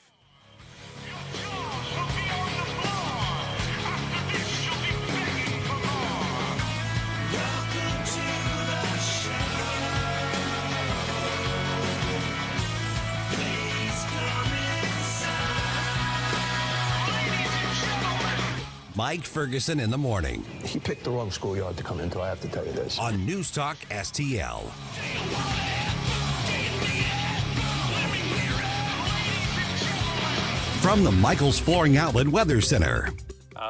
Mike Ferguson in the morning. He picked the wrong schoolyard to come into, I have to tell you this. On News Talk STL. From the Michaels Flooring Outlet Weather Center.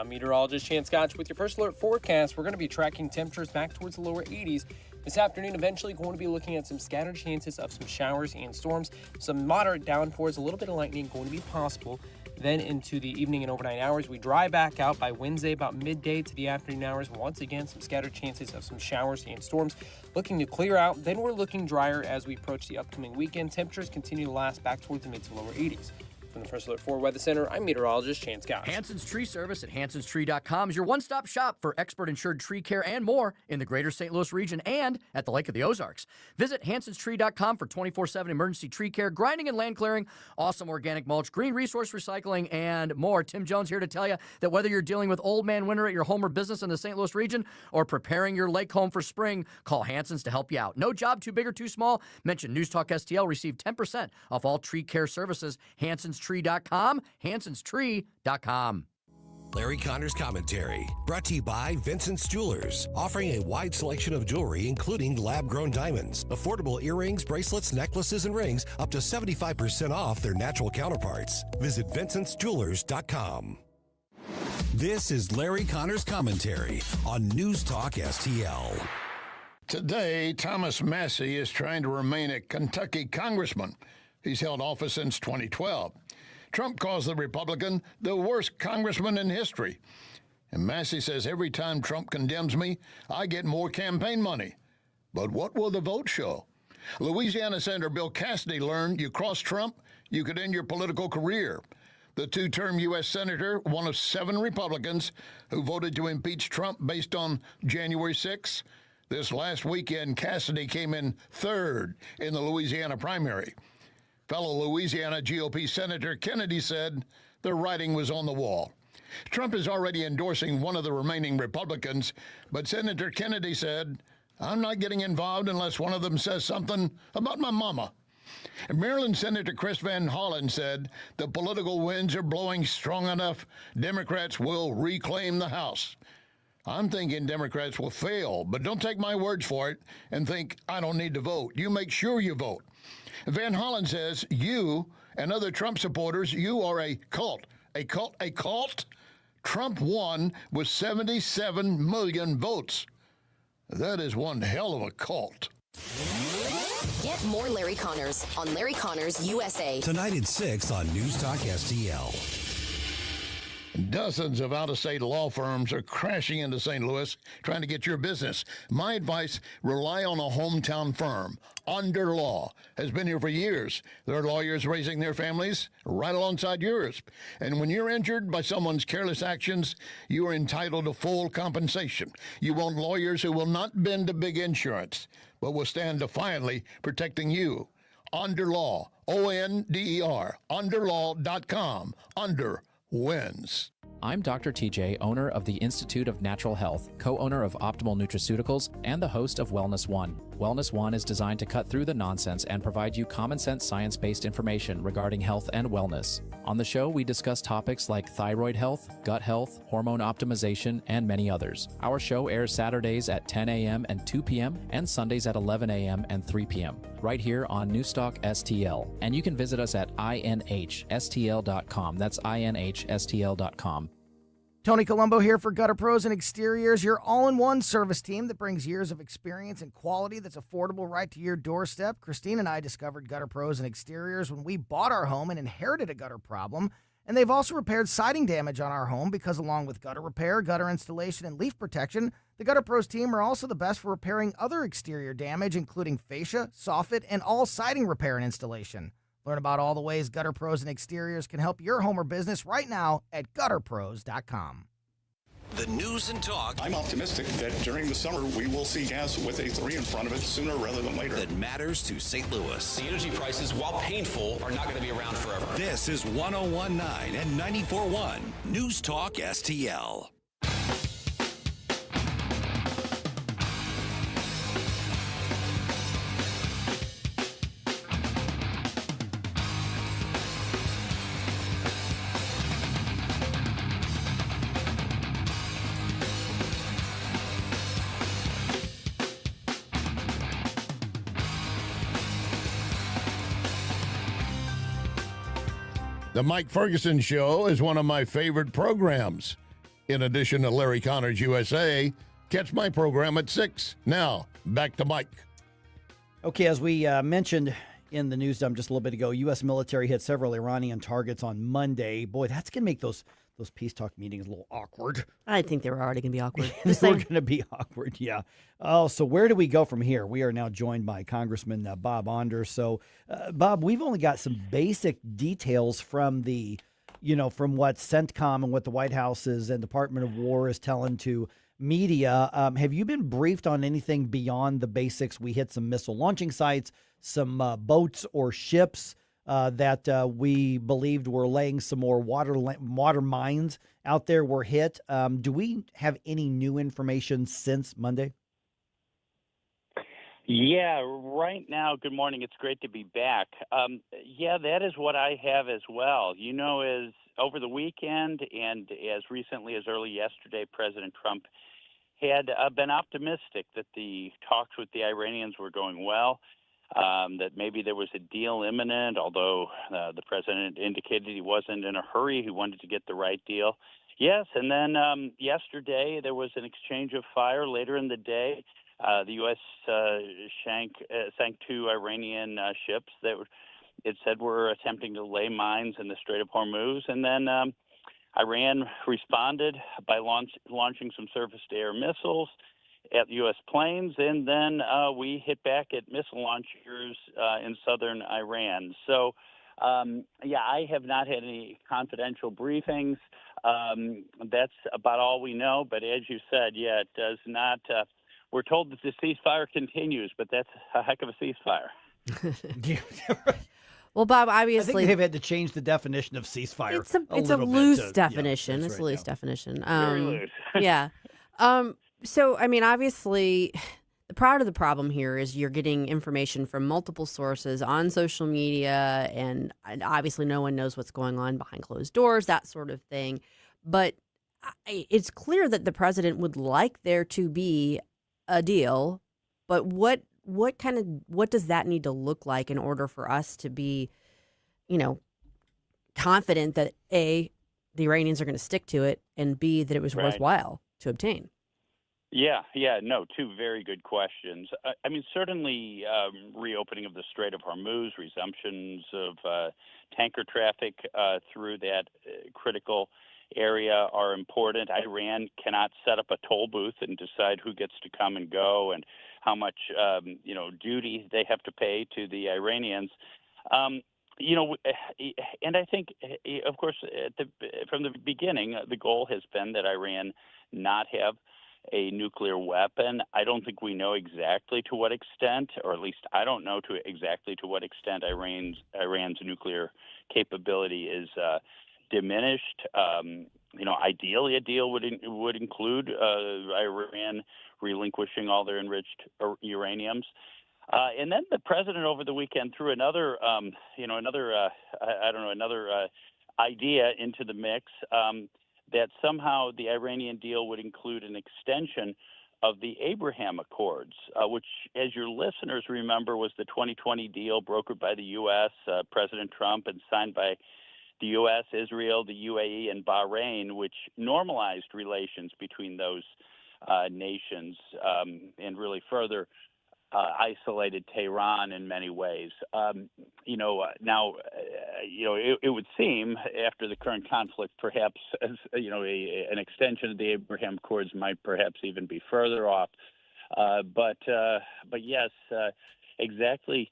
Meteorologist Chance Scotch with your first alert forecast. We're going to be tracking temperatures back towards the lower 80s This afternoon, eventually going to be looking at some scattered chances of some showers and storms. Some moderate downpours, a little bit of lightning going to be possible. Then into the evening and overnight hours, we dry back out by Wednesday about midday to the afternoon hours. Once again, some scattered chances of some showers and storms looking to clear out. Then we're looking drier as we approach the upcoming weekend. Temperatures continue to last back towards the mid to lower 80s. From the First Alert 4 Weather Center, I'm meteorologist Chance Gouch. Hanson's Tree Service at hansonstree.com is your one-stop shop for expert insured tree care and more in the greater St. Louis region and at the Lake of the Ozarks. Visit hansonstree.com for 24/7 emergency tree care, grinding and land clearing, awesome organic mulch, green resource recycling, and more. Tim Jones here to tell you that whether you're dealing with old man winter at your home or business in the St. Louis region or preparing your lake home for spring, call Hanson's to help you out. No job too big or too small. Mention NewsTalkSTL. Receive 10% off all tree care services. hansonstree.com, hansonstree.com. Larry Connor's Commentary, brought to you by Vincent's Jewelers, offering a wide selection of jewelry, including lab-grown diamonds, affordable earrings, bracelets, necklaces, and rings, up to 75% off their natural counterparts. Visit Vincent'sJewelers.com. This is Larry Connor's Commentary on News Talk STL. Today, Thomas Massey is trying to remain a Kentucky congressman. He's held office since 2012. Trump calls the Republican the worst congressman in history. And Massey says every time Trump condemns me, I get more campaign money. But what will the vote show? Louisiana Senator Bill Cassidy learned you cross Trump, you could end your political career. The two-term U.S. Senator, one of 7 Republicans who voted to impeach Trump based on January 6th. This last weekend, Cassidy came in 3rd in the Louisiana primary. Fellow Louisiana GOP Senator Kennedy said the writing was on the wall. Trump is already endorsing one of the remaining Republicans, but Senator Kennedy said, I'm not getting involved unless one of them says something about my mama. And Maryland Senator Chris Van Hollen said the political winds are blowing strong enough, Democrats will reclaim the House. I'm thinking Democrats will fail, but don't take my words for it and think I don't need to vote. You make sure you vote. Van Hollen says you and other Trump supporters, you are a cult. A cult? A cult? Trump won with 77 million votes. That is one hell of a cult. Get more Larry Connors on Larry Connors USA. Tonight at 6 on News Talk STL. Dozens of out-of-state law firms are crashing into St. Louis trying to get your business. My advice, rely on a hometown firm. Onder Law has been here for years. Their lawyers raising their families right alongside yours. And when you're injured by someone's careless actions, you are entitled to full compensation. You want lawyers who will not bend to big insurance, but will stand defiantly protecting you. Onder Law, O-N-D-E-R, onderlaw.com. Onder wins. I'm Dr. TJ, owner of the Institute of Natural Health, co-owner of Optimal Nutraceuticals, and the host of Wellness One. Wellness One is designed to cut through the nonsense and provide you common sense science-based information regarding health and wellness. On the show, we discuss topics like thyroid health, gut health, hormone optimization, and many others. Our show airs Saturdays at 10 a.m. and 2 p.m. and Sundays at 11 a.m. and 3 p.m. right here on Newstalk STL. And you can visit us at inhstl.com. That's inhstl.com. Tony Colombo here for Gutter Pros and Exteriors, your all-in-one service team that brings years of experience and quality that's affordable right to your doorstep. Christine and I discovered Gutter Pros and Exteriors when we bought our home and inherited a gutter problem. And they've also repaired siding damage on our home because along with gutter repair, gutter installation, and leaf protection, the Gutter Pros team are also the best for repairing other exterior damage, including fascia, soffit, and all siding repair and installation. Learn about all the ways Gutter Pros and Exteriors can help your home or business right now at gutterpros.com. The news and talk. I'm optimistic that during the summer we will see gas with a 3 in front of it sooner rather than later. That matters to St. Louis. The energy prices, while painful, are not going to be around forever. This is 101.9 and 94.1 News Talk STL. The Mike Ferguson Show is one of my favorite programs. In addition to Larry Connor's USA, Catch my program at 6. Now, back to Mike. Okay, as we mentioned in the news dump just a little bit ago, U.S. military hit several Iranian targets on Monday. Boy, that's going to make those peace talk meetings a little awkward. I think they were already going to be awkward. They were going to be awkward, yeah. Oh, so where do we go from here? We are now joined by Congressman Bob Onder. So, Bob, we've only got some basic details from from what CENTCOM and what the White House's and Department of War is telling to media. Have you been briefed on anything beyond the basics? We hit some missile launching sites, some boats or ships that we believed were laying some more water mines out there were hit. Do we have any new information since Monday? Yeah, right now, good morning. It's great to be back. Yeah, that is what I have as well. As over the weekend and as recently as early yesterday, President Trump had been optimistic that the talks with the Iranians were going well, that maybe there was a deal imminent, although the president indicated he wasn't in a hurry. He wanted to get the right deal. Yes, and then yesterday there was an exchange of fire later in the day. The U.S. sank 2 Iranian ships that it said were attempting to lay mines in the Strait of Hormuz. And then Iran responded by launching some surface-to-air missiles at U.S. planes. And then we hit back at missile launchers in southern Iran. So, I have not had any confidential briefings. That's about all we know. But as you said, it does not... we're told that the ceasefire continues, but that's a heck of a ceasefire. Well, Bob, obviously... I think they've had to change the definition of ceasefire. It's a loose definition. It's a loose definition. Very loose. Yeah. So, I mean, obviously, part of the problem here is you're getting information from multiple sources on social media, and obviously no one knows what's going on behind closed doors, that sort of thing. But it's clear that the president would like there to be a deal, but what does that need to look like in order for us to be, confident that A, the Iranians are going to stick to it, and B, that it was worthwhile to obtain? No, 2 very good questions. I mean, certainly reopening of the Strait of Hormuz, resumptions of tanker traffic through that critical area are important. Iran cannot set up a toll booth and decide who gets to come and go and how much, duty they have to pay to the Iranians. And I think, of course, from the beginning, the goal has been that Iran not have a nuclear weapon. I don't think we know exactly to what extent, or at least I don't know exactly to what extent Iran's nuclear capability is diminished. Ideally, a deal would include Iran relinquishing all their enriched uraniums. And then the president over the weekend threw another idea into the mix that somehow the Iranian deal would include an extension of the Abraham Accords, which, as your listeners remember, was the 2020 deal brokered by the U.S., President Trump, and signed by the U.S., Israel, the UAE, and Bahrain, which normalized relations between those nations and really further isolated Tehran in many ways. It would seem after the current conflict, perhaps an extension of the Abraham Accords might perhaps even be further off. But yes, exactly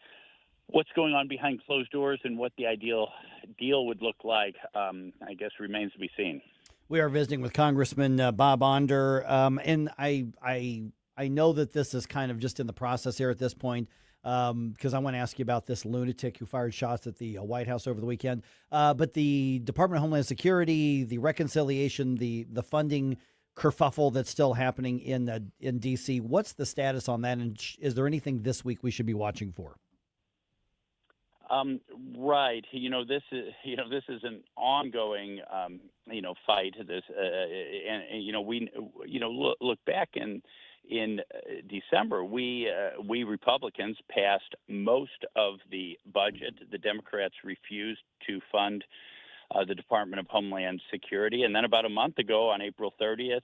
what's going on behind closed doors and what the ideal deal would look like, I guess, remains to be seen. We are visiting with Congressman Bob Onder, and I know that this is kind of just in the process here at this point, because I want to ask you about this lunatic who fired shots at the White House over the weekend. But the Department of Homeland Security, the reconciliation, the funding kerfuffle that's still happening in D.C., what's the status on that, and is there anything this week we should be watching for? Right. This is an ongoing, fight. This, we look back in December, we Republicans passed most of the budget. The Democrats refused to fund the Department of Homeland Security. And then about a month ago, on April 30th,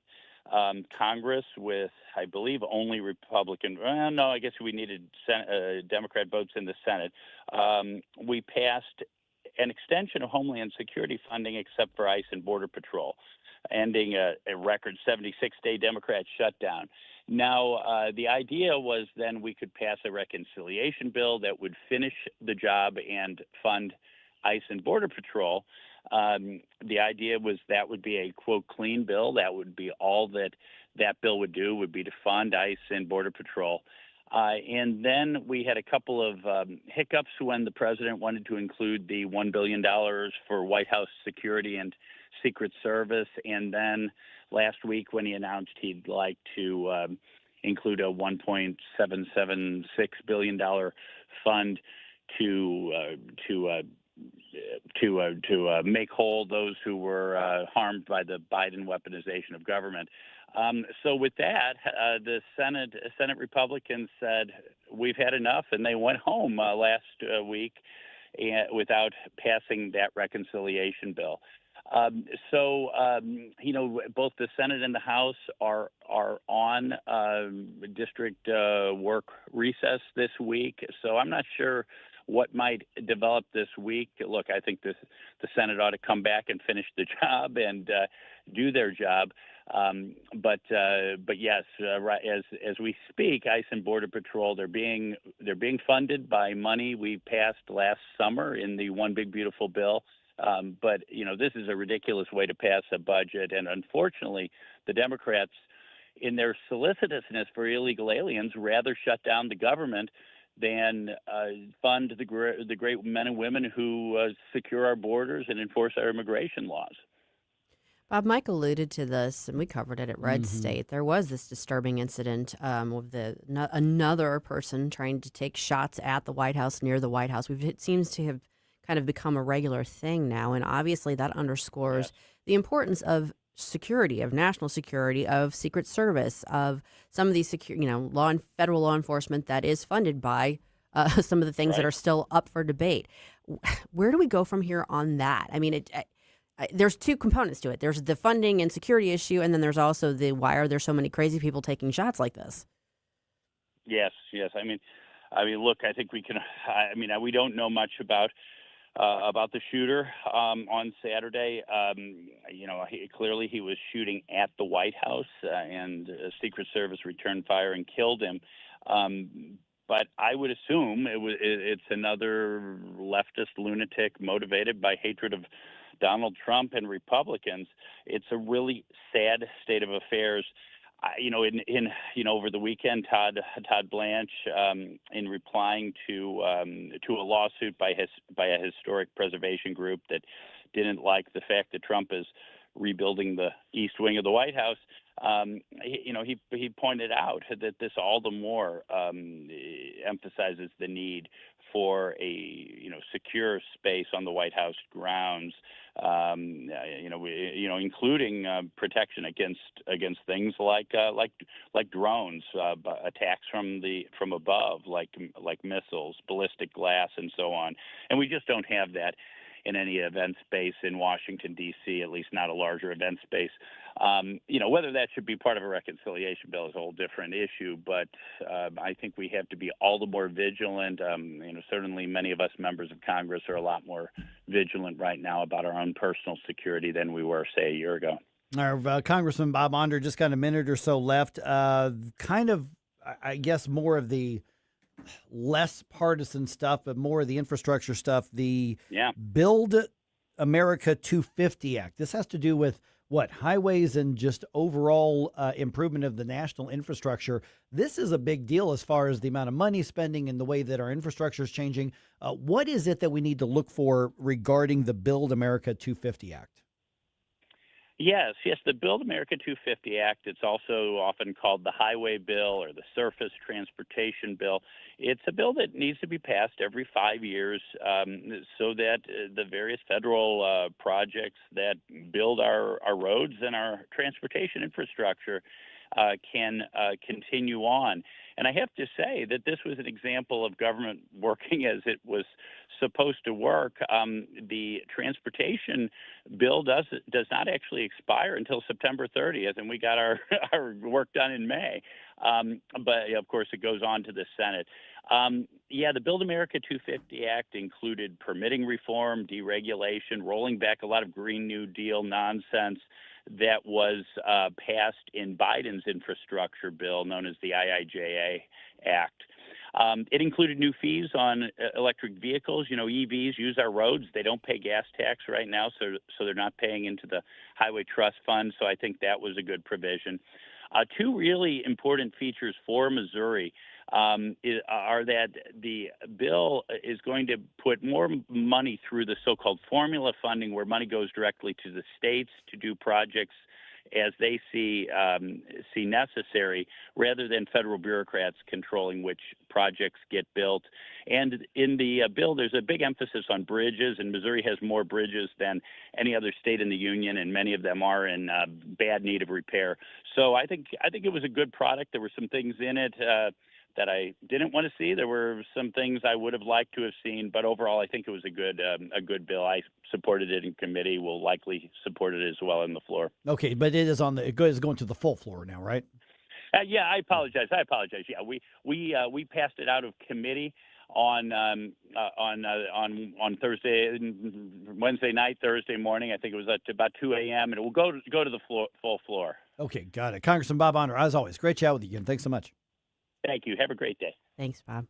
Congress with, I believe, only Republican. Well, no, I guess we needed Democrat votes in the Senate. We passed an extension of Homeland Security funding except for ICE and Border Patrol, ending a record 76-day Democrat shutdown. Now, the idea was then we could pass a reconciliation bill that would finish the job and fund ICE and Border Patrol. The idea was that would be a, quote, clean bill. That would be all that bill would do, would be to fund ICE and Border Patrol. And then we had a couple of hiccups when the president wanted to include the $1 billion for White House security and Secret Service. And then last week when he announced he'd like to include a $1.776 billion fund to make whole those who were harmed by the Biden weaponization of government. So with that, the Senate Republicans said, we've had enough, and they went home last week without passing that reconciliation bill. Both the Senate and the House are on district work recess this week, so I'm not sure what might develop this week. Look, I think the Senate ought to come back and finish the job and do their job. But yes, right, as we speak, ICE and Border Patrol, they're being funded by money we passed last summer in the One Big Beautiful Bill. But this is a ridiculous way to pass a budget, and unfortunately, the Democrats, in their solicitousness for illegal aliens, rather shut down the government than fund the great men and women who secure our borders and enforce our immigration laws. Bob, Mike alluded to this, and we covered it at Red State. There was this disturbing incident with another person trying to take shots at the White House, near the White House. It seems to have kind of become a regular thing now, and obviously that underscores the importance of security, of national security, of Secret Service, of some of these federal law enforcement that is funded by some of the things that are still up for debate. Where do we go from here on that? I mean, there's two components to it. There's the funding and security issue, and then there's also the why are there so many crazy people taking shots like this? Yes. I mean, look, I think we can. We don't know much about the shooter on Saturday. Clearly he was shooting at the White House, and Secret Service returned fire and killed him. But I would assume it's another leftist lunatic motivated by hatred of Donald Trump and Republicans. It's a really sad state of affairs. Over the weekend, Todd Blanche, in replying to a lawsuit by a historic preservation group that didn't like the fact that Trump is rebuilding the East Wing of the White House, he pointed out that this all the more emphasizes the need for a secure space on the White House grounds, including protection against things like drones, attacks from above, like missiles, ballistic glass, and so on. And we just don't have that in any event space in Washington, D.C., at least not a larger event space. Whether that should be part of a reconciliation bill is a whole different issue, but I think we have to be all the more vigilant. Certainly many of us members of Congress are a lot more vigilant right now about our own personal security than we were, say, a year ago. Our Congressman Bob Onder, just got a minute or so left. I guess more of the less partisan stuff, but more of the infrastructure stuff. The Build America 250 Act. This has to do with highways and just overall improvement of the national infrastructure. This is a big deal as far as the amount of money spending and the way that our infrastructure is changing. What is it that we need to look for regarding the Build America 250 Act? Yes, the Build America 250 Act, it's also often called the Highway Bill or the Surface Transportation Bill. It's a bill that needs to be passed every 5 years so that the various federal projects that build our roads and our transportation infrastructure can continue on. And I have to say that this was an example of government working as it was supposed to work. The transportation bill does not actually expire until September 30th, and we got our work done in May. But of course, it goes on to the Senate. The Build America 250 Act included permitting reform, deregulation, rolling back a lot of Green New Deal nonsense that was passed in Biden's infrastructure bill known as the IIJA Act. It included new fees on electric vehicles. You know, EVs use our roads. They don't pay gas tax right now, so they're not paying into the Highway Trust Fund. So I think that was a good provision. Two really important features for Missouri are that the bill is going to put more money through the so-called formula funding, where money goes directly to the states to do projects as they see necessary, rather than federal bureaucrats controlling which projects get built. And in the bill, there's a big emphasis on bridges, and Missouri has more bridges than any other state in the union, and many of them are in bad need of repair. So I think it was a good product. There were some things in it that I didn't want to see. There were some things I would have liked to have seen, but overall, I think it was a good bill. I supported it in committee. Will likely support it as well on the floor. Okay, but it is going to the full floor now, right? I apologize. Yeah, we passed it out of committee on Wednesday night, Thursday morning. I think it was at about 2 a.m. and it will go to the full floor. Okay, got it. Congressman Bob Onder, as always, great chat with you again. Thanks so much. Thank you. Have a great day. Thanks, Bob.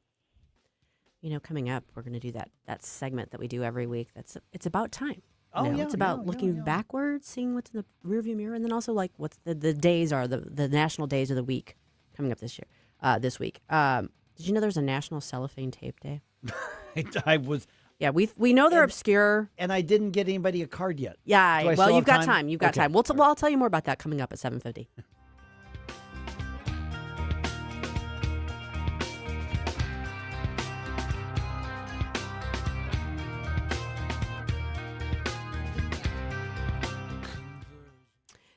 You know, coming up, we're going to do that segment that we do every week. It's about time. It's about looking backwards, seeing what's in the rearview mirror, and then also like what's the days are, the national days of the week coming up this week. Did you know there's a National Cellophane Tape Day? I was. Yeah, we know they're obscure, and I didn't get anybody a card yet. Yeah, well, you've got time. You've got time. Well, I'll tell you more about that coming up at 7:50.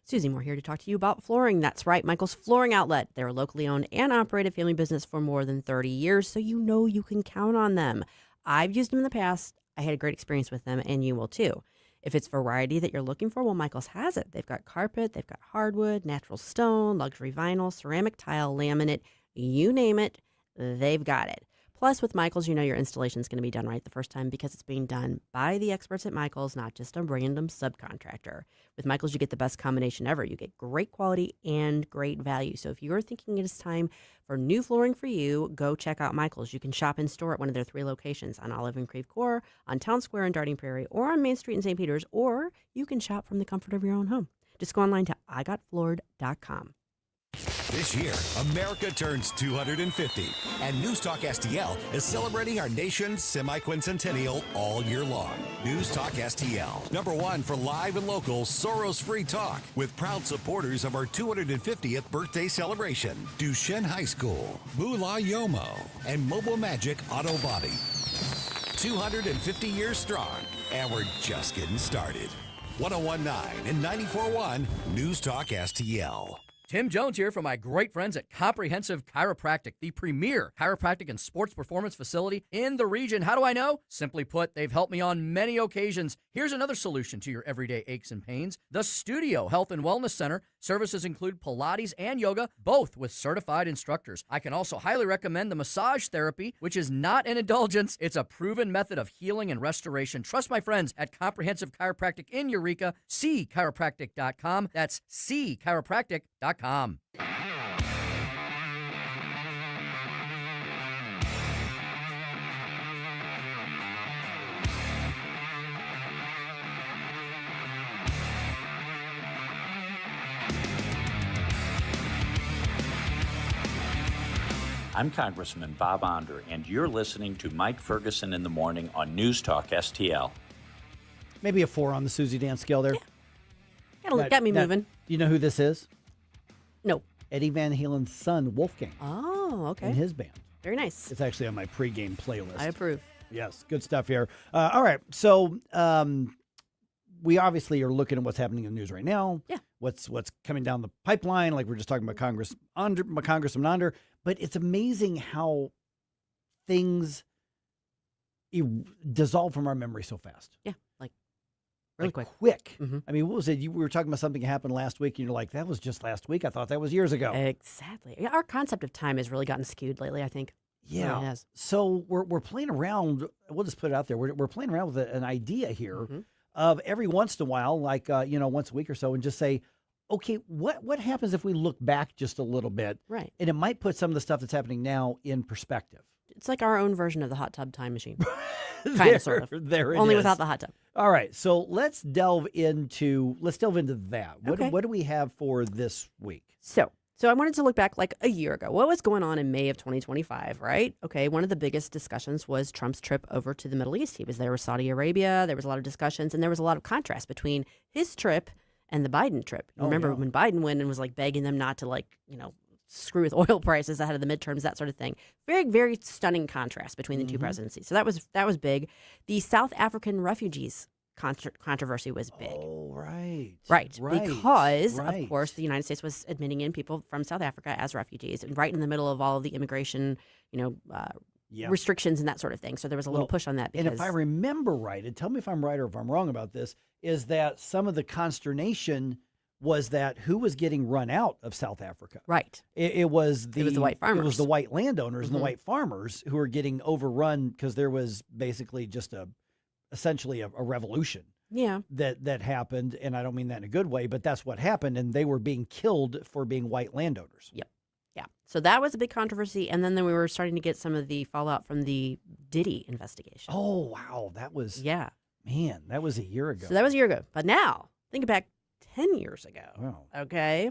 Susie Moore here to talk to you about flooring. That's right, Michael's Flooring Outlet. They're a locally owned and operated family business for more than 30 years, so you know you can count on them. I've used them in the past. I had a great experience with them, and you will too. If it's variety that you're looking for, well, Michael's has it. They've got carpet, they've got hardwood, natural stone, luxury vinyl, ceramic tile, laminate, you name it, they've got it. Plus, with Michael's, you know your installation is going to be done right the first time because it's being done by the experts at Michael's, not just a random subcontractor. With Michael's, you get the best combination ever. You get great quality and great value. So if you're thinking it is time for new flooring for you, go check out Michael's. You can shop in store at one of their 3 locations on Olive and Creve Coeur, on Town Square in Darting Prairie, or on Main Street in St. Peter's, or you can shop from the comfort of your own home. Just go online to igotfloored.com. This year, America turns 250, and NewsTalkSTL is celebrating our nation's semi-quincentennial all year long. NewsTalkSTL, #1 for live and local Soros-free talk, with proud supporters of our 250th birthday celebration, Duchenne High School, Moolah Yomo, and Mobile Magic Auto Body. 250 years strong, and we're just getting started. 101.9 and 94.1 NewsTalkSTL. Tim Jones here from my great friends at Comprehensive Chiropractic, the premier chiropractic and sports performance facility in the region. How do I know? Simply put, they've helped me on many occasions. Here's another solution to your everyday aches and pains. The Studio Health and Wellness Center. Services include Pilates and yoga, both with certified instructors. I can also highly recommend the massage therapy, which is not an indulgence. It's a proven method of healing and restoration. Trust my friends at Comprehensive Chiropractic in Eureka, cchiropractic.com. That's cchiropractic.com. I'm Congressman Bob Onder, and you're listening to Mike Ferguson in the Morning on News Talk STL. Maybe a 4 on the Susie dance scale there. Yeah. Got me moving. Do you know who this is? No. Eddie Van Halen's son, Wolfgang. Oh, okay. And his band. Very nice. It's actually on my pregame playlist. I approve. Yes, good stuff here. All right, so we obviously are looking at what's happening in the news right now. Yeah. what's coming down the pipeline. Like we're just talking about Congressman Onder. But it's amazing how things dissolve from our memory so fast. Yeah, really quick. Mm-hmm. I mean, what was it? We were talking about something that happened last week, and you're like, that was just last week. I thought that was years ago. Exactly. Yeah, our concept of time has really gotten skewed lately, I think. Yeah. Really has. So we're playing around. We'll just put it out there. We're playing around with an idea here of every once in a while, like once a week or so, and just say, okay, what happens if we look back just a little bit? Right. And it might put some of the stuff that's happening now in perspective. It's like our own version of the hot tub time machine. Kind of, sort of. There it Only is. without the hot tub. All right, so let's delve into that. Okay. What do we have for this week? So I wanted to look back like a year ago. What was going on in May of 2025, right? Okay, one of the biggest discussions was Trump's trip over to the Middle East. He was there with Saudi Arabia. There was a lot of discussions, and there was a lot of contrast between his trip and the Biden trip. Remember when Biden went and was like begging them not to screw with oil prices ahead of the midterms, that sort of thing. Very, very stunning contrast between the two presidencies. So that was big. The South African refugees controversy was big. Oh, right. Right. Because, of course, the United States was admitting in people from South Africa as refugees, and right in the middle of all of the immigration, restrictions and that sort of thing. So there was a little push on that. And if I remember right, and tell me if I'm right or if I'm wrong about this, is that some of the consternation was that who was getting run out of South Africa? Right. It was the white farmers. It was the white landowners and the white farmers who were getting overrun because there was basically just essentially a revolution. Yeah. That happened, and I don't mean that in a good way, but that's what happened, and they were being killed for being white landowners. Yep. Yeah. So that was a big controversy, and then we were starting to get some of the fallout from the Diddy investigation. Oh, wow. That was man, that was a year ago. So that was a year ago. But now, think back 10 years ago. Wow. Okay.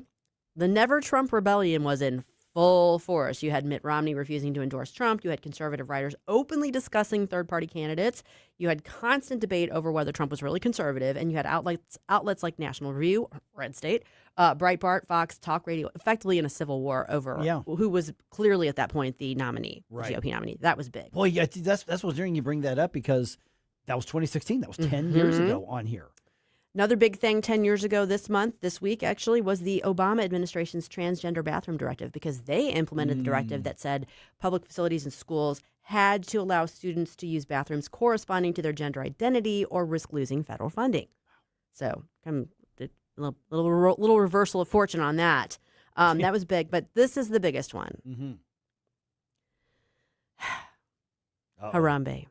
The Never Trump rebellion was in full force. You had Mitt Romney refusing to endorse Trump. You had conservative writers openly discussing third-party candidates. You had constant debate over whether Trump was really conservative. And you had outlets like National Review, Red State, Breitbart, Fox, Talk Radio, effectively in a civil war over who was clearly at that point the nominee, the GOP nominee. That was big. Well, yeah, that's what's hearing you bring that up because that was 2016. That was 10 years ago on here. Another big thing 10 years ago this week, actually, was the Obama administration's transgender bathroom directive, because they implemented the directive that said public facilities and schools had to allow students to use bathrooms corresponding to their gender identity or risk losing federal funding. So, a little reversal of fortune on that. That was big, but this is the biggest one. Harambe.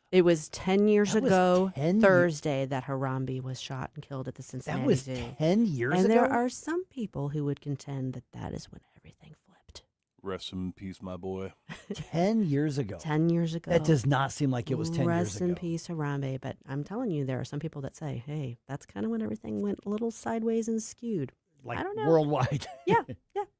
It was 10 years ago Thursday that Harambe was shot and killed at the Cincinnati Zoo. That was 10 years ago? And there are some people who would contend that that is when everything flipped. Rest in peace, my boy. 10 years ago. 10 years ago. That does not seem like it was 10 years ago. Rest in peace, Harambe. But I'm telling you, there are some people that say, hey, that's kind of when everything went a little sideways and skewed. Like I don't know. Worldwide. Yeah.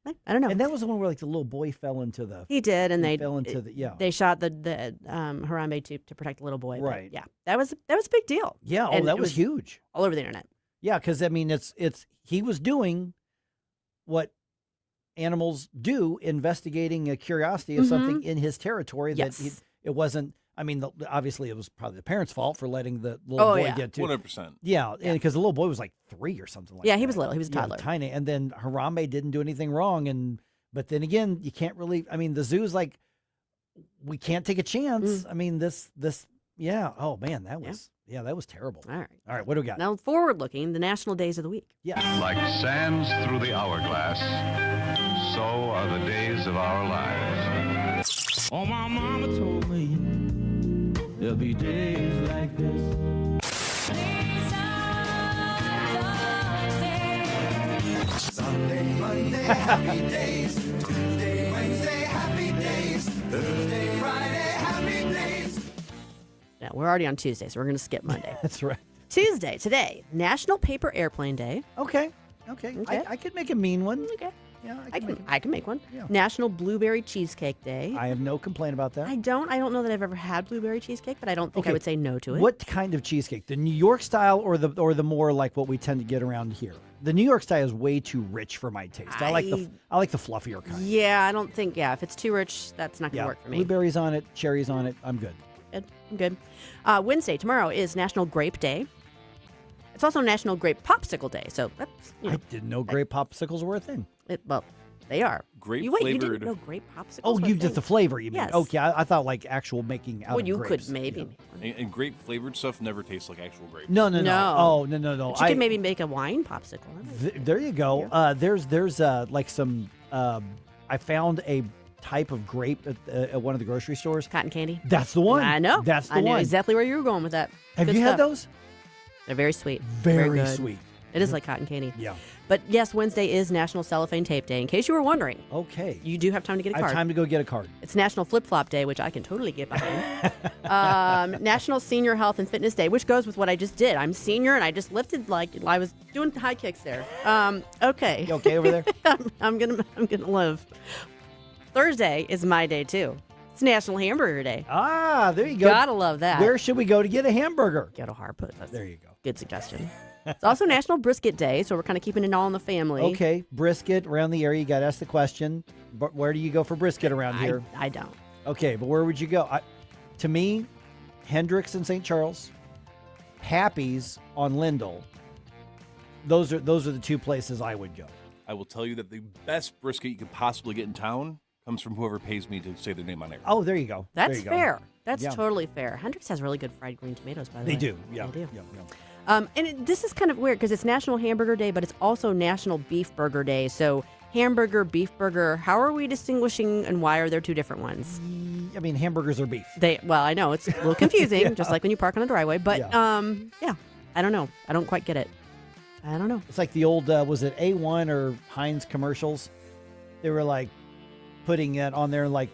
I don't know. And that was the one where like the little boy fell into the. He did, and they fell into the They shot the Harambe to protect the little boy. Right. But yeah, that was a big deal. Yeah. And that was huge. All over the internet. Yeah, because I mean, it's he was doing what animals do, investigating a curiosity of something in his territory that it wasn't. I mean, obviously, it was probably the parents' fault for letting the little boy get to 100%. Yeah, because the little boy was like 3 or something like that. Yeah, he was little. He was a toddler. Tiny. And then Harambe didn't do anything wrong. But then again, you can't really. I mean, the zoo's like, we can't take a chance. I mean, this. Yeah. Oh man, that was that was terrible. All right. What do we got? Now, forward-looking, the national days of the week. Yeah. Like sands through the hourglass, so are the days of our lives. Oh, my mama told me there'll be days like this. Sunday, Monday, happy days. Tuesday, Wednesday, happy days. Thursday, Friday, happy days. Now, we're already on Tuesday, so we're going to skip Monday. That's right. Tuesday, today, National Paper Airplane Day. Okay. I could make a mean one. Okay. Yeah, I can make one. Yeah. National Blueberry Cheesecake Day. I have no complaint about that. I don't know that I've ever had blueberry cheesecake, but I don't think I would say no to it. What kind of cheesecake? The New York style or the more like what we tend to get around here? The New York style is way too rich for my taste. I like the fluffier kind. Yeah, I don't think if it's too rich, that's not going to work for me. Blueberries on it, cherries on it, I'm good. I'm good. Wednesday, tomorrow, is National Grape Day. It's also National Grape Popsicle Day. So that's, I didn't know grape popsicles were a thing. Well, they are. Grape you flavored. didn't know grape popsicles? Oh, were you a did thing? the flavor, you mean? Yes. Okay, I thought like actual making out Well, of you grapes. could maybe. And grape flavored stuff never tastes like actual grapes. No. No. Oh, no. But you could maybe make a wine popsicle. There you go. There's like some. I found a type of grape at one of the grocery stores. Cotton candy. That's the one. I know. That's the I knew one. exactly where you were going with that. Have Good you had stuff. those? They're very sweet. Very good. sweet. It is like cotton candy. Yeah. But yes, Wednesday is National Cellophane Tape Day. In case you were wondering. Okay. You do have time to get a I card. have time to go get a card. It's National Flip Flop Day, which I can totally get behind. National Senior Health and Fitness Day, which goes with what I just did. I'm senior and I just lifted like I was doing high kicks there. Okay. You okay over there? I'm gonna live. Thursday is my day too. It's National Hamburger Day. Ah, there you go. Gotta love that. Where should we go to get a hamburger? Go to Harput. There you go. Good suggestion. It's also National Brisket Day, so we're kind of keeping it all in the family. Okay, brisket around the area. You got to ask the question. But where do you go for brisket around here? I don't. Okay, but where would you go? To me, Hendricks in St. Charles, Happy's on Lindell. Those are the two places I would go. I will tell you that the best brisket you could possibly get in town comes from whoever pays me to say their name on air. Oh, there you go. That's there you go. fair. That's Yeah. totally fair. Hendricks has really good fried green tomatoes, by the way. They do. Yeah. They do. Yeah. And this is kind of weird because it's National Hamburger Day, but it's also National Beef Burger Day. So hamburger, beef burger, how are we distinguishing and why are there two different ones? I mean, hamburgers are beef. Well, I know it's a little confusing, Yeah. just like when you park on a driveway, but yeah, I don't know. I don't quite get it. I don't know. It's like the old, was it A1 or Heinz commercials? They were like putting it on there like,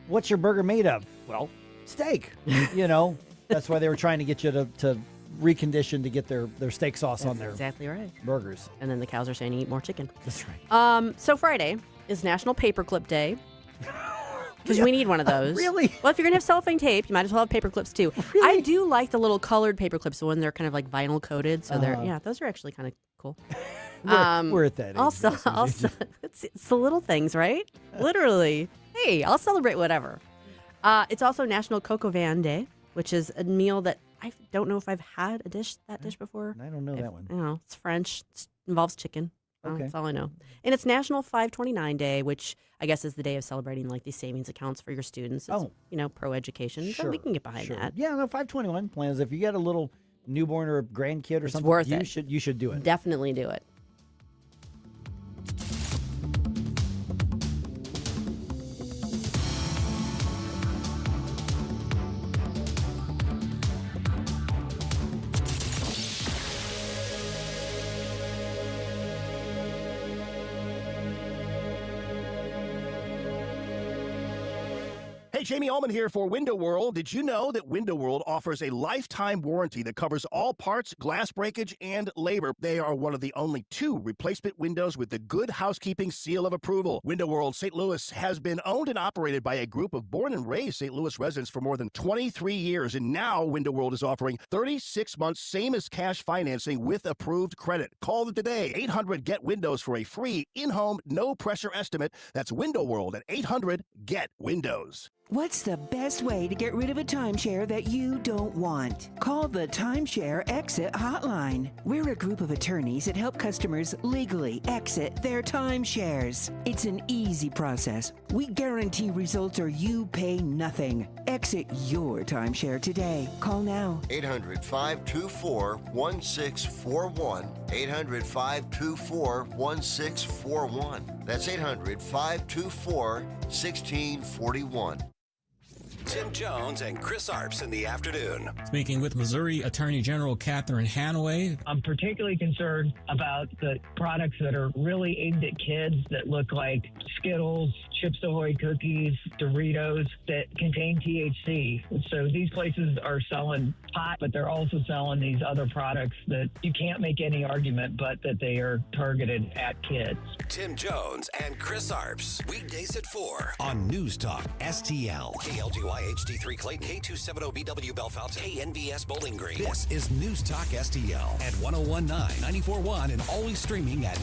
what's your burger made of? Well, steak. That's why they were trying to get you to recondition to get their steak sauce on their exactly right burgers. And then the cows are saying eat more chicken. That's right. So Friday is National Paperclip Day. Because we need one of those. Really? Well, if you're going to have cellophane tape, you might as well have paper clips too. Really? I do like the little colored paper clips when they're kind of like vinyl coated. So those are actually kind of cool. We're at that age. Also, it's the little things, right? Literally. Hey, I'll celebrate whatever. It's also National Coq au Vin Day, which is a meal that I don't know if I've had that dish before. I don't know that one. It's French. It involves chicken. Okay. That's all I know. And it's National 529 Day, which I guess is the day of celebrating like these savings accounts for your students. It's, pro education. So we can get behind that. Yeah, no, 521 plans. If you got a little newborn or a grandkid or something, worth you it. You should do it. Definitely do it. Hey, Jamie Allman here for Window World. Did you know that Window World offers a lifetime warranty that covers all parts, glass breakage, and labor? They are one of the only 2 replacement windows with the Good Housekeeping seal of approval. Window World St. Louis has been owned and operated by a group of born and raised St. Louis residents for more than 23 years, and now Window World is offering 36 months same as cash financing with approved credit. Call them today, 800-GET-WINDOWS for a free in-home, no-pressure estimate. That's Window World at 800-GET-WINDOWS. What's the best way to get rid of a timeshare that you don't want? Call the Timeshare Exit Hotline. We're a group of attorneys that help customers legally exit their timeshares. It's an easy process. We guarantee results or you pay nothing. Exit your timeshare today. Call now. 800-524-1641. 800-524-1641. That's 800-524-1641. Tim Jones and Chris Arps in the afternoon. Speaking with Missouri Attorney General Catherine Hanaway. I'm particularly concerned about the products that are really aimed at kids that look like Skittles, Chips Ahoy cookies, Doritos that contain THC. So these places are selling pot, but they're also selling these other products that you can't make any argument but that they are targeted at kids. Tim Jones and Chris Arps. Weekdays at 4 on News Talk STL. KLGY HD3 Clayton, K270BW Bellefonte, KNBS Bowling Green. This is News Talk STL at 1019, 94.1, and always streaming at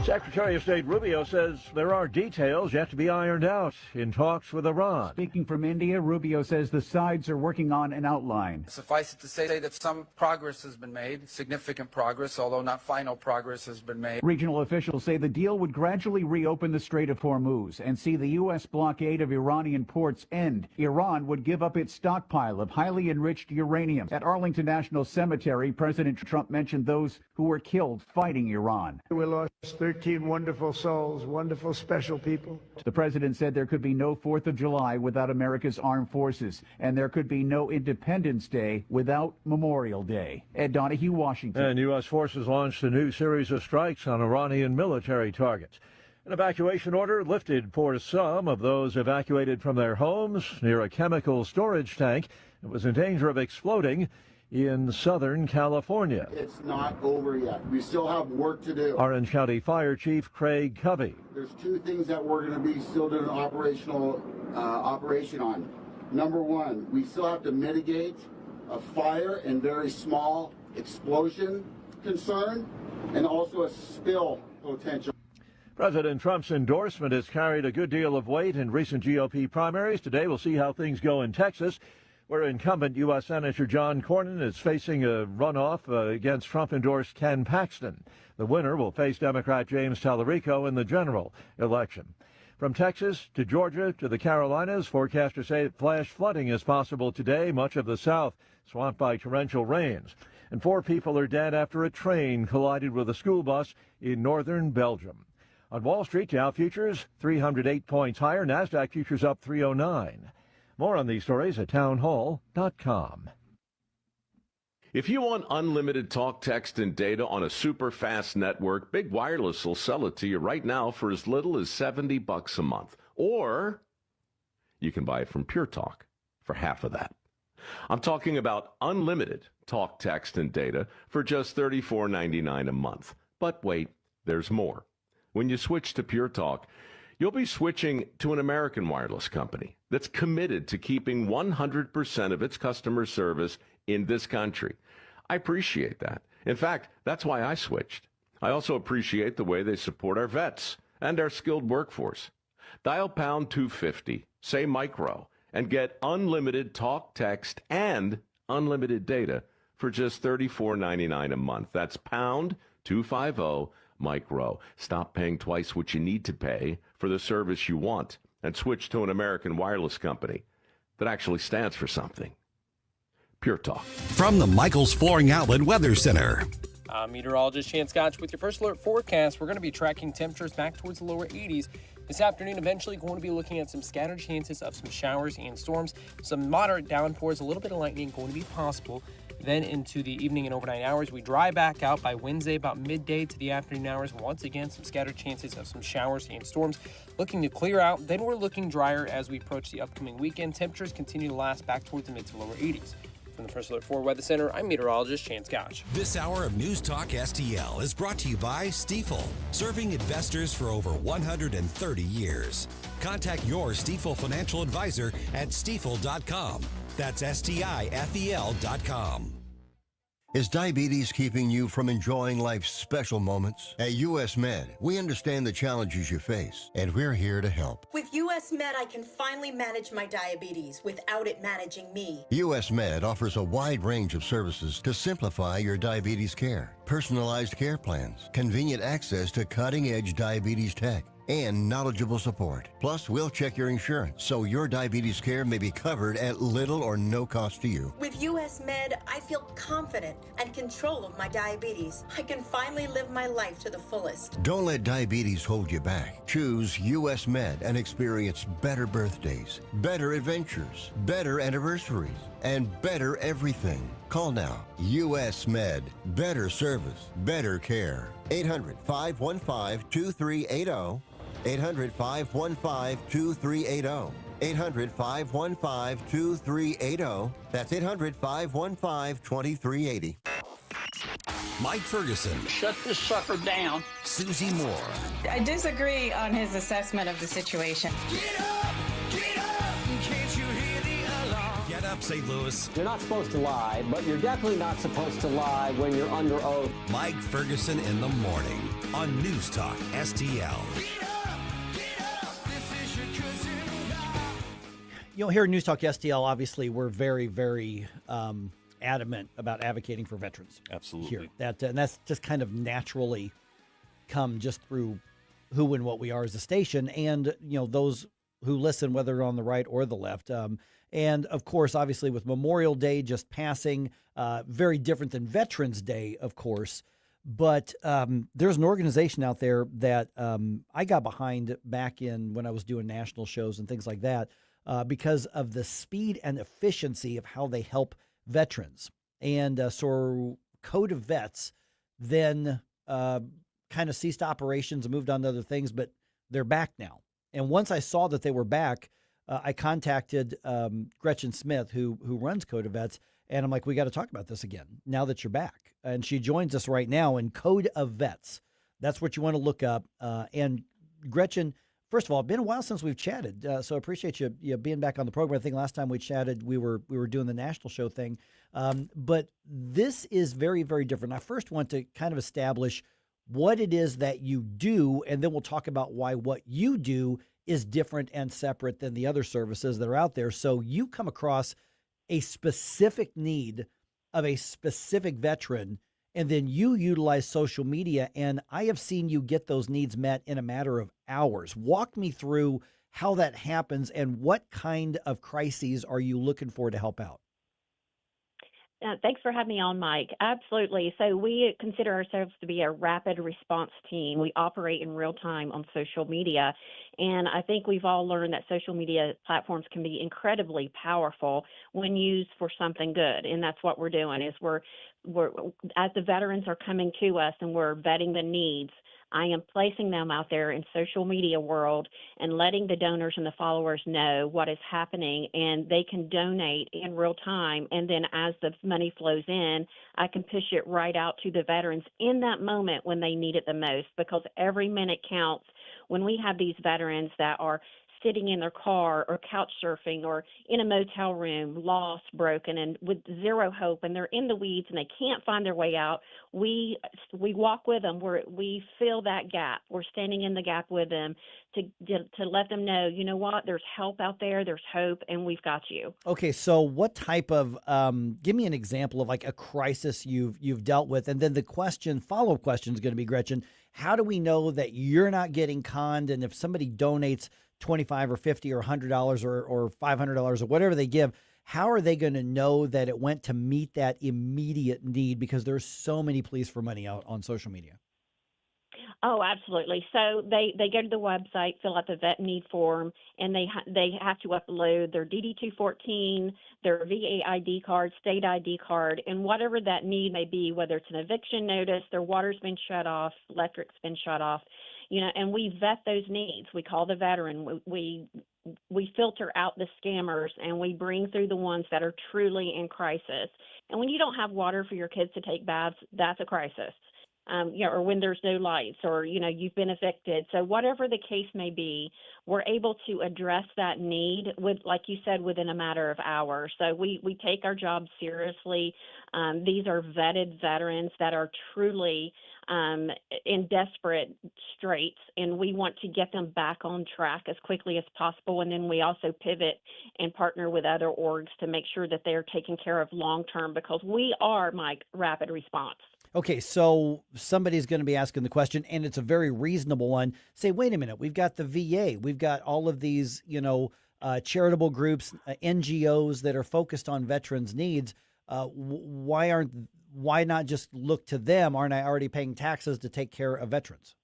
Secretary of State Rubio says there are details yet to be ironed out in talks with Iran. Speaking from India, Rubio says the sides are working on an outline. Suffice it to say that some progress has been made, significant progress, although not final progress has been made. Regional officials say the deal would gradually reopen the Strait of Hormuz and see the U.S. blockade of Iranian ports end. Iran would give up its stockpile of highly enriched uranium. At Arlington National Cemetery, President Trump mentioned those who were killed fighting Iran. We lost 13 wonderful souls, wonderful, special people. The president said there could be no 4th of July without America's armed forces, and there could be no Independence Day without Memorial Day. Ed Donahue, Washington. And U.S. forces launched a new series of strikes on Iranian military targets. An evacuation order lifted for some of those evacuated from their homes near a chemical storage tank that was in danger of exploding in Southern California. It's not over yet. We still have work to do. Orange County Fire Chief Craig Covey. There's two things that we're going to be still doing operation on. Number one, we still have to mitigate a fire and very small explosion concern, and also a spill potential. President Trump's endorsement has carried a good deal of weight in recent GOP primaries. Today we'll see how things go in Texas, where incumbent U.S. Senator John Cornyn is facing a runoff against Trump-endorsed Ken Paxton. The winner will face Democrat James Tallarico in the general election. From Texas to Georgia to the Carolinas, forecasters say flash flooding is possible today. Much of the South swamped by torrential rains. And 4 people are dead after a train collided with a school bus in northern Belgium. On Wall Street, Dow futures 308 points higher. NASDAQ futures up 309. More on these stories at townhall.com. If you want unlimited talk, text, and data on a super fast network, Big Wireless will sell it to you right now for as little as $70 a month. Or you can buy it from Pure Talk for half of that. I'm talking about unlimited talk, text, and data for just $34.99 a month. But wait, there's more. When you switch to Pure Talk, you'll be switching to an American wireless company that's committed to keeping 100% of its customer service in this country. I appreciate that. In fact, that's why I switched. I also appreciate the way they support our vets and our skilled workforce. Dial pound 250, say micro, and get unlimited talk, text, and unlimited data for just $34.99 a month. That's pound 250 micro. Stop paying twice what you need to pay for the service you want and switch to an American wireless company that actually stands for something. Pure Talk. From the Michaels Flooring Outlet Weather Center. I'm meteorologist Chance Gotch with your first alert forecast. We're going to be tracking temperatures back towards the lower 80s. This afternoon, eventually going to be looking at some scattered chances of some showers and storms. Some moderate downpours, a little bit of lightning going to be possible. Then into the evening and overnight hours, we dry back out by Wednesday, about midday to the afternoon hours. Once again, some scattered chances of some showers and storms looking to clear out. Then we're looking drier as we approach the upcoming weekend. Temperatures continue to last back towards the mid to lower 80s. From the First Alert 4 Weather Center, I'm meteorologist Chance Gotch. This hour of News Talk STL is brought to you by Stifel, serving investors for over 130 years. Contact your Stifel financial advisor at stifel.com. That's STIFEL.com. Is diabetes keeping you from enjoying life's special moments? At U.S. Med, we understand the challenges you face, and we're here to help. With U.S. Med, I can finally manage my diabetes without it managing me. U.S. Med offers a wide range of services to simplify your diabetes care. Personalized care plans, convenient access to cutting-edge diabetes tech, and knowledgeable support. Plus, we'll check your insurance so your diabetes care may be covered at little or no cost to you. With U.S. Med, I feel confident and control of my diabetes. I can finally live my life to the fullest. Don't let diabetes hold you back. Choose U.S. Med and experience better birthdays, better adventures, better anniversaries, and better everything. Call now. U.S. Med. Better service, better care. 800-515-2380. 800-515-2380. 800-515-2380. That's 800-515-2380. Mike Ferguson. Shut this sucker down. Susie Moore. I disagree on his assessment of the situation. Get up, can't you hear the alarm? Get up, St. Louis. You're not supposed to lie, but you're definitely not supposed to lie when you're under oath. Mike Ferguson in the morning on News Talk STL. You know, here at News Talk STL, obviously, we're very, very adamant about advocating for veterans. Absolutely. Here, and that's just kind of naturally come just through who and what we are as a station, and those who listen, whether they're on the right or the left. And of course, obviously, with Memorial Day just passing, very different than Veterans Day, of course. But there's an organization out there that I got behind back in when I was doing national shows and things like that. Because of the speed and efficiency of how they help veterans. And so Code of Vets then kind of ceased operations and moved on to other things, but they're back now. And once I saw that they were back, I contacted Gretchen Smith, who runs Code of Vets, and I'm like, we got to talk about this again now that you're back. And she joins us right now in Code of Vets. That's what you want to look up. And Gretchen, first of all, it's been a while since we've chatted, so I appreciate you being back on the program. I think last time we chatted, we were doing the national show thing, but this is very, very different. I first want to kind of establish what it is that you do, and then we'll talk about why what you do is different and separate than the other services that are out there. So you come across a specific need of a specific veteran, and then you utilize social media, and I have seen you get those needs met in a matter of hours. Walk me through how that happens and what kind of crises are you looking for to help out? Thanks for having me on, Mike. Absolutely. So we consider ourselves to be a rapid response team. We operate in real time on social media. And I think we've all learned that social media platforms can be incredibly powerful when used for something good. And that's what we're doing is we're as the veterans are coming to us and we're vetting the needs, I am placing them out there in social media world and letting the donors and the followers know what is happening, and they can donate in real time. And then as the money flows in, I can push it right out to the veterans in that moment when they need it the most, because every minute counts. When we have these veterans that are sitting in their car or couch surfing or in a motel room, lost, broken, and with zero hope, and they're in the weeds and they can't find their way out, we walk with them. We fill that gap. We're standing in the gap with them to let them know, you know what, there's help out there, there's hope, and we've got you. Okay, so what type of give me an example of like a crisis you've dealt with, and then the follow-up question is going to be, Gretchen, how do we know that you're not getting conned, and if somebody donates $25 or $50 or $100 or $500 or whatever they give, how are they going to know that it went to meet that immediate need? Because there's so many pleas for money out on social media. Oh, absolutely. So they go to the website, fill out the vet need form, and they have to upload their DD-214, their VA ID card, state ID card, and whatever that need may be, whether it's an eviction notice, their water's been shut off, electric's been shut off, and we vet those needs. We call the veteran. We filter out the scammers, and we bring through the ones that are truly in crisis. And when you don't have water for your kids to take baths, that's a crisis. Or when there's no lights, or, you've been evicted. So whatever the case may be, we're able to address that need like you said, within a matter of hours. So we take our job seriously. These are vetted veterans that are truly in desperate straits, and we want to get them back on track as quickly as possible. And then we also pivot and partner with other orgs to make sure that they're taken care of long-term, because we are, Mike, rapid response. Okay, so somebody's going to be asking the question, and it's a very reasonable one. Say, wait a minute, we've got the VA, we've got all of these, charitable groups, NGOs that are focused on veterans' needs. Why not just look to them? Aren't I already paying taxes to take care of veterans?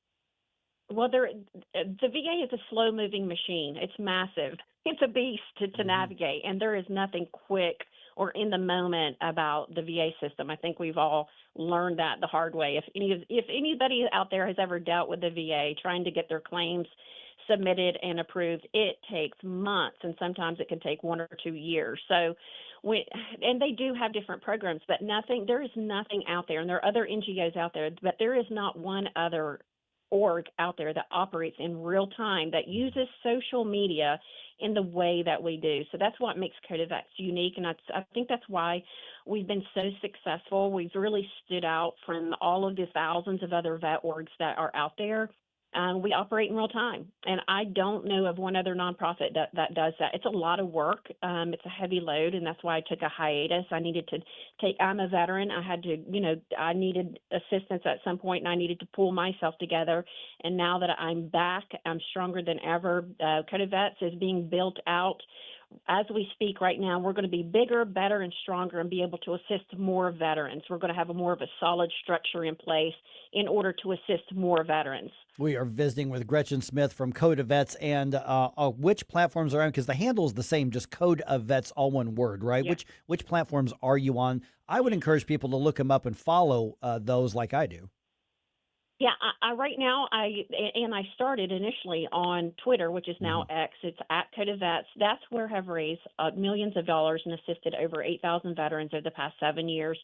Well, the VA is a slow-moving machine. It's massive. It's a beast to navigate, and there is nothing quick or in the moment about the VA system. I think we've all learned that the hard way. If anybody out there has ever dealt with the VA trying to get their claims submitted and approved, it takes months, and sometimes it can take 1 or 2 years. So, and they do have different programs, but there is nothing out there, and there are other NGOs out there, but there is not one other org out there that operates in real time, that uses social media in the way that we do. So that's what makes CodeVets unique, and I think that's why we've been so successful. We've really stood out from all of the thousands of other vet orgs that are out there. We operate in real time, and I don't know of one other nonprofit that does that. It's a lot of work. It's a heavy load, and that's why I took a hiatus. I needed to I'm a veteran. I had to, I needed assistance at some point, and I needed to pull myself together. And now that I'm back, I'm stronger than ever. CodeVets is being built out. As we speak right now, we're going to be bigger, better, and stronger and be able to assist more veterans. We're going to have more of a solid structure in place in order to assist more veterans. We are visiting with Gretchen Smith from CodeVets, and which platforms are on? Because the handle is the same, just CodeVets, all one word, right? Yeah. Which platforms are you on? I would encourage people to look them up and follow those like I do. Yeah, I right now, I started initially on Twitter, which is now X. It's at CodeVets. That's where I've raised millions of dollars and assisted over 8,000 veterans over the past 7 years.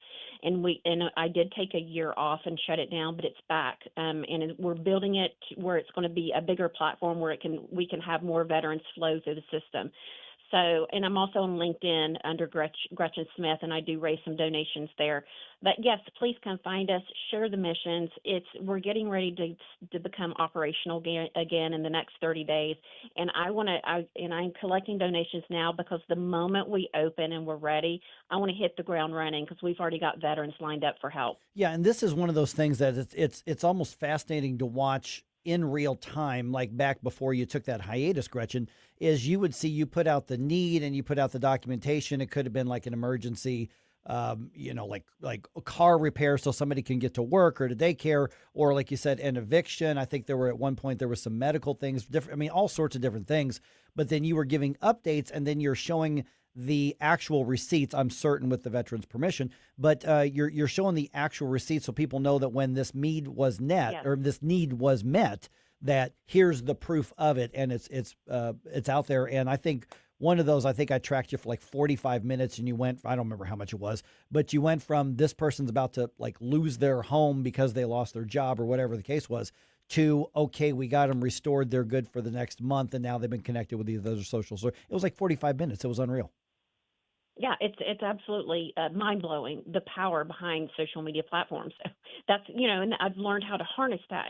And I did take a year off and shut it down, but it's back. And we're building it where it's going to be a bigger platform where we can have more veterans flow through the system. So, and I'm also on LinkedIn under Gretchen Smith, and I do raise some donations there. But yes, please come find us, share the missions. We're getting ready to become operational again in the next 30 days. And I'm collecting donations now because the moment we open and we're ready, I want to hit the ground running because we've already got veterans lined up for help. Yeah, and this is one of those things that it's almost fascinating to watch in real time, like back before you took that hiatus, Gretchen, is you would see you put out the need and you put out the documentation. It could have been like an emergency, like a car repair so somebody can get to work or to daycare, or like you said, an eviction. I think at one point there were some medical things, all sorts of different things. But then you were giving updates and then you're showing the actual receipts, I'm certain with the veteran's permission, but you're showing the actual receipts so people know that when this need was met, that here's the proof of it, and it's out there. And I think one of those, I tracked you for like 45 minutes, and you went, I don't remember how much it was, but you went from this person's about to like lose their home because they lost their job or whatever the case was, to, okay, we got them restored, they're good for the next month, and now they've been connected with these other social services. It was like 45 minutes. It was unreal. Yeah, it's absolutely mind-blowing, the power behind social media platforms. So that's, and I've learned how to harness that.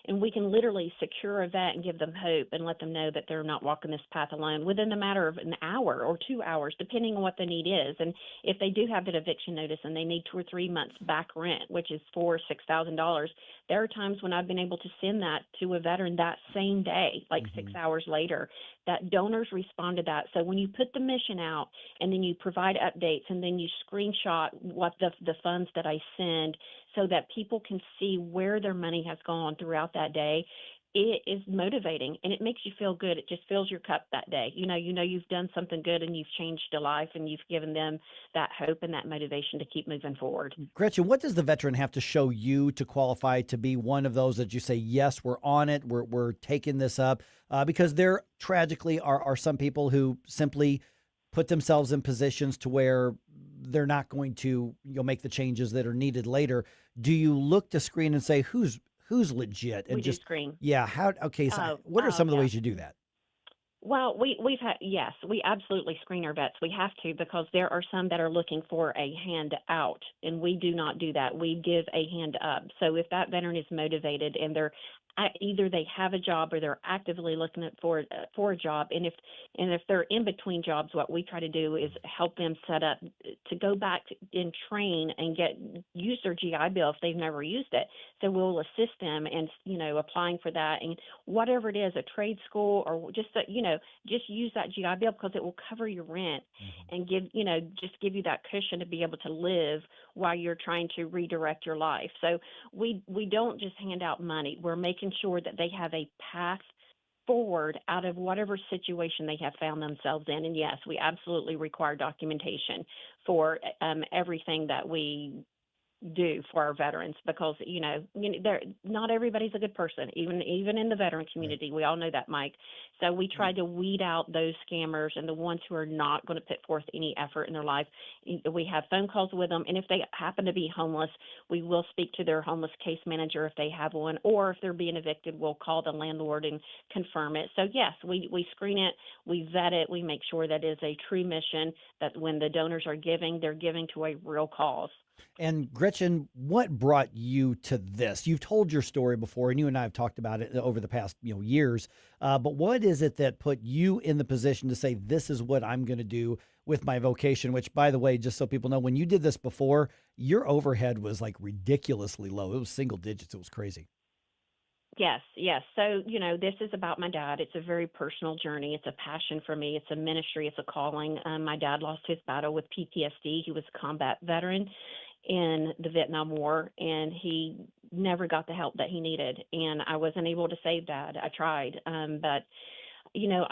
And we can literally secure a vet and give them hope and let them know that they're not walking this path alone within a matter of an hour or 2 hours, depending on what the need is. And if they do have an eviction notice and they need 2 or 3 months back rent, which is $4,000 or $6,000, there are times when I've been able to send that to a veteran that same day, like 6 hours later, that donors respond to that. So when you put the mission out and then you provide updates and then you screenshot what the funds that I send so that people can see where their money has gone throughout that day, it is motivating and it makes you feel good. It just fills your cup that day. You know you've done something good and you've changed a life and you've given them that hope and that motivation to keep moving forward. Gretchen, what does the veteran have to show you to qualify to be one of those that you say, yes, we're on it, we're taking this up? Because there tragically are some people who simply put themselves in positions to where they're not going to make the changes that are needed later. Do you look to screen and say who's legit? And we do screen. Yeah. So what are some of the ways you do that? Well, we absolutely screen our vets. We have to, because there are some that are looking for a hand out, and we do not do that. We give a hand up. So if that veteran is motivated and they're either they have a job or they're actively looking for a job, and if they're in between jobs, what we try to do is help them set up to go back and train and use their GI Bill if they've never used it. So we'll assist them in applying for that, and whatever it is, a trade school or just use that GI Bill because it will cover your rent and give you that cushion to be able to live while you're trying to redirect your life. So we don't just hand out money. We're making sure that they have a path forward out of whatever situation they have found themselves in. And yes, we absolutely require documentation for everything that we do for our veterans, because they're not everybody's a good person, even in the veteran community. We all know that, Mike. So we try to weed out those scammers and the ones who are not going to put forth any effort in their life. We have phone calls with them, and if they happen to be homeless, we will speak to their homeless case manager if they have one, or if they're being evicted, we'll call the landlord and confirm it. So yes, we screen it, we vet it, we make sure that it is a true mission, that when the donors are giving, they're giving to a real cause. And Gretchen, what brought you to this? You've told your story before, and you and I have talked about it over the past years. But what is it that put you in the position to say, this is what I'm going to do with my vocation? Which, by the way, just so people know, when you did this before, your overhead was like ridiculously low. It was single digits. It was crazy. Yes. So, this is about my dad. It's a very personal journey. It's a passion for me. It's a ministry. It's a calling. My dad lost his battle with PTSD. He was a combat veteran in the Vietnam War, and he never got the help that he needed. And I wasn't able to save Dad. I tried, but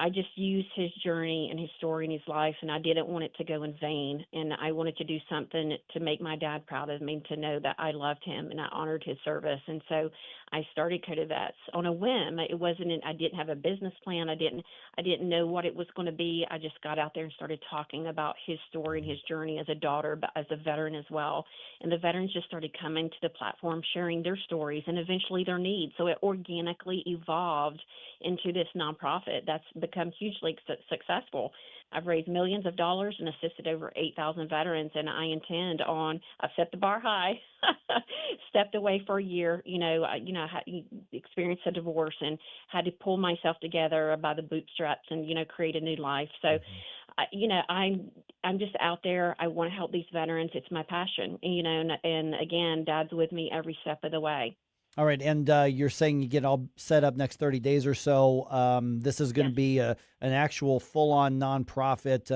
I just used his journey and his story and his life, and I didn't want it to go in vain. And I wanted to do something to make my dad proud of me, to know that I loved him and I honored his service. And so I started CodaVets on a whim. It wasn't. I didn't have a business plan. I didn't know what it was going to be. I just got out there and started talking about his story and his journey as a daughter, but as a veteran as well. And the veterans just started coming to the platform, sharing their stories and eventually their needs. So it organically evolved into this nonprofit that's become hugely successful. I've raised millions of dollars and assisted over 8,000 veterans, and I intend on. I've set the bar high. Stepped away for a year. I experienced a divorce and had to pull myself together by the bootstraps and create a new life. So, I'm just out there. I want to help these veterans. It's my passion. And again, Dad's with me every step of the way. All right, and you're saying you get all set up next 30 days or so. This is going to be an actual full-on nonprofit,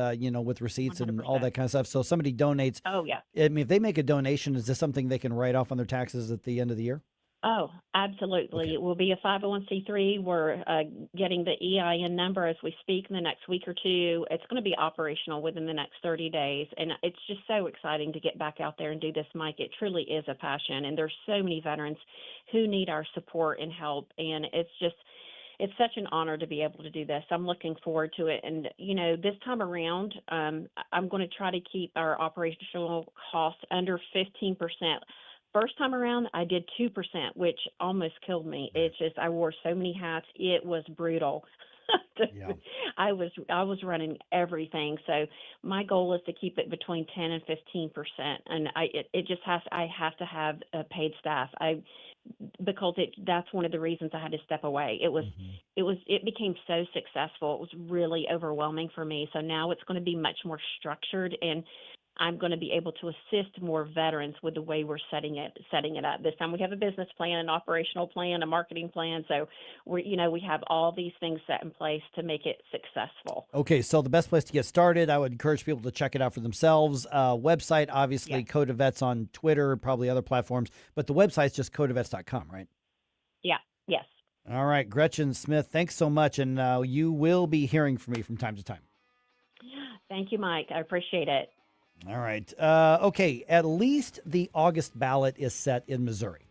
with receipts 100%. And all that kind of stuff. So somebody donates. Oh, yeah. I mean, if they make a donation, is this something they can write off on their taxes at the end of the year? Oh, absolutely. Okay. It will be a 501c3. We're getting the EIN number as we speak in the next week or two. It's going to be operational within the next 30 days. And it's just so exciting to get back out there and do this, Mike. It truly is a passion. And there's so many veterans who need our support and help. And it's such an honor to be able to do this. I'm looking forward to it. And, this time around, I'm going to try to keep our operational costs under 15%. First time around, I did 2%, which almost killed me. It's just, I wore so many hats. It was brutal. Yeah. I was running everything. So my goal is to keep it between 10 and 15%. And I have to have paid staff. Because that's one of the reasons I had to step away. It became so successful. It was really overwhelming for me. So now it's going to be much more structured, and I'm going to be able to assist more veterans with the way we're setting it up. This time we have a business plan, an operational plan, a marketing plan. So we have all these things set in place to make it successful. Okay, so the best place to get started, I would encourage people to check it out for themselves. Website, obviously, CodaVets on Twitter, probably other platforms, but the website's just CodaVets.com, right? Yeah, yes. All right, Gretchen Smith, thanks so much, and you will be hearing from me from time to time. Thank you, Mike. I appreciate it. All right. Okay. At least the August ballot is set in Missouri.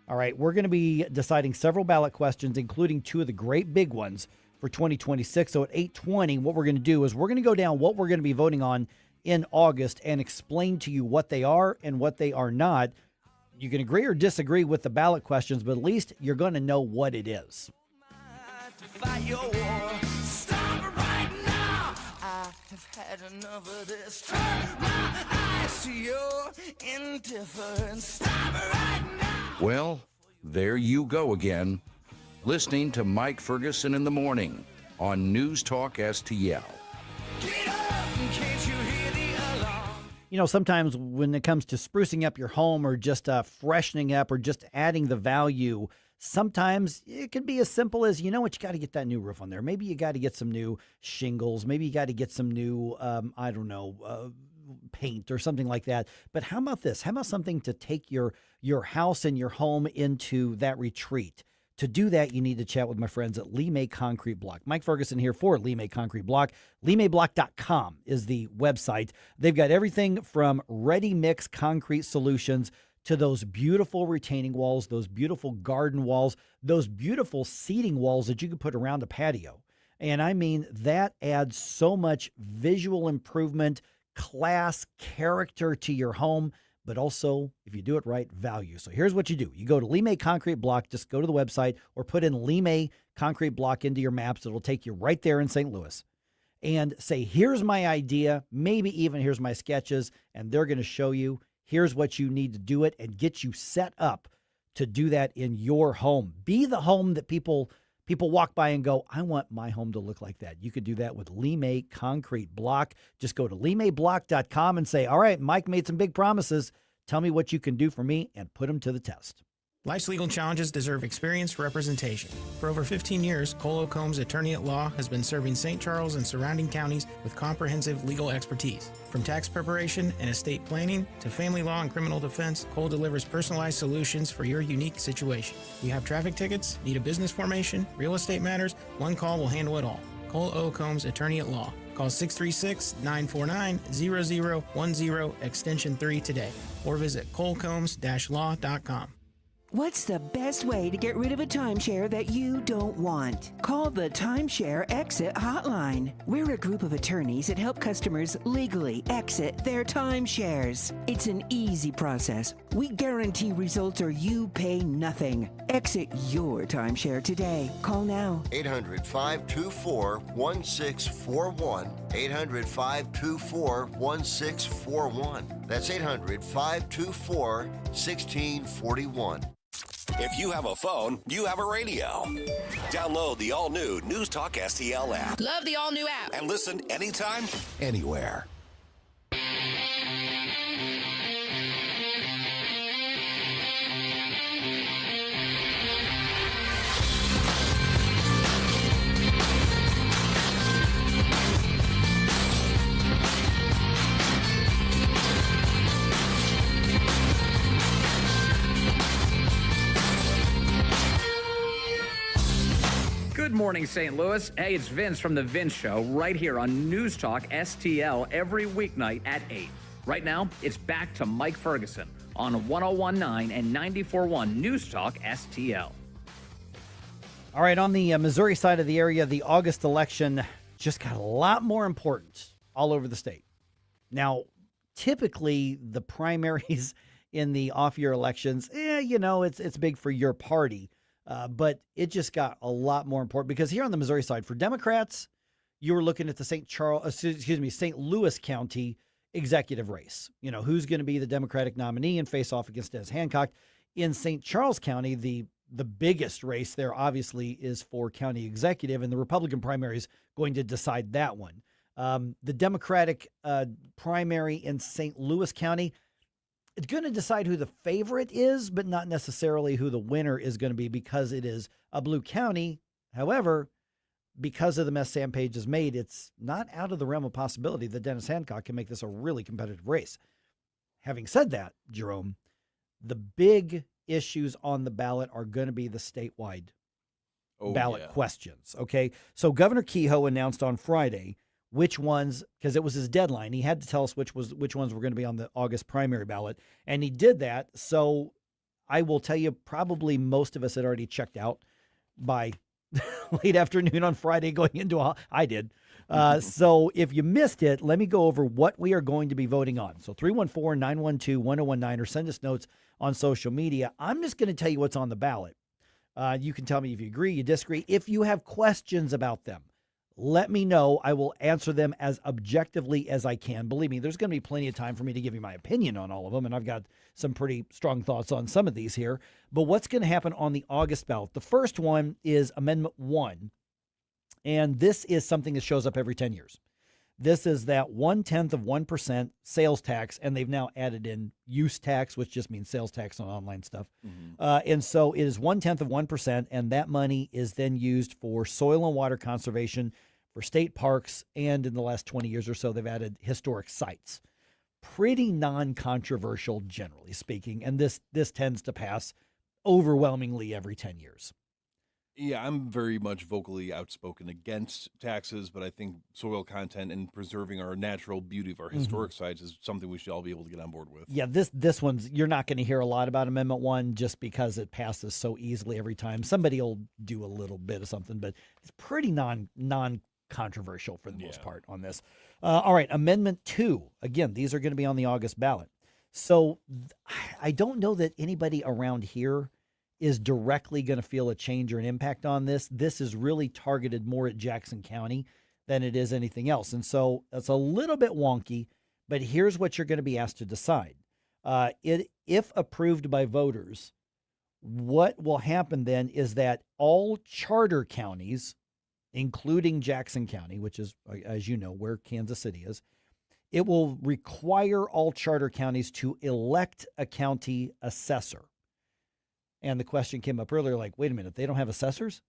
All right. We're going to be deciding several ballot questions, including two of the great big ones for 2026. So at 8:20, what we're going to do is we're going to go down what we're going to be voting on in August and explain to you what they are and what they are not. You can agree or disagree with the ballot questions, but at least you're going to know what it is. Had enough of this. Turn my eyes to your indifference. Stop right now. Well, there you go again, listening to Mike Ferguson in the morning on News Talk STL. Get up in case you hear the alarm. Sometimes when it comes to sprucing up your home or just freshening up or just adding the value, sometimes it can be as simple as, you got to get that new roof on there. Maybe you got to get some new shingles. Maybe you got to get some new, paint or something like that. But how about this? How about something to take your house and your home into that retreat? To do that, you need to chat with my friends at Lee May Concrete Block. Mike Ferguson here for Lee May Concrete Block. LeeMayBlock.com is the website. They've got everything from ready-mix concrete solutions to those beautiful retaining walls, those beautiful garden walls, those beautiful seating walls that you could put around a patio. And I mean, that adds so much visual improvement, class, character to your home, but also, if you do it right, value. So here's what you do. You go to Lee Concrete Block, just go to the website or put in Lee Concrete Block into your maps. It'll take you right there in St. Louis. And say, here's my idea, maybe even here's my sketches, and they're going to show you, here's what you need to do it and get you set up to do that in your home. Be the home that people walk by and go, I want my home to look like that. You could do that with Lee Concrete Block. Just go to LeeMayBlock.com and say, all right, Mike made some big promises. Tell me what you can do for me and put them to the test. Life's legal challenges deserve experienced representation. For over 15 years, Cole Combs Attorney at Law has been serving St. Charles and surrounding counties with comprehensive legal expertise. From tax preparation and estate planning to family law and criminal defense, Cole delivers personalized solutions for your unique situation. You have traffic tickets, need a business formation, real estate matters, one call will handle it all. Cole O. Combs Attorney at Law. Call 636-949-0010 extension 3 today or visit colecombs-law.com. What's the best way to get rid of a timeshare that you don't want? Call the Timeshare Exit Hotline. We're a group of attorneys that help customers legally exit their timeshares. It's an easy process. We guarantee results or you pay nothing. Exit your timeshare today. Call now. 800-524-1641. 800-524-1641. That's 800-524-1641. If you have a phone, you have a radio. Download the all-new News Talk STL app. Love the all-new app. And listen anytime, anywhere. Good morning, St. Louis. Hey, it's Vince from The Vince Show right here on News Talk STL every weeknight at 8. Right now, it's back to Mike Ferguson on 101.9 and 94.1 News Talk STL. All right, on the Missouri side of the area, the August election just got a lot more important all over the state. Now, typically, the primaries in the off-year elections, it's big for your party. But it just got a lot more important because here on the Missouri side, for Democrats, you were looking at the St. Louis County executive race. You know, who's going to be the Democratic nominee and face off against Dennis Hancock. In St. Charles County, the biggest race there obviously is for county executive, and the Republican primary is going to decide that one. The Democratic primary in St. Louis County, it's going to decide who the favorite is, but not necessarily who the winner is going to be because it is a blue county. However, because of the mess Sam Page has made, it's not out of the realm of possibility that Dennis Hancock can make this a really competitive race. Having said that, Jerome, the big issues on the ballot are going to be the statewide ballot questions. Okay. So Governor Kehoe announced on Friday which ones, because it was his deadline, he had to tell us which ones were going to be on the August primary ballot, and he did that. So I will tell you, probably most of us had already checked out by late afternoon on Friday going into I did. So if you missed it, let me go over what we are going to be voting on. So 314-912-1019 or send us notes on social media. I'm just going to tell you what's on the ballot. You can tell me if you agree, you disagree. If you have questions about them, let me know. I will answer them as objectively as I can. Believe me, there's going to be plenty of time for me to give you my opinion on all of them, and I've got some pretty strong thoughts on some of these here. But what's going to happen on the August ballot? The first one is Amendment 1, and this is something that shows up every 10 years. This is that 0.1% sales tax, and they've now added in use tax, which just means sales tax on online stuff. And so it is 0.1%, and that money is then used for soil and water conservation, for state parks, and in the last 20 years or so, they've added historic sites. Pretty non-controversial, generally speaking, and this tends to pass overwhelmingly every 10 years. Yeah, I'm very much vocally outspoken against taxes, but I think soil content and preserving our natural beauty of our historic sites is something we should all be able to get on board with. Yeah, this one's, you're not going to hear a lot about Amendment 1 just because it passes so easily every time. Somebody will do a little bit of something, but it's pretty non-controversial for the most part on this. All right, Amendment 2. Again, these are going to be on the August ballot. So I don't know that anybody around here is directly going to feel a change or an impact on this. This is really targeted more at Jackson County than it is anything else. And so it's a little bit wonky, but here's what you're going to be asked to decide. If approved by voters, what will happen then is that all charter counties, including Jackson County, which is, as you know, where Kansas City is, it will require all charter counties to elect a county assessor. And the question came up earlier, like, wait a minute, they don't have assessors?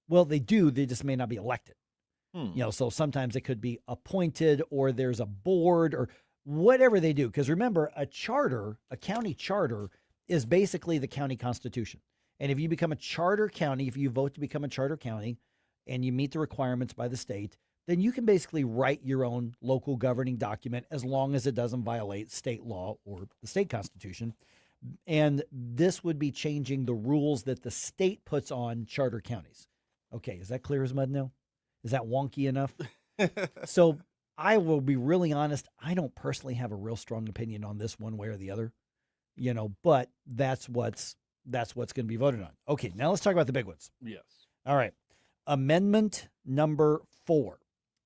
Well, they do. They just may not be elected. So sometimes it could be appointed or there's a board or whatever they do. Because remember, a county charter is basically the county constitution. And if you become a charter county, if you vote to become a charter county and you meet the requirements by the state, then you can basically write your own local governing document as long as it doesn't violate state law or the state constitution. And this would be changing the rules that the state puts on charter counties. Okay, is that clear as mud now? Is that wonky enough? So I will be really honest. I don't personally have a real strong opinion on this one way or the other, but that's what's going to be voted on. Okay, now let's talk about the big ones. Yes. All right. Amendment number 4.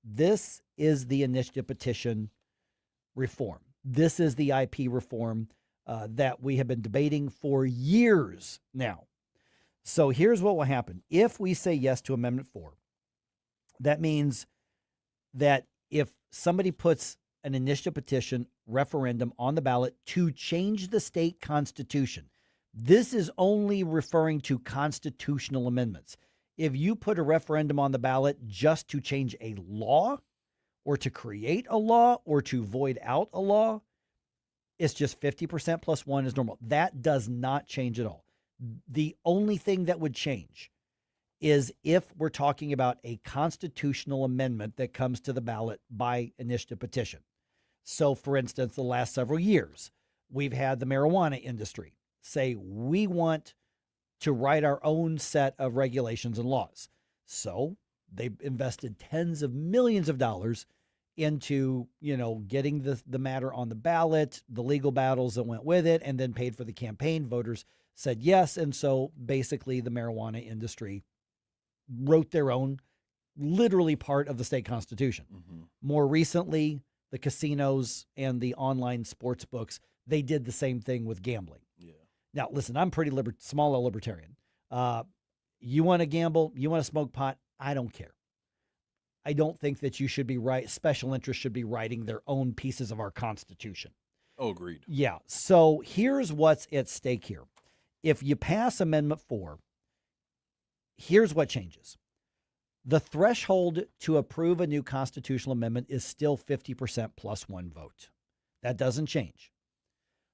This is the initiative petition reform. This is the IP reform that we have been debating for years now. So here's what will happen. If we say yes to Amendment 4, that means that if somebody puts an initiative petition referendum on the ballot to change the state constitution, this is only referring to constitutional amendments. If you put a referendum on the ballot just to change a law or to create a law or to void out a law, it's just 50% plus 1 is normal. That does not change at all. The only thing that would change is if we're talking about a constitutional amendment that comes to the ballot by initiative petition. So, for instance, the last several years, we've had the marijuana industry say, we want to write our own set of regulations and laws. So they've invested tens of millions of dollars into, getting the matter on the ballot, the legal battles that went with it, and then paid for the campaign. Voters said yes. And so basically the marijuana industry wrote their own, literally part of the state constitution. More recently, the casinos and the online sports books, they did the same thing with gambling. Now, listen, I'm pretty small libertarian. You want to gamble, you want to smoke pot, I don't care. I don't think that you should be special interests should be writing their own pieces of our Constitution. Oh, agreed. Yeah. So here's what's at stake here. If you pass Amendment 4, here's what changes. The threshold to approve a new constitutional amendment is still 50% plus 1 vote. That doesn't change.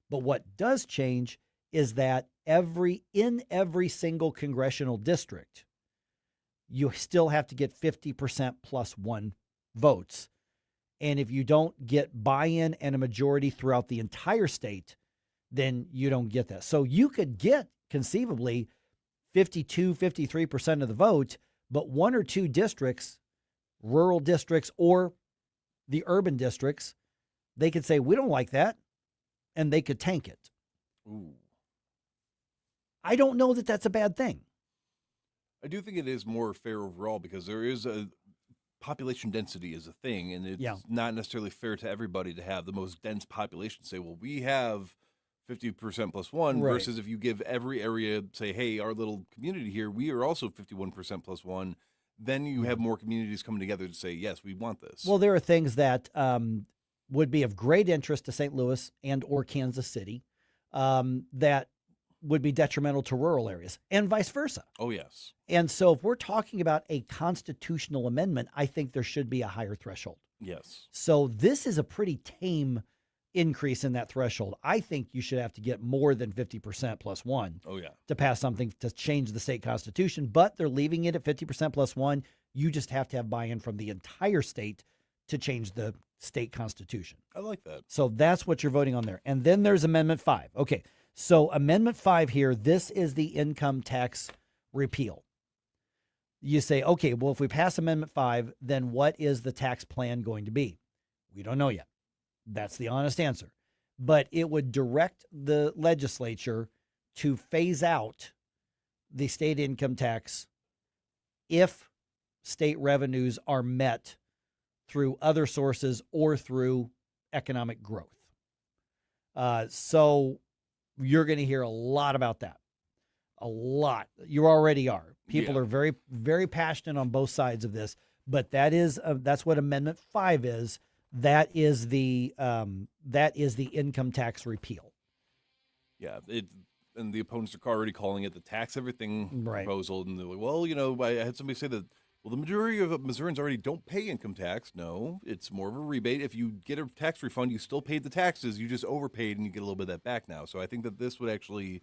But what does change is that in every single congressional district, you still have to get 50% plus 1 votes. And if you don't get buy-in and a majority throughout the entire state, then you don't get that. So you could get conceivably 52, 53% of the vote, but 1 or 2 districts, rural districts or the urban districts, they could say, we don't like that, and they could tank it. Ooh. I don't know that that's a bad thing. I do think it is more fair overall because there is a population density is a thing, and it's not necessarily fair to everybody to have the most dense population say, well, we have 50% plus 1 versus if you give every area, say, hey, our little community here, we are also 51% plus 1, then you have more communities coming together to say, yes, we want this. Well, there are things that would be of great interest to St. Louis and or Kansas City that would be detrimental to rural areas and vice versa. Oh, yes. And so if we're talking about a constitutional amendment, I think there should be a higher threshold. Yes. So this is a pretty tame increase in that threshold. I think you should have to get more than 50% plus one to pass something to change the state constitution, but they're leaving it at 50% plus one. You just have to have buy-in from the entire state to change the state constitution. I like that. So that's what you're voting on there. And then there's Amendment 5. Okay, so Amendment 5 here, this is the income tax repeal. You say, okay, well, if we pass Amendment 5, then what is the tax plan going to be? We don't know yet. That's the honest answer. But it would direct the legislature to phase out the state income tax if state revenues are met through other sources or through economic growth. So you're going to hear a lot about that. A lot. You already are. People are very, very passionate on both sides of this. But that's what Amendment 5 is. That is the income tax repeal. Yeah, and the opponents are already calling it the tax everything proposal. And they're like, well, I had somebody say that, well, the majority of Missourians already don't pay income tax. No, it's more of a rebate. If you get a tax refund, you still paid the taxes. You just overpaid and you get a little bit of that back now. So I think that this would actually,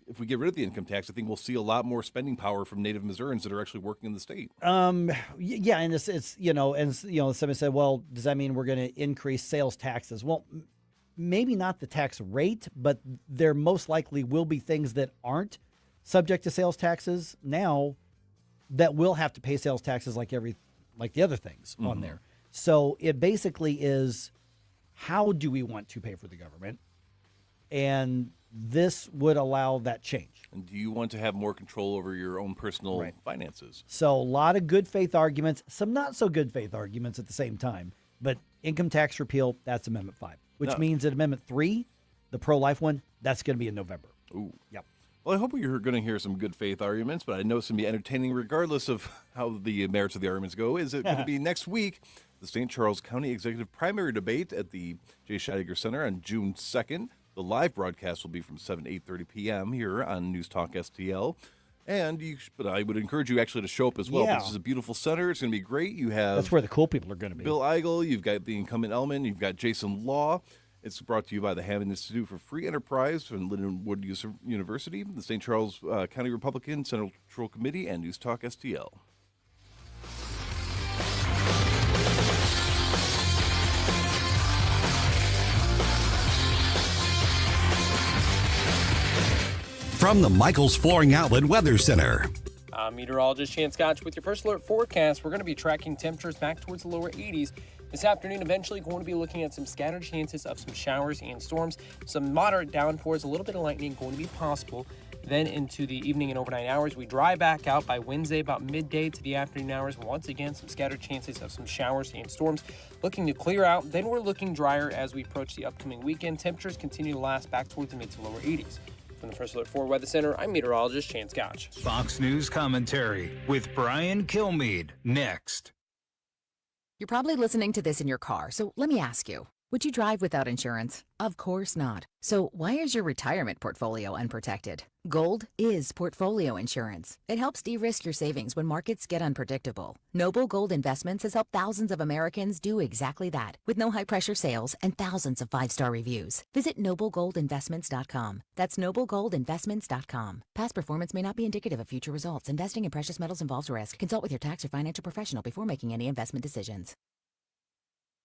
if we get rid of the income tax, I think we'll see a lot more spending power from native Missourians that are actually working in the state. Yeah, and it's somebody said, well, does that mean we're going to increase sales taxes? Well, maybe not the tax rate, but there most likely will be things that aren't subject to sales taxes now that will have to pay sales taxes like the other things on there. So it basically is, how do we want to pay for the government? And this would allow that change. And do you want to have more control over your own personal finances? So a lot of good faith arguments, some not so good faith arguments at the same time. But income tax repeal, that's Amendment 5, which means that Amendment 3, the pro-life one, that's going to be in November. Ooh. Yep. Well, I hope you're going to hear some good faith arguments, but I know it's going to be entertaining regardless of how the merits of the arguments go. Is it going to be next week, the St. Charles County Executive Primary Debate at the J. Schneider Center on June 2nd? The live broadcast will be from 7 to 8:30 p.m. here on News Talk STL. But I would encourage you actually to show up as well. Yeah. This is a beautiful center. It's going to be great. You have That's where the cool people are going to be. Bill Eigel. You've got the incumbent Elman. You've got Jason Law. It's brought to you by the Hammond Institute for Free Enterprise from Lindenwood University, the St. Charles County Republican Central Committee, and News Talk STL. From the Michaels Flooring Outlet Weather Center. I'm meteorologist Chance Scotch with your first alert forecast. We're going to be tracking temperatures back towards the lower 80s. This afternoon, eventually going to be looking at some scattered chances of some showers and storms. Some moderate downpours, a little bit of lightning going to be possible. Then into the evening and overnight hours, we dry back out by Wednesday about midday to the afternoon hours. Once again, some scattered chances of some showers and storms looking to clear out. Then we're looking drier as we approach the upcoming weekend. Temperatures continue to last back towards the mid to lower 80s. From the First Alert 4 Weather Center, I'm meteorologist Chance Scotch. Fox News commentary with Brian Kilmeade next. You're probably listening to this in your car, so let me ask you, would you drive without insurance? Of course not. So why is your retirement portfolio unprotected? Gold is portfolio insurance. It helps de-risk your savings when markets get unpredictable. Noble Gold Investments has helped thousands of Americans do exactly that, with no high-pressure sales and thousands of 5-star reviews. Visit noblegoldinvestments.com. That's noblegoldinvestments.com. Past performance may not be indicative of future results. Investing in precious metals involves risk. Consult with your tax or financial professional before making any investment decisions.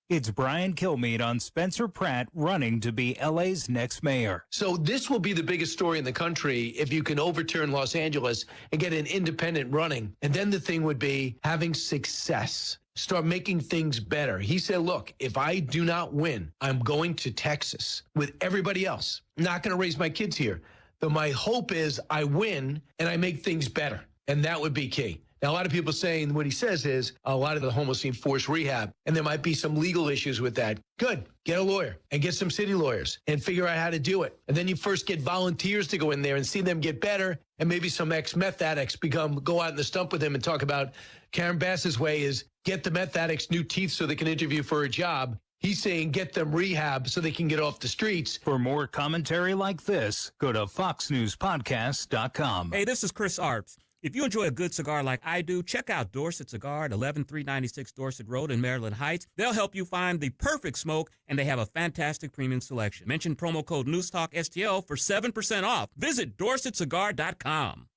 It's Brian Kilmeade on Spencer Pratt running to be LA's next mayor. So this will be the biggest story in the country if you can overturn Los Angeles and get an independent running. And then the thing would be having success. Start making things better. He said, look, if I do not win, I'm going to Texas with everybody else. I'm not going to raise my kids here. But my hope is I win and I make things better. And that would be key. Now, a lot of people saying what he says is a lot of the homeless need forced rehab, and there might be some legal issues with that. Good. Get a lawyer and get some city lawyers and figure out how to do it. And then you first get volunteers to go in there and see them get better, and maybe some ex-meth addicts go out in the stump with him and talk about Karen Bass's way is get the meth addicts new teeth so they can interview for a job. He's saying get them rehab so they can get off the streets. For more commentary like this, go to foxnewspodcast.com. Hey, this is Chris Arps. If you enjoy a good cigar like I do, check out Dorset Cigar at 11396 Dorset Road in Maryland Heights. They'll help you find the perfect smoke, and they have a fantastic premium selection. Mention promo code NewsTalkSTL for 7% off. Visit DorsetCigar.com.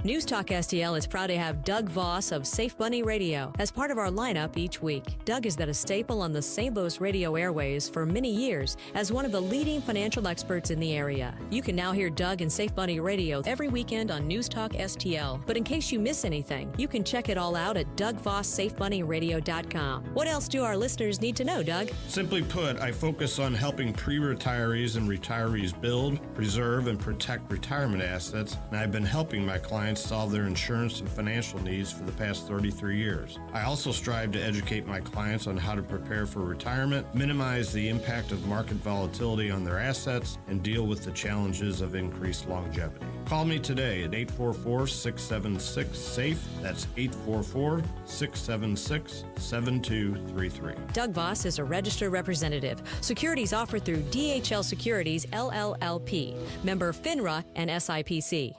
News Talk STL is proud to have Doug Voss of Safe Bunny Radio as part of our lineup each week. Doug has been a staple on the St. Louis radio airways for many years as one of the leading financial experts in the area. You can now hear Doug and Safe Bunny Radio every weekend on News Talk STL. But in case you miss anything, you can check it all out at DougVossSafeBunnyRadio.com. What else do our listeners need to know, Doug? Simply put, I focus on helping pre-retirees and retirees build, preserve, and protect retirement assets, and I've been helping my clients solve their insurance and financial needs for the past 33 years. I also strive to educate my clients on how to prepare for retirement, minimize the impact of market volatility on their assets, and deal with the challenges of increased longevity. Call me today at 844-676-SAFE. That's 844-676-7233. Doug Voss is a registered representative. Securities offered through DHL Securities, LLLP. Member FINRA and SIPC.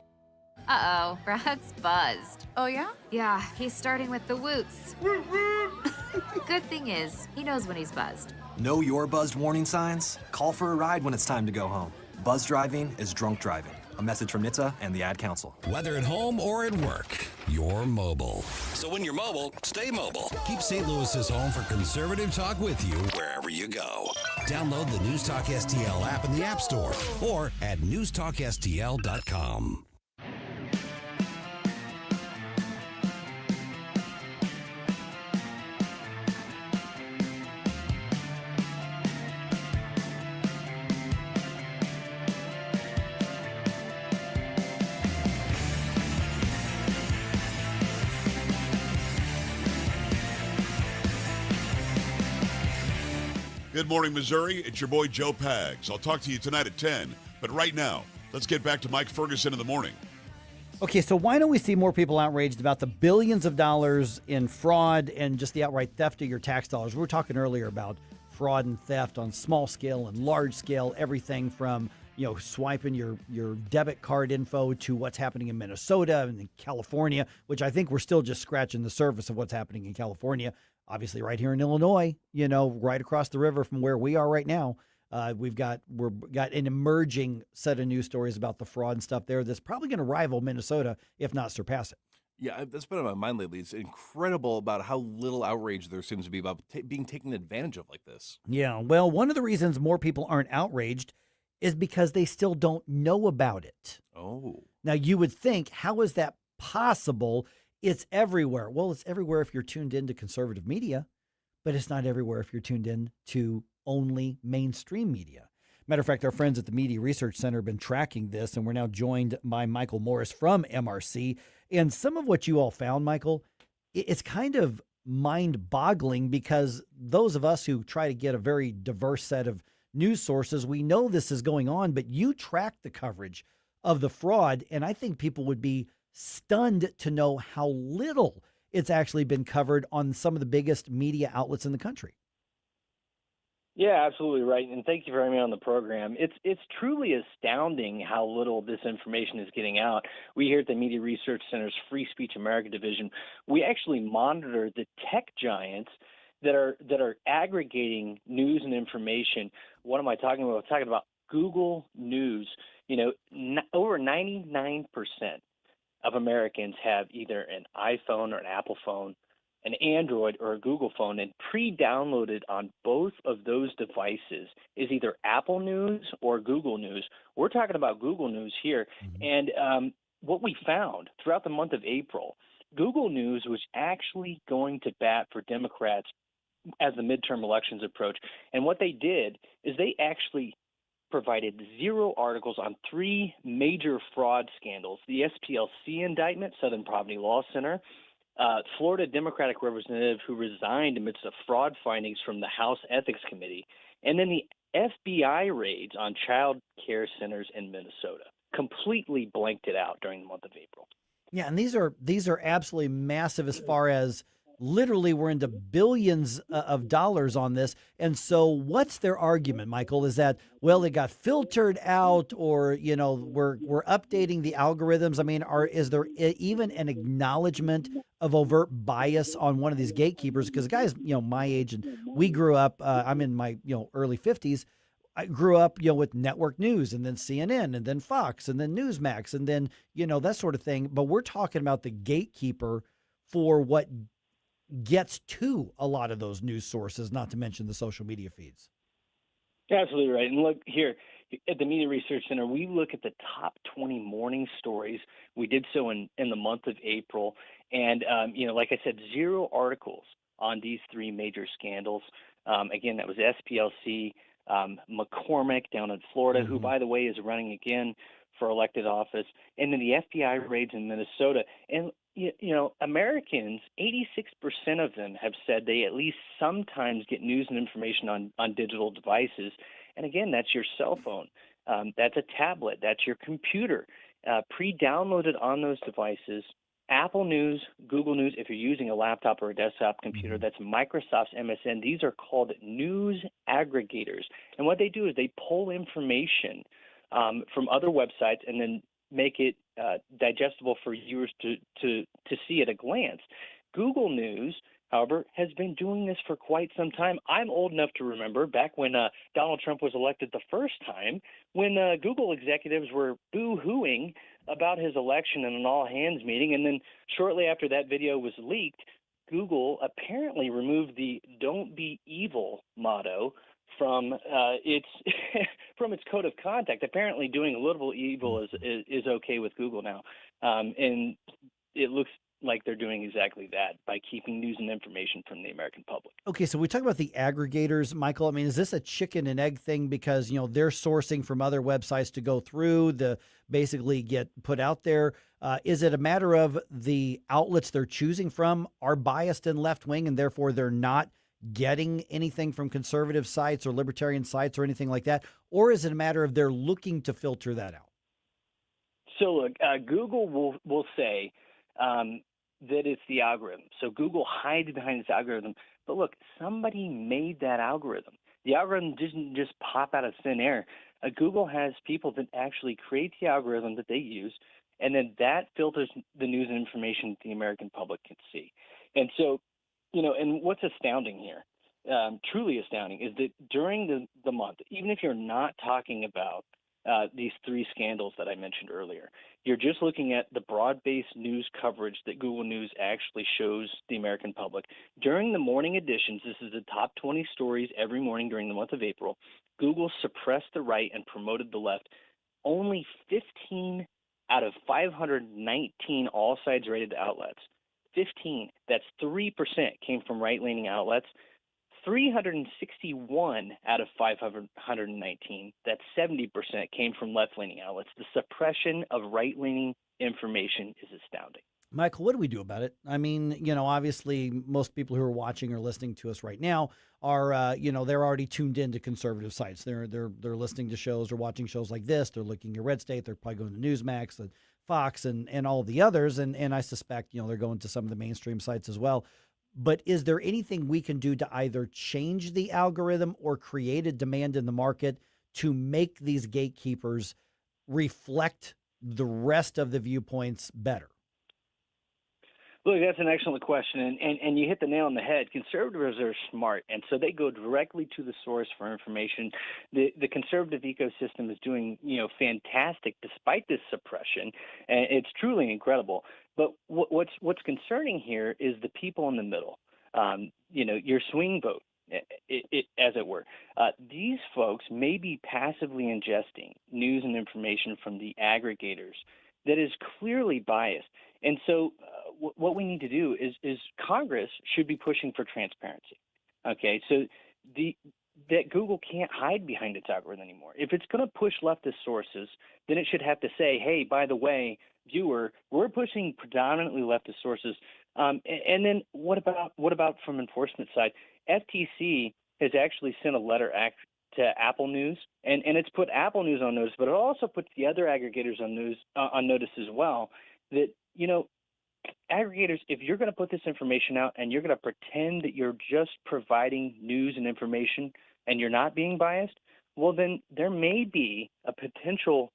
Uh-oh, Brad's buzzed. Oh, yeah? Yeah, he's starting with the woots. Good thing is, he knows when he's buzzed. Know your buzzed warning signs? Call for a ride when it's time to go home. Buzz driving is drunk driving. A message from NHTSA and the Ad Council. Whether at home or at work, you're mobile. So when you're mobile, stay mobile. Keep St. Louis's home for conservative talk with you wherever you go. Download the News Talk STL app in the App Store or at newstalkstl.com. Good morning, Missouri. It's your boy, Joe Pags. I'll talk to you tonight at 10. But right now, let's get back to Mike Ferguson in the morning. Okay, so why don't we see more people outraged about the billions of dollars in fraud and just the outright theft of your tax dollars? We were talking earlier about fraud and theft on small scale and large scale, everything from, swiping your debit card info to what's happening in Minnesota and in California, which I think we're still just scratching the surface of what's happening in California. Obviously, right here in Illinois, right across the river from where we are right now, we've got an emerging set of news stories about the fraud and stuff there that's probably going to rival Minnesota, if not surpass it. Yeah, that's been on my mind lately. It's incredible about how little outrage there seems to be about being taken advantage of like this. Yeah, well, one of the reasons more people aren't outraged is because they still don't know about it. Oh. Now, you would think, how is that possible? It's everywhere. Well, it's everywhere if you're tuned into conservative media, but it's not everywhere if you're tuned in to only mainstream media. Matter of fact, our friends at the Media Research Center have been tracking this, and we're now joined by Michael Morris from MRC. And some of what you all found, Michael, it's kind of mind-boggling because those of us who try to get a very diverse set of news sources, we know this is going on, but you track the coverage of the fraud, and I think people would be stunned to know how little it's actually been covered on some of the biggest media outlets in the country. Yeah, absolutely right. And thank you for having me on the program. It's truly astounding how little this information is getting out. We here at the Media Research Center's Free Speech America division, we actually monitor the tech giants that are aggregating news and information. What am I talking about? I'm talking about Google News. Over 99% of Americans have either an iPhone or an Apple phone, an Android or a Google phone, and pre-downloaded on both of those devices is either Apple News or Google News. We're talking about Google News here. And what we found throughout the month of April, Google News was actually going to bat for Democrats as the midterm elections approach. And what they did is they actually provided 0 articles on 3 major fraud scandals: the SPLC indictment, Southern Poverty Law Center, Florida Democratic representative who resigned amidst the fraud findings from the House Ethics Committee, and then the FBI raids on child care centers in Minnesota. Completely blanked it out during the month of April. Yeah, and these are absolutely massive as far as literally we're into billions of dollars on this. And so what's their argument, Michael? Is that, well, it got filtered out, or, we're updating the algorithms? I mean, is there even an acknowledgement of overt bias on one of these gatekeepers? Because guys, my age, and we grew up, I'm in my, early 50s. I grew up, with network news, and then CNN, and then Fox, and then Newsmax, and then, that sort of thing. But we're talking about the gatekeeper for what gets to a lot of those news sources, not to mention the social media feeds. Absolutely right. And look here at the Media Research Center, we look at the top 20 morning stories. We did so in the month of April. And, like I said, 0 articles on these 3 major scandals. Again, that was SPLC, McCormick down in Florida, who, by the way, is running again for elected office, and then the FBI raids in Minnesota. And, Americans, 86% of them have said they at least sometimes get news and information on digital devices. And again, that's your cell phone. That's a tablet. That's your computer. Pre-downloaded on those devices, Apple News, Google News, if you're using a laptop or a desktop computer, that's Microsoft's MSN. These are called news aggregators. And what they do is they pull information from other websites and then make it digestible for viewers to see at a glance. Google News, however, has been doing this for quite some time. I'm old enough to remember back when Donald Trump was elected the first time, when Google executives were boo-hooing about his election in an all-hands meeting, and then shortly after that video was leaked, Google apparently removed the "Don't be evil" motto from its from its code of conduct. Apparently, doing a little evil is okay with Google now, and it looks like they're doing exactly that by keeping news and information from the American public. Okay, so we talk about the aggregators, Michael. I mean, is this a chicken and egg thing? Because, they're sourcing from other websites to go through, basically get put out there. Is it a matter of the outlets they're choosing from are biased and left-wing, and therefore they're not getting anything from conservative sites or libertarian sites or anything like that? Or is it a matter of they're looking to filter that out? So look, Google will say that it's the algorithm. So Google hides behind its algorithm. But look, somebody made that algorithm. The algorithm didn't just pop out of thin air. Google has people that actually create the algorithm that they use, and then that filters the news and information that the American public can see. And so, and what's astounding here, truly astounding, is that during the month, even if you're not talking about these 3 scandals that I mentioned earlier, you're just looking at the broad-based news coverage that Google News actually shows the American public. During the morning editions, this is the top 20 stories every morning during the month of April, Google suppressed the right and promoted the left. Only 15 out of 519 all sides rated outlets, 15, that's 3%, came from right-leaning outlets. 361 out of 519, that's 70%, came from left-leaning outlets. The suppression of right-leaning information is astounding. Michael, what do we do about it? I mean, obviously most people who are watching or listening to us right now are, they're already tuned into conservative sites. They're listening to shows or watching shows like this. They're looking at Red State. They're probably going to Newsmax and Fox and all the others. And I suspect, they're going to some of the mainstream sites as well. But is there anything we can do to either change the algorithm or create a demand in the market to make these gatekeepers reflect the rest of the viewpoints better? Look, that's an excellent question, and you hit the nail on the head. Conservatives are smart, and so they go directly to the source for information. The conservative ecosystem is doing fantastic despite this suppression, and it's truly incredible. But what's concerning here is the people in the middle. Your swing vote, as it were. These folks may be passively ingesting news and information from the aggregators that is clearly biased. And so what we need to do is Congress should be pushing for transparency. Okay, so that Google can't hide behind its algorithm anymore. If it's going to push leftist sources, then it should have to say, hey, by the way, viewer, we're pushing predominantly leftist sources. And then what about from enforcement side? FTC has actually sent a letter to Apple News, and it's put Apple News on notice, but it also puts the other aggregators on notice as well, that aggregators, if you're going to put this information out and you're going to pretend that you're just providing news and information and you're not being biased, well, then there may be a potential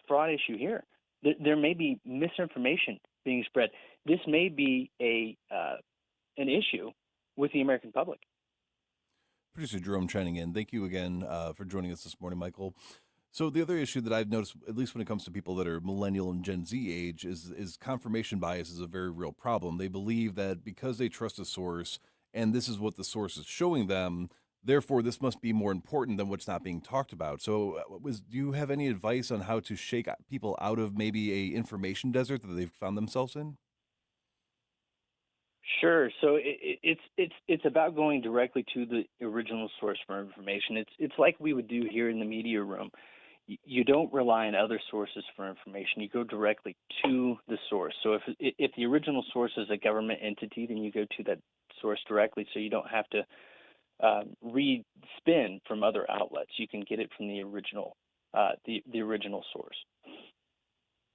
fraud issue here. There may be misinformation being spread. This may be an issue with the American public. Producer Jerome chiming in. Thank you again for joining us this morning, Michael. So the other issue that I've noticed, at least when it comes to people that are millennial and Gen Z age, is confirmation bias is a very real problem. They believe that because they trust a source and this is what the source is showing them, therefore this must be more important than what's not being talked about. So do you have any advice on how to shake people out of maybe a information desert that they've found themselves in? Sure. So it's about going directly to the original source for information. It's like we would do here in the media room. You don't rely on other sources for information. You go directly to the source. So if the original source is a government entity, then you go to that source directly, so you don't have to read spin from other outlets. You can get it from the original source.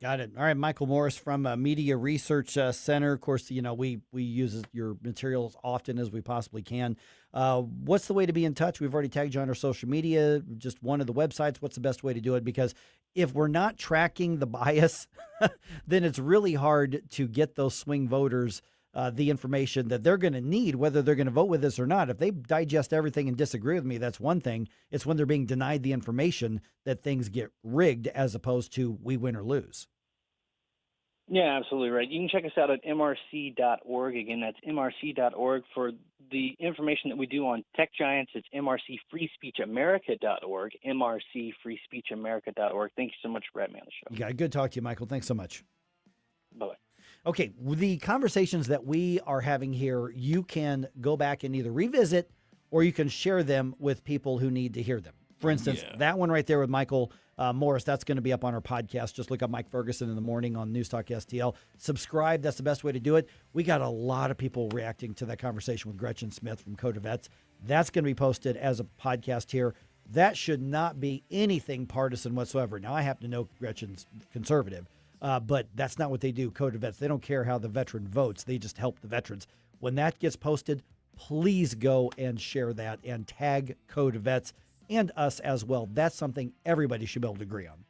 Got it. All right, Michael Morris from Media Research Center. Of course, we use your material as often as we possibly can. What's the way to be in touch? We've already tagged you on our social media, just one of the websites. What's the best way to do it? Because if we're not tracking the bias, then it's really hard to get those swing voters the information that they're going to need, whether they're going to vote with us or not. If they digest everything and disagree with me, that's one thing. It's when they're being denied the information that things get rigged, as opposed to we win or lose. Yeah, absolutely right. You can check us out at mrc.org. Again, that's mrc.org. For the information that we do on tech giants, it's mrcfreespeechamerica.org, mrcfreespeechamerica.org. Thank you so much for having me on the show. You got it. Good talk to you, Michael. Thanks so much. Bye-bye. Okay, the conversations that we are having here, you can go back and either revisit or you can share them with people who need to hear them. For instance, that one right there with Michael Morris, that's going to be up on our podcast. Just look up Mike Ferguson in the morning on News Talk STL. Subscribe. That's the best way to do it. We got a lot of people reacting to that conversation with Gretchen Smith from Code of Vets. That's going to be posted as a podcast here. That should not be anything partisan whatsoever. Now, I happen to know Gretchen's conservative, but that's not what they do, Code of Vets. They don't care how the veteran votes. They just help the veterans. When that gets posted, please go and share that and tag Code of Vets and us as well. That's something everybody should be able to agree on.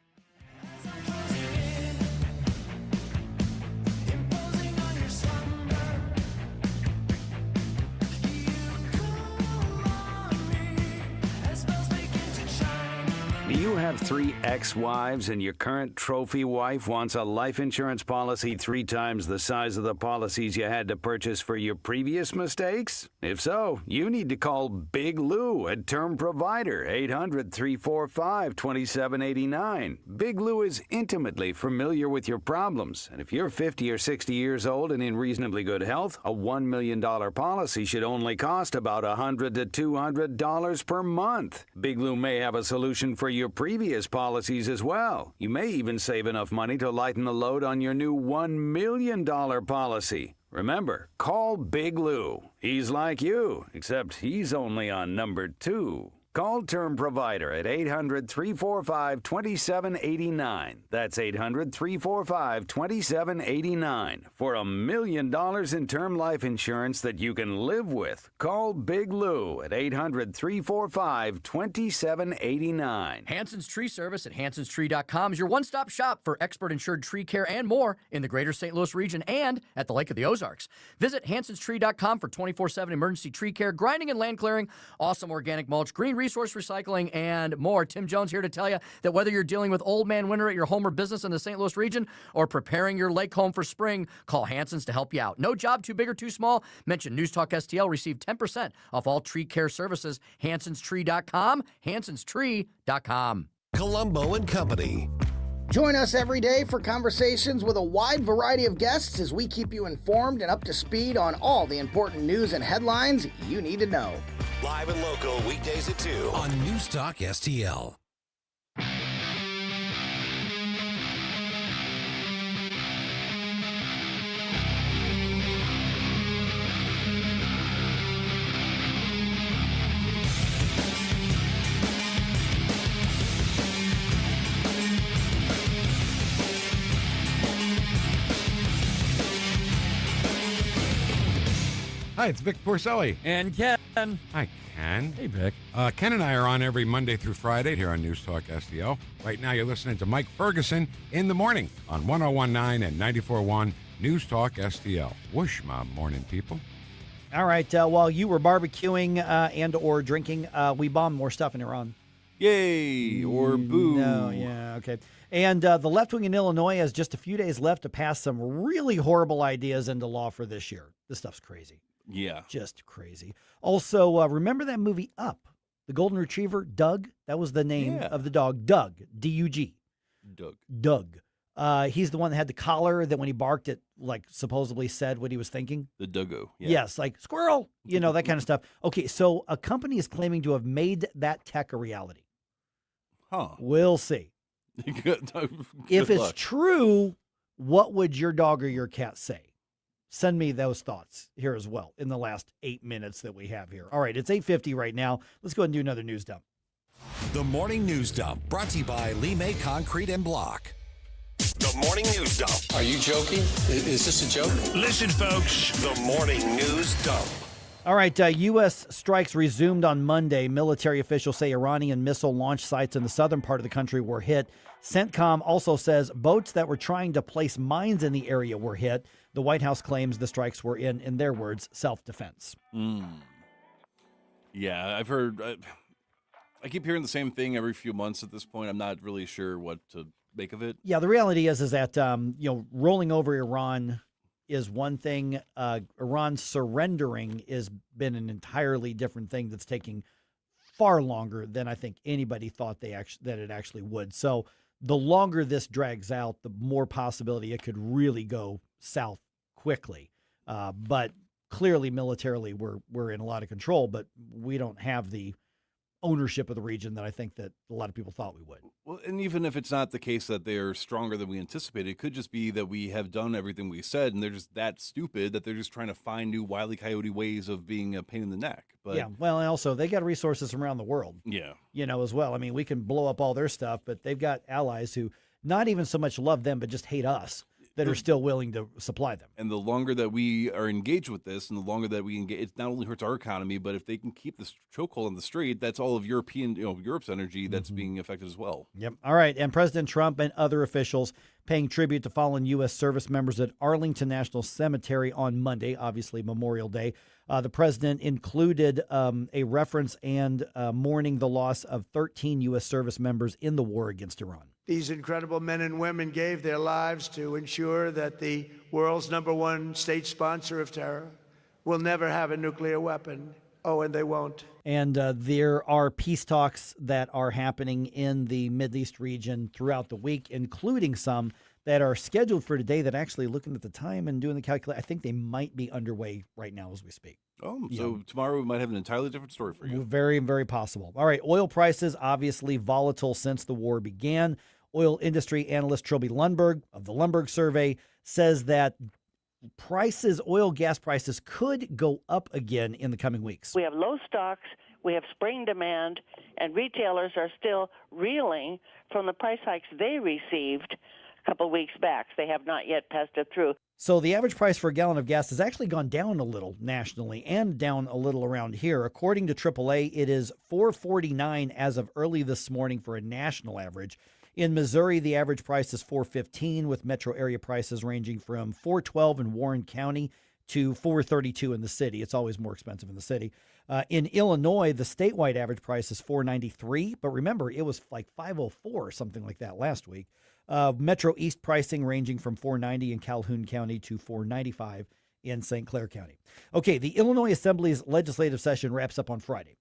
Do you have 3 ex-wives and your current trophy wife wants a life insurance policy 3 times the size of the policies you had to purchase for your previous mistakes? If so, you need to call Big Lou at Term Provider, 800-345-2789. Big Lou is intimately familiar with your problems, and if you're 50 or 60 years old and in reasonably good health, a $1 million policy should only cost about $100 to $200 per month. Big Lou may have a solution for your previous policies as well. You may even save enough money to lighten the load on your new $1 million policy. Remember, call Big Lou. He's like you, except he's only on number 2. Call Term Provider at 800-345-2789. That's 800-345-2789 for $1 million in term life insurance that you can live with. Call Big Lou at 800-345-2789. Hanson's Tree Service at hansonstree.com is your one-stop shop for expert insured tree care and more in the greater St. Louis region and at the Lake of the Ozarks. Visit hansonstree.com for 24/7 emergency tree care, grinding and land clearing, awesome organic mulch, green resource recycling, and more. Tim Jones here to tell you that whether you're dealing with old man winter at your home or business in the St. Louis region or preparing your lake home for spring, call Hanson's to help you out. No job too big or too small. Mention News Talk STL. Receive 10% off all tree care services. hansonstree.com, hansonstree.com. Colombo and Company. Join us every day for conversations with a wide variety of guests as we keep you informed and up to speed on all the important news and headlines you need to know. Live and local weekdays at 2 on News Talk STL. Hi, it's Vic Porcelli. And Ken. Hi, Ken. Hey, Vic. Ken and I are on every Monday through Friday here on News Talk STL. Right now, you're listening to Mike Ferguson in the morning on 101.9 and 94.1 News Talk STL. Whoosh, my morning people. All right. While you were barbecuing and or drinking, we bombed more stuff in Iran. Yay or boo. No, yeah, okay. And the left wing in Illinois has just a few days left to pass some really horrible ideas into law for this year. This stuff's crazy. Yeah. Just crazy. Also, remember that movie Up? The Golden Retriever, Doug? That was the name of the dog, Doug, D-U-G. Doug. He's the one that had the collar that when he barked, it like supposedly said what he was thinking. The Duggo. Yeah. Yes, like squirrel, you know, that kind of stuff. Okay, so a company is claiming to have made that tech a reality. Huh. We'll see. Good If it's luck. true, what would your dog or your cat say? Send me those thoughts here as well in the last 8 minutes that we have here. All right, it's 8:50 right now. Let's go ahead and do another news dump. The Morning News Dump, brought to you by Lee May Concrete and Block. The Morning News Dump. Are you joking? Is this a joke? Listen, folks. The Morning News Dump. All right, U.S. strikes resumed on Monday. Military officials say Iranian missile launch sites in the southern part of the country were hit. CENTCOM also says boats that were trying to place mines in the area were hit. The White House claims the strikes were in their words, self-defense. Yeah, I've heard. I keep hearing the same thing every few months at this point. I'm not really sure what to make of it. Yeah, the reality is that rolling over Iran is one thing. Iran surrendering has been an entirely different thing that's taking far longer than I think anybody thought that it actually would. So the longer this drags out, the more possibility it could really go south quickly. But clearly, militarily, we're in a lot of control, but we don't have the ownership of the region that I think that a lot of people thought we would. Well, and even if it's not the case that they're stronger than we anticipated, it could just be that we have done everything we said, and they're just that stupid that they're just trying to find new Wile E. Coyote ways of being a pain in the neck. But yeah, well, and also they got resources from around the world. Yeah. As well. I mean, we can blow up all their stuff, but they've got allies who not even so much love them, but just hate us, that are still willing to supply them. And the longer that we are engaged with this, and the longer that we engage, it not only hurts our economy, but if they can keep this chokehold on the street, that's all of Europe's energy that's being affected as well. Yep. All right. And President Trump and other officials paying tribute to fallen U.S. service members at Arlington National Cemetery on Monday, obviously Memorial Day. The president included a reference and mourning the loss of 13 U.S. service members in the war against Iran. These incredible men and women gave their lives to ensure that the world's #1 state sponsor of terror will never have a nuclear weapon. Oh, and they won't. And there are peace talks that are happening in the Middle East region throughout the week, including some that are scheduled for today that actually, looking at the time and doing the calculation, I think they might be underway right now as we speak. Oh, so tomorrow we might have an entirely different story for you. Very, very possible. All right, oil prices obviously volatile since the war began. Oil industry analyst Trilby Lundberg of the Lundberg Survey says that oil gas prices could go up again in the coming weeks. We have low stocks, we have spring demand, and retailers are still reeling from the price hikes they received a couple weeks back. They have not yet passed it through. So the average price for a gallon of gas has actually gone down a little nationally and down a little around here. According to AAA, it is $4.49 as of early this morning for a national average. In Missouri, the average price is $4.15, with metro area prices ranging from $4.12 in Warren County to $4.32 in the city. It's always more expensive in the city. In Illinois, the statewide average price is $4.93, but remember, it was like $5.04 or something like that last week. Metro East pricing ranging from $4.90 in Calhoun County to $4.95 in St. Clair County. Okay, the Illinois Assembly's legislative session wraps up on Friday.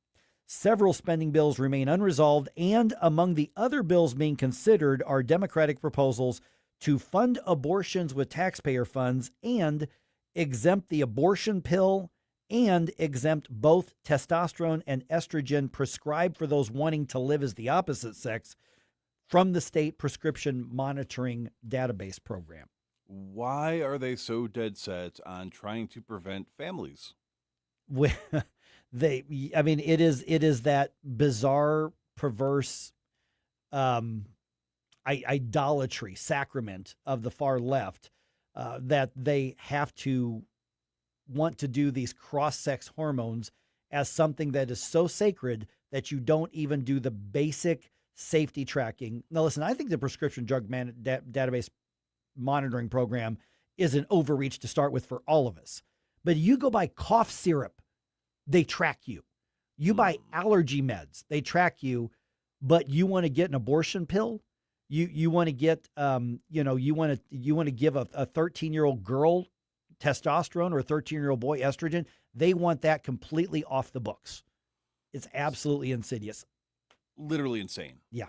Several spending bills remain unresolved, and among the other bills being considered are Democratic proposals to fund abortions with taxpayer funds and exempt the abortion pill and exempt both testosterone and estrogen prescribed for those wanting to live as the opposite sex from the state prescription monitoring database program. Why are they so dead set on trying to prevent families? It is that bizarre, perverse idolatry, sacrament of the far left that they have to want to do these cross-sex hormones as something that is so sacred that you don't even do the basic safety tracking. Now, listen, I think the prescription drug database monitoring program is an overreach to start with for all of us. But you go buy cough syrup, they track you. You buy allergy meds, they track you. But you want to get an abortion pill? You want to get you want to give a 13-year-old girl testosterone or a 13-year-old boy estrogen? They want that completely off the books. It's absolutely insidious. Literally insane. Yeah.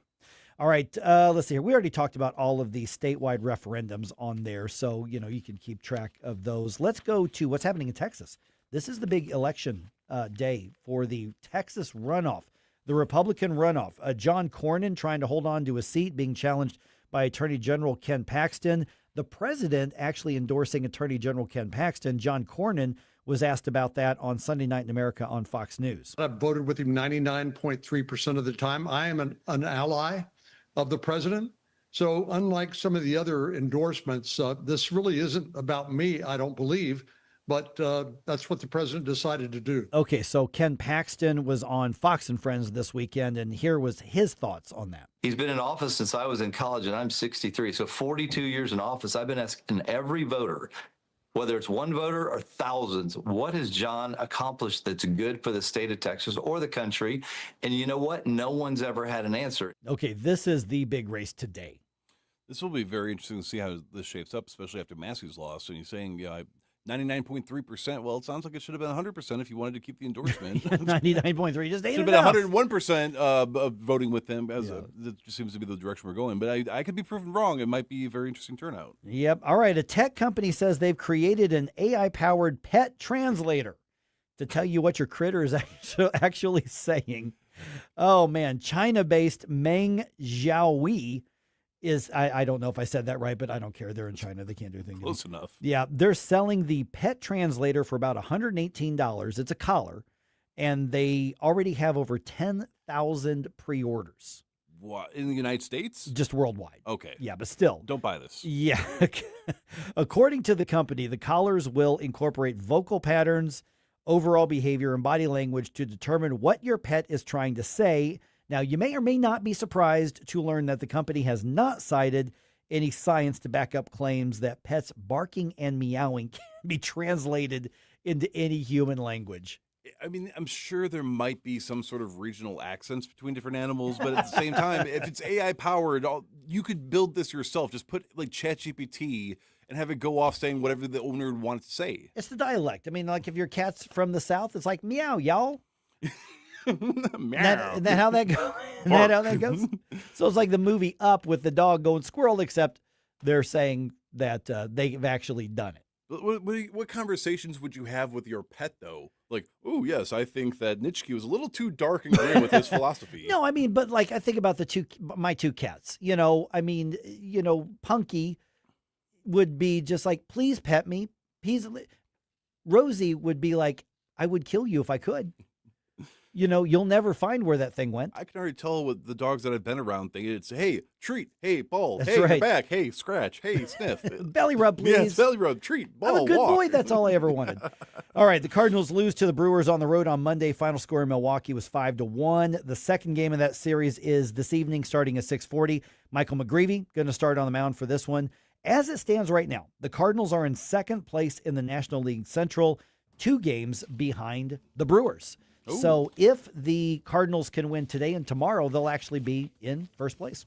All right. Let's see here. We already talked about all of the statewide referendums on there, so you can keep track of those. Let's go to what's happening in Texas. This is the big election day for the Texas runoff, the Republican runoff. John Cornyn trying to hold on to a seat, being challenged by Attorney General Ken Paxton. The president actually endorsing Attorney General Ken Paxton. John Cornyn was asked about that on Sunday Night in America on Fox News. I've voted with him 99.3% of the time. I am an ally of the president. So unlike some of the other endorsements, this really isn't about me, I don't believe, but that's what the president decided to do. Okay, so Ken Paxton was on Fox and Friends this weekend, and here was his thoughts on that. He's been in office since I was in college, and I'm 63. So 42 years in office, I've been asking every voter, whether it's one voter or thousands, what has John accomplished that's good for the state of Texas or the country? And you know what? No one's ever had an answer. Okay, this is the big race today. This will be very interesting to see how this shapes up, especially after Massey's loss. And he's saying, 99.3%. Well, it sounds like it should have been 100% if you wanted to keep the endorsement. 99.3, just ain't should have been 101% voting with him. That just seems to be the direction we're going. But I could be proven wrong. It might be a very interesting turnout. Yep. All right. A tech company says they've created an AI-powered pet translator to tell you what your critter is actually saying. Oh, man. China-based Meng Xiaohui is, I don't know if I said that right, but I don't care. They're in China. They can't do anything. Close enough. Yeah. They're selling the pet translator for about $118. It's a collar, and they already have over 10,000 pre-orders. What, in the United States? Just worldwide. Okay. Yeah, but still. Don't buy this. Yeah. According to the company, the collars will incorporate vocal patterns, overall behavior, and body language to determine what your pet is trying to say. Now, you may or may not be surprised to learn that the company has not cited any science to back up claims that pets barking and meowing can be translated into any human language. I mean, I'm sure there might be some sort of regional accents between different animals, but at the same time, if it's AI powered, you could build this yourself. Just put like ChatGPT and have it go off saying whatever the owner would want it to say. It's the dialect. I mean, like if your cat's from the South, it's like meow, y'all. Meow. Isn't that how that goes? Isn't that how that goes? So it's like the movie Up with the dog going squirrel, except they're saying that they've actually done it. What conversations would you have with your pet, though? Like, oh, yes, I think that Nitschke was a little too dark and gray with his philosophy. No, I mean, but like I think about my two cats. Punky would be just like, please pet me. Rosie would be like, I would kill you if I could. You'll never find where that thing went. I can already tell with the dogs that I've been around think it's, hey, treat, hey, ball, That's hey, right. you're back, hey, scratch, hey, sniff. Belly rub, please. Yes, belly rub, treat, ball, I'm a good walk. boy. That's all I ever wanted. All right, the Cardinals lose to the Brewers on the road on Monday. Final score in Milwaukee was 5-1. The second game of that series is this evening starting at 6:40. Michael McGreevy going to start on the mound for this one. As it stands right now, the Cardinals are in second place in the National League Central, 2 games behind the Brewers. Ooh. So if the Cardinals can win today and tomorrow, they'll actually be in first place.